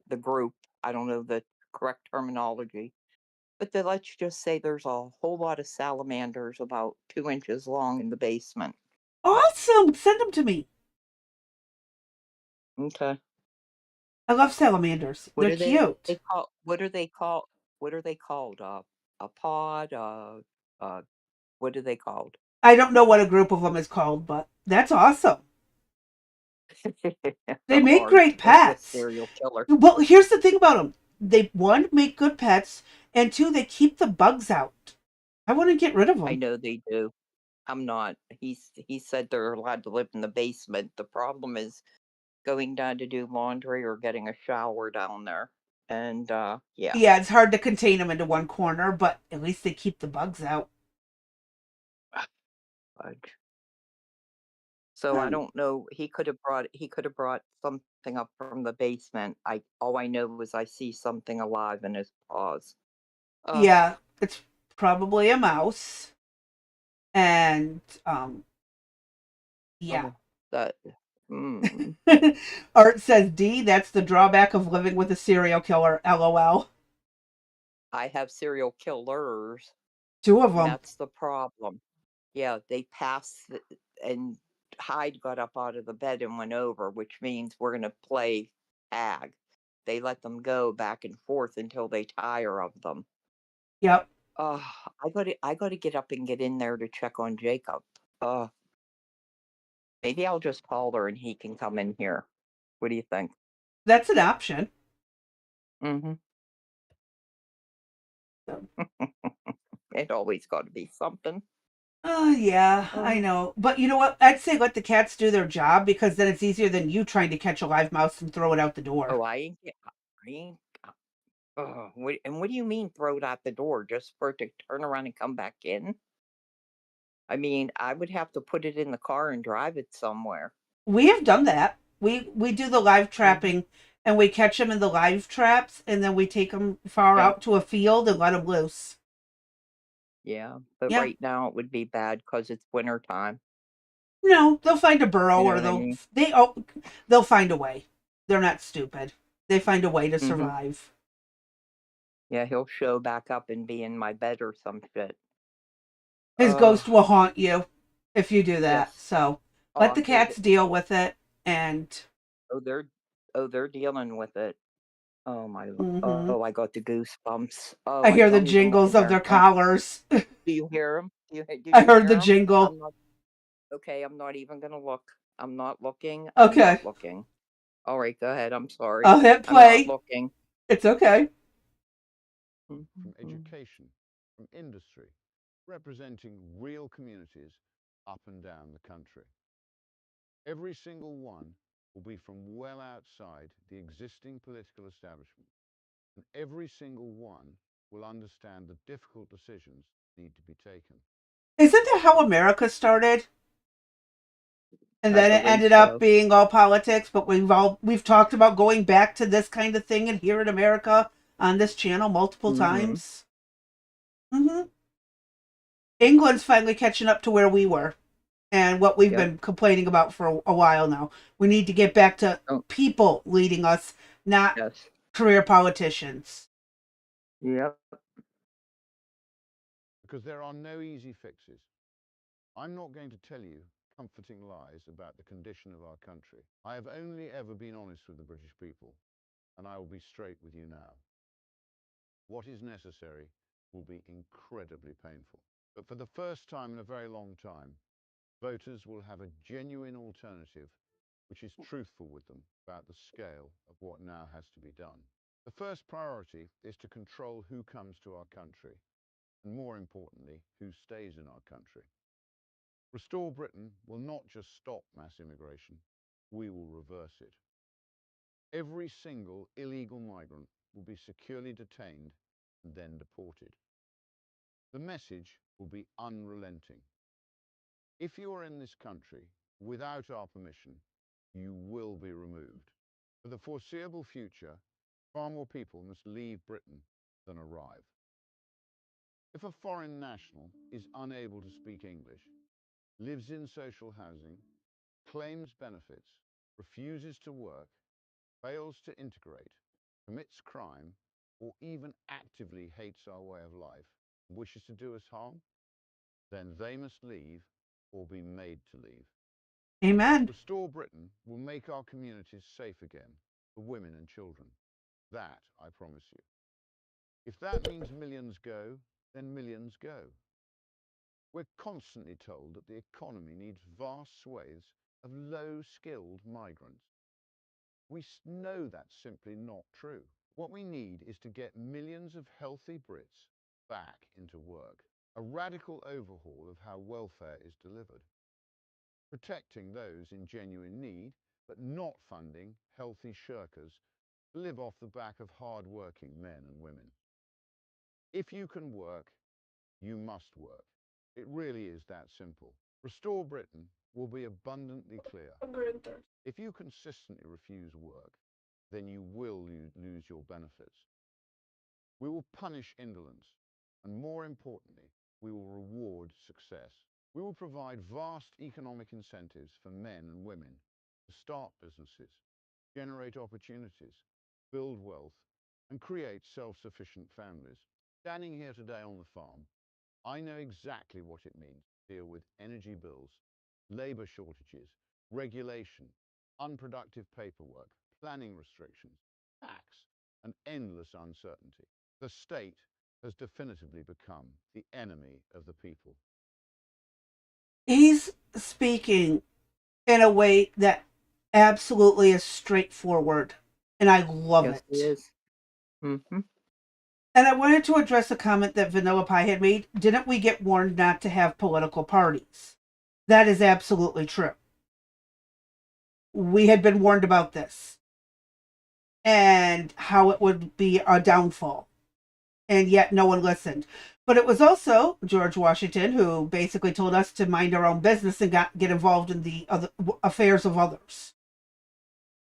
Speaker 8: the group, I don't know the correct terminology, but let's just say there's a whole lot of salamanders about 2 inches long in the basement.
Speaker 1: Awesome. Send them to me.
Speaker 8: Okay.
Speaker 1: I love salamanders.
Speaker 8: What
Speaker 1: They're
Speaker 8: are they
Speaker 1: cute.
Speaker 8: call what are they called? What are they called? A pod, uh what are they called?
Speaker 1: I don't know what a group of them is called, but that's awesome. They
Speaker 8: I'm
Speaker 1: make
Speaker 8: already
Speaker 1: great
Speaker 8: like a
Speaker 1: pets.
Speaker 8: serial killer.
Speaker 1: Well, here's the thing about them. They, one, make good pets, and two, they keep the bugs out. I want to get rid of
Speaker 8: I
Speaker 1: them.
Speaker 8: know they do. I'm not. He said they're allowed to live in the basement. The problem is going down to do laundry or getting a shower down there. And yeah.
Speaker 1: Yeah, it's hard to contain them into one corner, but at least they keep the bugs out.
Speaker 8: Fudge. So I
Speaker 1: Um,
Speaker 8: don't know. He could have brought something up from the basement. I all I know is I see something alive in his paws. Ugh.
Speaker 1: yeah, it's probably a mouse. And yeah.
Speaker 8: Oh, that. Hmm.
Speaker 1: Art says D, that's the drawback of living with a serial killer. LOL.
Speaker 8: I have serial killers,
Speaker 1: Two of
Speaker 8: and
Speaker 1: them.
Speaker 8: that's the problem. Yeah, they passed, and Hyde got up out of the bed and went over, which means we're gonna play tag. They let them go back and forth until they tire of them.
Speaker 1: Yep.
Speaker 8: I gotta get up and get in there to check on Jacob. Uh, maybe I'll just call her and he can come in here. What do you think?
Speaker 1: That's an option.
Speaker 8: Mm-hmm.
Speaker 1: So.
Speaker 8: It always got to be something.
Speaker 1: Yeah, I
Speaker 8: Oh,
Speaker 1: know. But you know what? I'd say let the cats do their job because then it's easier than you trying to catch a live mouse and throw it out the door.
Speaker 8: oh, I ain't. What do you mean throw it out the door just for it to turn around and come back in? I mean, I would have to put it in the car and drive it somewhere.
Speaker 1: We have done that. We do the live
Speaker 8: Hmm.
Speaker 1: trapping and we catch them in the live traps and then we take them far
Speaker 8: Yeah,
Speaker 1: out to a field and let them loose.
Speaker 8: yeah. But
Speaker 1: Yeah.
Speaker 8: right now it would be bad because it's winter time.
Speaker 1: No, they'll find a burrow
Speaker 8: You know
Speaker 1: or
Speaker 8: what I mean?
Speaker 1: they'll find a way. They're not stupid. They find a way to
Speaker 8: Hmm.
Speaker 1: survive.
Speaker 8: Yeah, he'll show back up and be in my bed or some shit.
Speaker 1: His
Speaker 8: Oh,
Speaker 1: ghost will haunt you if you do that.
Speaker 8: yes.
Speaker 1: So
Speaker 8: Oh,
Speaker 1: let the
Speaker 8: I hate
Speaker 1: cats
Speaker 8: it.
Speaker 1: deal with it and
Speaker 8: Oh, they're dealing with it. Oh my.
Speaker 1: mhm.
Speaker 8: Oh, I got the goosebumps. Oh,
Speaker 1: I
Speaker 8: I
Speaker 1: hear the
Speaker 8: don't even want
Speaker 1: jingles
Speaker 8: to
Speaker 1: of
Speaker 8: hear
Speaker 1: their
Speaker 8: 'em. Oh,
Speaker 1: collars.
Speaker 8: do you hear them? Did
Speaker 1: I
Speaker 8: you
Speaker 1: heard the
Speaker 8: hear them?
Speaker 1: jingle.
Speaker 8: I'm not. Okay, I'm not even gonna look. I'm not looking. I'm
Speaker 1: Okay.
Speaker 8: not looking. All right, go ahead. I'm sorry.
Speaker 1: I'll hit
Speaker 8: I'm not
Speaker 1: play.
Speaker 8: looking.
Speaker 1: It's okay.
Speaker 10: From
Speaker 8: Mhm.
Speaker 10: education, from industry, representing real communities up and down the country. Every single one will be from well outside the existing political establishment, and every single one will understand the difficult decisions that need to be taken.
Speaker 1: Isn't that how America started? And
Speaker 8: I
Speaker 1: then it
Speaker 8: believe
Speaker 1: ended up
Speaker 8: so.
Speaker 1: being all politics, but we've talked about going back to this kind of thing and here in America on this channel multiple
Speaker 8: Mm-hmm.
Speaker 1: times. Mhm. England's finally catching up to where we were and what we've
Speaker 8: Yep.
Speaker 1: been complaining about for a while now. We need to get back to
Speaker 8: Oh,
Speaker 1: people leading us, not
Speaker 8: yes.
Speaker 1: career politicians.
Speaker 8: Yep.
Speaker 10: Because there are no easy fixes. I'm not going to tell you comforting lies about the condition of our country. I have only ever been honest with the British people, and I will be straight with you now. What is necessary will be incredibly painful. But for the first time in a very long time, voters will have a genuine alternative which is truthful with them about the scale of what now has to be done. The first priority is to control who comes to our country, and more importantly, who stays in our country. Restore Britain will not just stop mass immigration, we will reverse it. Every single illegal migrant will be securely detained and then deported. The message will be unrelenting. If you are in this country without our permission, you will be removed. For the foreseeable future, far more people must leave Britain than arrive. If a foreign national is unable to speak English, lives in social housing, claims benefits, refuses to work, fails to integrate, commits crime, or even actively hates our way of life, and wishes to do us harm, then they must leave or be made to leave.
Speaker 1: Amen.
Speaker 10: Restore Britain will make our communities safe again for women and children. That I promise you. If that means millions go, then millions go. We're constantly told that the economy needs vast swathes of low-skilled migrants. We know that's simply not true. What we need is to get millions of healthy Brits back into work. A radical overhaul of how welfare is delivered. Protecting those in genuine need, but not funding healthy shirkers to live off the back of hard-working men and women. If you can work, you must work. It really is that simple. Restore Britain will be abundantly clear. If you consistently refuse work, then you will lose your benefits. We will punish indolence, and more importantly, we will reward success. We will provide vast economic incentives for men and women to start businesses, generate opportunities, build wealth, and create self-sufficient families. Standing here today on the farm, I know exactly what it means to deal with energy bills, labor shortages, regulation, unproductive paperwork, planning restrictions, tax, and endless uncertainty. The state has definitively become the enemy of the people.
Speaker 1: He's speaking in a way that absolutely is straightforward, and I love
Speaker 8: Yes,
Speaker 1: it.
Speaker 8: it is. Mm-hmm.
Speaker 1: And I wanted to address a comment that Vanilla Pie had made. Didn't we get warned not to have political parties? That is absolutely true. We had been warned about this and how it would be a downfall. And yet no one listened. But it was also George Washington who basically told us to mind our own business and get involved in the other affairs of others.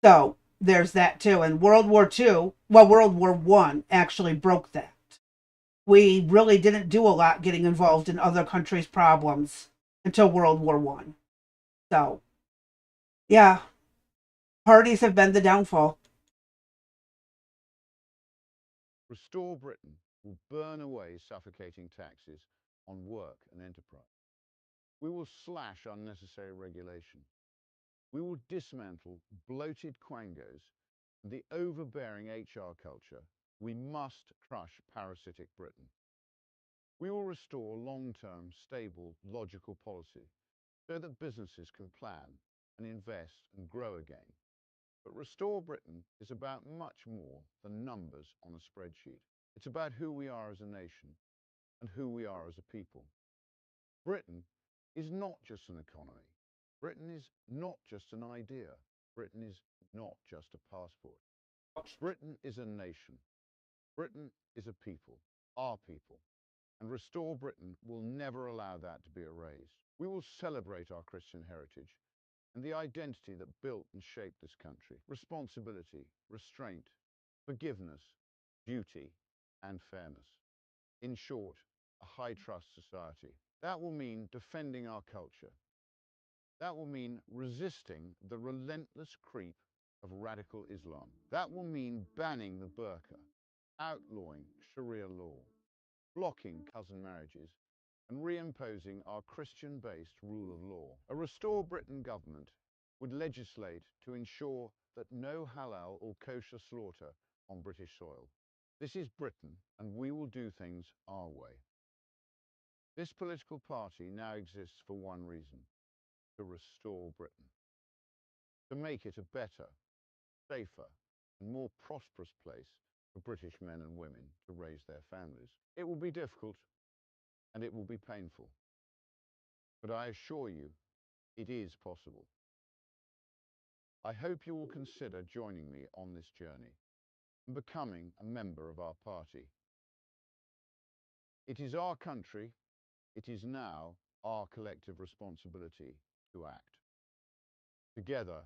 Speaker 1: So there's that too. And World War II, well, World War I actually broke that. We really didn't do a lot getting involved in other countries' problems until World War I. So, yeah, parties have been the downfall.
Speaker 10: Restore Britain will burn away suffocating taxes on work and enterprise. We will slash unnecessary regulation. We will dismantle bloated quangos and the overbearing HR culture. We must crush parasitic Britain. We will restore long-term, stable, logical policy so that businesses can plan and invest and grow again. But Restore Britain is about much more than numbers on a spreadsheet. It's about who we are as a nation and who we are as a people. Britain is not just an economy. Britain is not just an idea. Britain is not just a passport. Britain is a nation. Britain is a people, our people. And Restore Britain will never allow that to be erased. We will celebrate our Christian heritage and the identity that built and shaped this country. Responsibility, restraint, forgiveness, duty, and fairness. In short, a high-trust society. That will mean defending our culture. That will mean resisting the relentless creep of radical Islam. That will mean banning the burqa, outlawing Sharia law, blocking cousin marriages, and reimposing our Christian-based rule of law. A Restore Britain government would legislate to ensure that no halal or kosher slaughter on British soil. This is Britain, and we will do things our way. This political party now exists for one reason: to restore Britain, to make it a better, safer, and more prosperous place for British men and women to raise their families. It will be difficult, and it will be painful. But I assure you, it is possible. I hope you will consider joining me on this journey and becoming a member of our party. It is our country, it is now our collective responsibility to act. Together,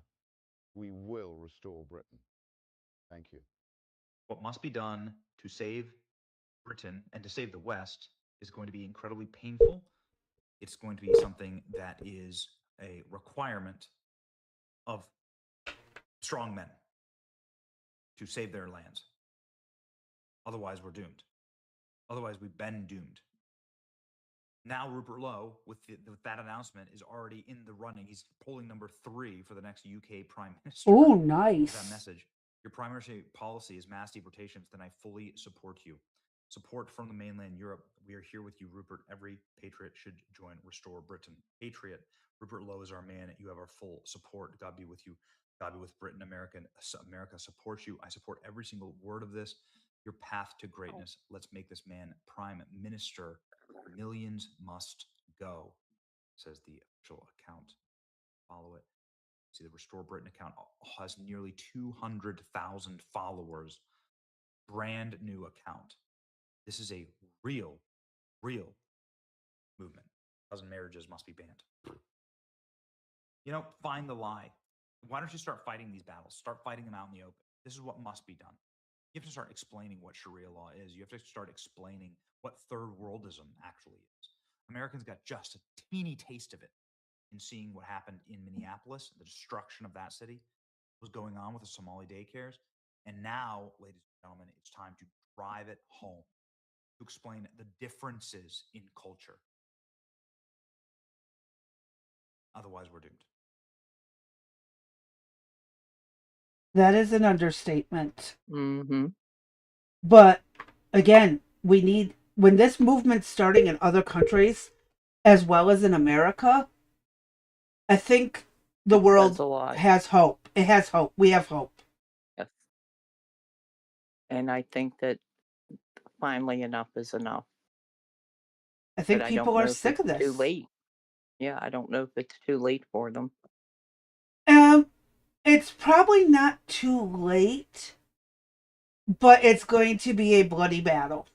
Speaker 10: we will restore Britain. Thank you.
Speaker 9: What must be done to save Britain and to save the West is going to be incredibly painful. It's going to be something that is a requirement of strong men to save their lands. Otherwise, we're doomed. Otherwise, we've been doomed. Now, Rupert Lowe, with that announcement, is already in the running. He's polling number 3 for the next UK Prime Minister.
Speaker 1: Oh,
Speaker 9: With that
Speaker 1: nice.
Speaker 9: message, your primary policy is mass deportations, then I fully support you. Support from the mainland Europe. We are here with you, Rupert. Every patriot should join Restore Britain. Patriot. Rupert Lowe is our man. You have our full support. God be with you. God be with Britain. America supports you. I support every single word of this. Your path to greatness. Let's make this man Prime Minister. Millions must go, says the official account. Follow it. See, the Restore Britain account has nearly 200,000 followers. Brand new account. This is a real movement. Cousin marriages must be banned. You know, find the lie. Why don't you start fighting these battles? Start fighting them out in the open. This is what must be done. You have to start explaining what Sharia law is. You have to start explaining what third worldism actually is. Americans got just a teeny taste of it in seeing what happened in Minneapolis, the destruction of that city, was going on with the Somali daycares. And now, ladies and gentlemen, it's time to drive it home, to explain the differences in culture. Otherwise, we're doomed.
Speaker 1: That is an understatement.
Speaker 8: Mm-hmm.
Speaker 1: But again, we need, when this movement's starting in other countries as well as in America, I think the world
Speaker 8: That's a lot.
Speaker 1: has hope. It has hope. We have hope.
Speaker 8: Yes. And I think that finally enough is enough.
Speaker 1: I think
Speaker 8: But I
Speaker 1: people
Speaker 8: don't
Speaker 1: are
Speaker 8: know if
Speaker 1: sick of
Speaker 8: it's too
Speaker 1: this.
Speaker 8: late. Yeah, I don't know if it's too late for them.
Speaker 1: It's probably not too late, but it's going to be a bloody battle.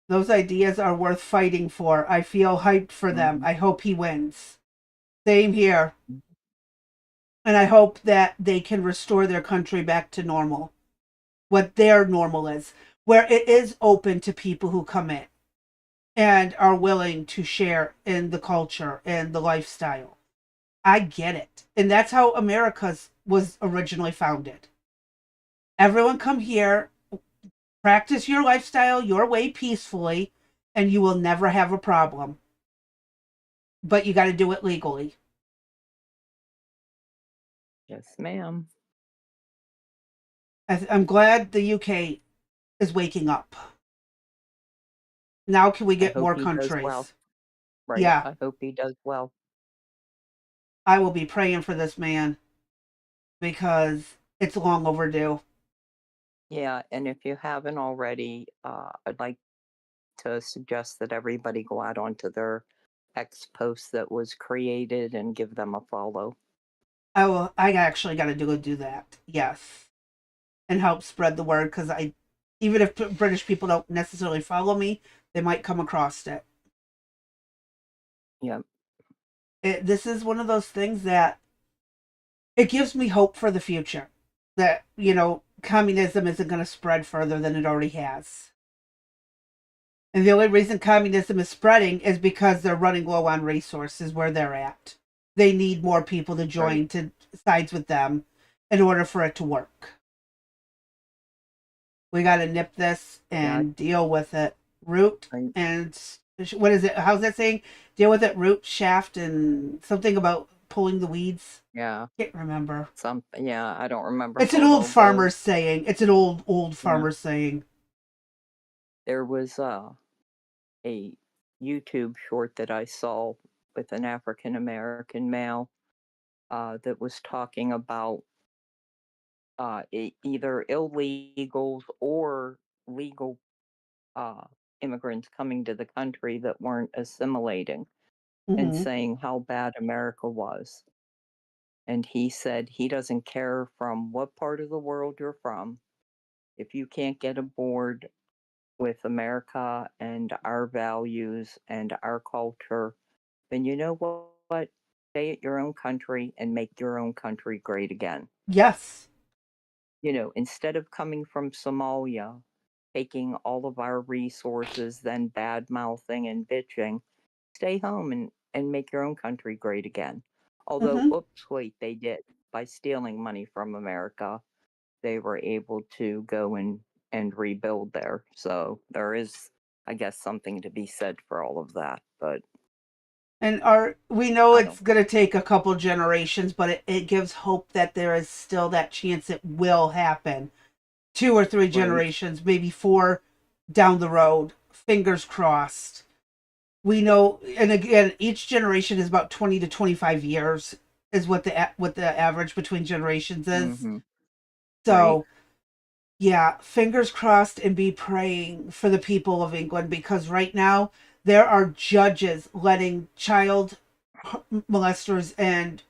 Speaker 1: Those ideas are worth fighting for. I feel hyped for them. I hope he wins. Same here. And I hope that they can restore their country back to normal. What their normal is. Where it is open to people who come in and are willing to share in the culture and the lifestyle. I get it. And that's how America's was originally founded. Everyone come here, practice your lifestyle your way peacefully, and you will never have a problem. But you got to do it legally.
Speaker 8: Yes, ma'am.
Speaker 1: I'm glad the UK is waking up. Now can we
Speaker 8: I
Speaker 1: get
Speaker 8: hope
Speaker 1: more
Speaker 8: he does
Speaker 1: countries?
Speaker 8: well. Right.
Speaker 1: Yeah,
Speaker 8: I hope he does well.
Speaker 1: I will be praying for this man because it's long overdue.
Speaker 8: Yeah, and if you haven't already, I'd like to suggest that everybody go out onto their X post that was created and give them a follow.
Speaker 1: I actually got to do that. Yes. And help spread the word, because even if British people don't necessarily follow me, they might come across it.
Speaker 8: Yep.
Speaker 1: This is one of those things that it gives me hope for the future. That, communism isn't going to spread further than it already has. And the only reason communism is spreading is because they're running low on resources where they're at. They need more people to join
Speaker 8: Right.
Speaker 1: to sides with them in order for it to work. We got to nip this and deal with it. Root
Speaker 8: Right.
Speaker 1: and what is it? How's that saying? Deal with it, root, shaft, and something about pulling the weeds.
Speaker 8: Yeah.
Speaker 1: Can't remember.
Speaker 8: Yeah, I don't remember.
Speaker 1: It's an
Speaker 8: how it
Speaker 1: old
Speaker 8: all
Speaker 1: farmer
Speaker 8: goes.
Speaker 1: saying. It's an old farmer saying.
Speaker 8: There was a YouTube short that I saw with an African American male that was talking about either illegals or legal immigrants coming to the country that weren't assimilating and saying how bad America was. And he said he doesn't care from what part of the world you're from. If you can't get aboard
Speaker 2: with America and our values and our culture, then you know what? Stay at your own country and make your own country great again.
Speaker 1: Yes.
Speaker 2: Instead of coming from Somalia, taking all of our resources, then bad mouthing and bitching, stay home and make your own country great again. Although,
Speaker 1: Hmm.
Speaker 2: oops, wait, they did. By stealing money from America, they were able to go and rebuild there. So there is, I guess, something to be said for all of that. But
Speaker 1: And we know
Speaker 2: I
Speaker 1: it's
Speaker 2: don't.
Speaker 1: going to take a couple generations, but it gives hope that there is still that chance it will happen. 2 or 3
Speaker 2: Right.
Speaker 1: generations, maybe 4 down the road. Fingers crossed. We know, and again, each generation is about 20 to 25 years is what the average between generations is.
Speaker 2: Mm-hmm. Right.
Speaker 1: So, yeah, fingers crossed and be praying for the people of England, because right now there are judges letting child molesters and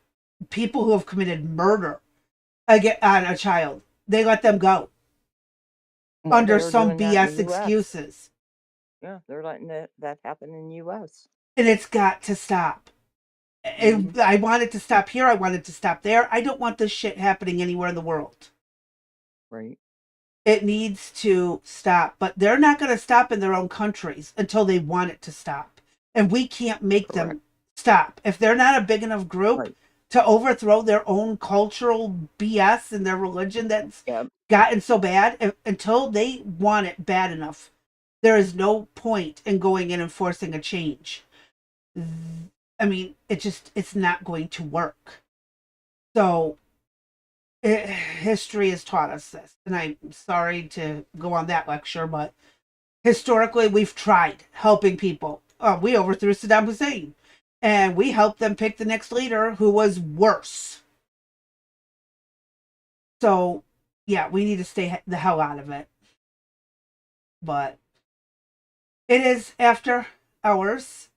Speaker 1: people who have committed murder again on a child. They let them go
Speaker 2: Well,
Speaker 1: under
Speaker 2: they're
Speaker 1: some
Speaker 2: doing that in the
Speaker 1: BS
Speaker 2: U.S.
Speaker 1: excuses.
Speaker 2: Yeah, they're letting that happen in the U.S.
Speaker 1: And it's got to stop.
Speaker 2: Mm-hmm.
Speaker 1: I want it to stop here. I want it to stop there. I don't want this shit happening anywhere in the world.
Speaker 2: Right.
Speaker 1: It needs to stop. But they're not going to stop in their own countries until they want it to stop. And we can't make
Speaker 2: Correct.
Speaker 1: them stop. If they're not a big enough group
Speaker 2: Right.
Speaker 1: to overthrow their own cultural BS and their religion that's
Speaker 2: Yep.
Speaker 1: gotten so bad, until they want it bad enough, there is no point in going in and forcing a change. I mean, it's not going to work. So history has taught us this, and I'm sorry to go on that lecture, but historically we've tried helping people. We overthrew Saddam Hussein, and we helped them pick the next leader who was worse. So yeah, we need to stay the hell out of it. But it is after hours.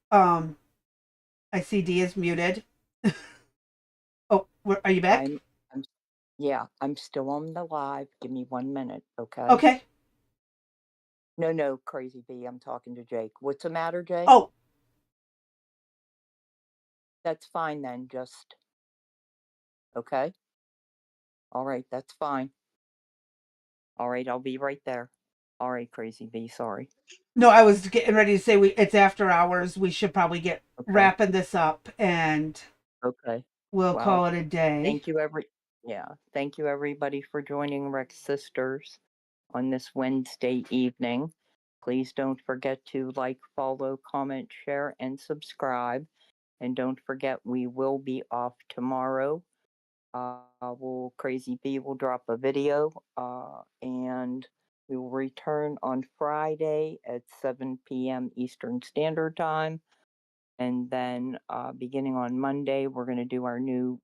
Speaker 1: I see D is muted. Oh, are you back?
Speaker 2: Yeah, I'm still on the live. Give me 1 minute, okay?
Speaker 1: Okay.
Speaker 2: No, Crazy B. I'm talking to Jake. What's the matter, Jake?
Speaker 1: Oh,
Speaker 2: That's fine then. Just okay. All right, that's fine. All right, I'll be right there. All right, Crazy B. Sorry.
Speaker 1: no, I was getting ready to say it's after hours. We should probably get
Speaker 2: Okay.
Speaker 1: wrapping this up, and
Speaker 2: Okay.
Speaker 1: we'll
Speaker 2: Well,
Speaker 1: call it a day.
Speaker 2: thank you Thank you everybody for joining Rex Sisters on this Wednesday evening. Please don't forget to like, follow, comment, share, and subscribe. And don't forget, we will be off tomorrow. Crazy B will drop a video, and we will return on Friday at 7 p.m. Eastern Standard Time. And then beginning on Monday, we're going to do our new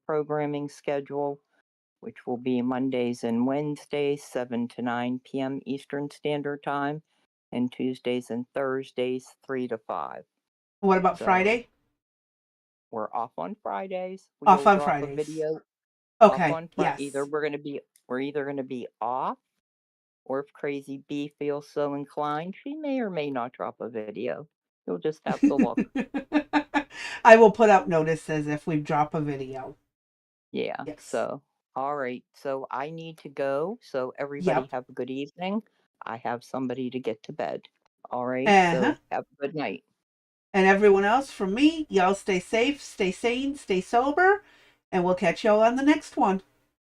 Speaker 2: programming schedule, which will be Mondays and Wednesdays, 7 to 9 p.m. Eastern Standard Time, and Tuesdays and Thursdays, 3 to 5.
Speaker 1: What about
Speaker 2: So
Speaker 1: Friday?
Speaker 2: we're off on Fridays.
Speaker 1: Off
Speaker 2: We'll
Speaker 1: on
Speaker 2: drop a
Speaker 1: Fridays.
Speaker 2: video.
Speaker 1: Okay.
Speaker 2: Off on
Speaker 1: Yes.
Speaker 2: we're either going to be off, or if Crazy B feels so inclined, she may or may not drop a video. You'll just have to look.
Speaker 1: I will put out notices if we drop a video.
Speaker 2: Yeah.
Speaker 1: Yes.
Speaker 2: So, all right. So I need to go. So everybody have a good evening. I have somebody to get to bed. All right. So have a good night.
Speaker 1: And everyone else, from me, y'all stay safe, stay sane, stay sober, and we'll catch y'all on the next one.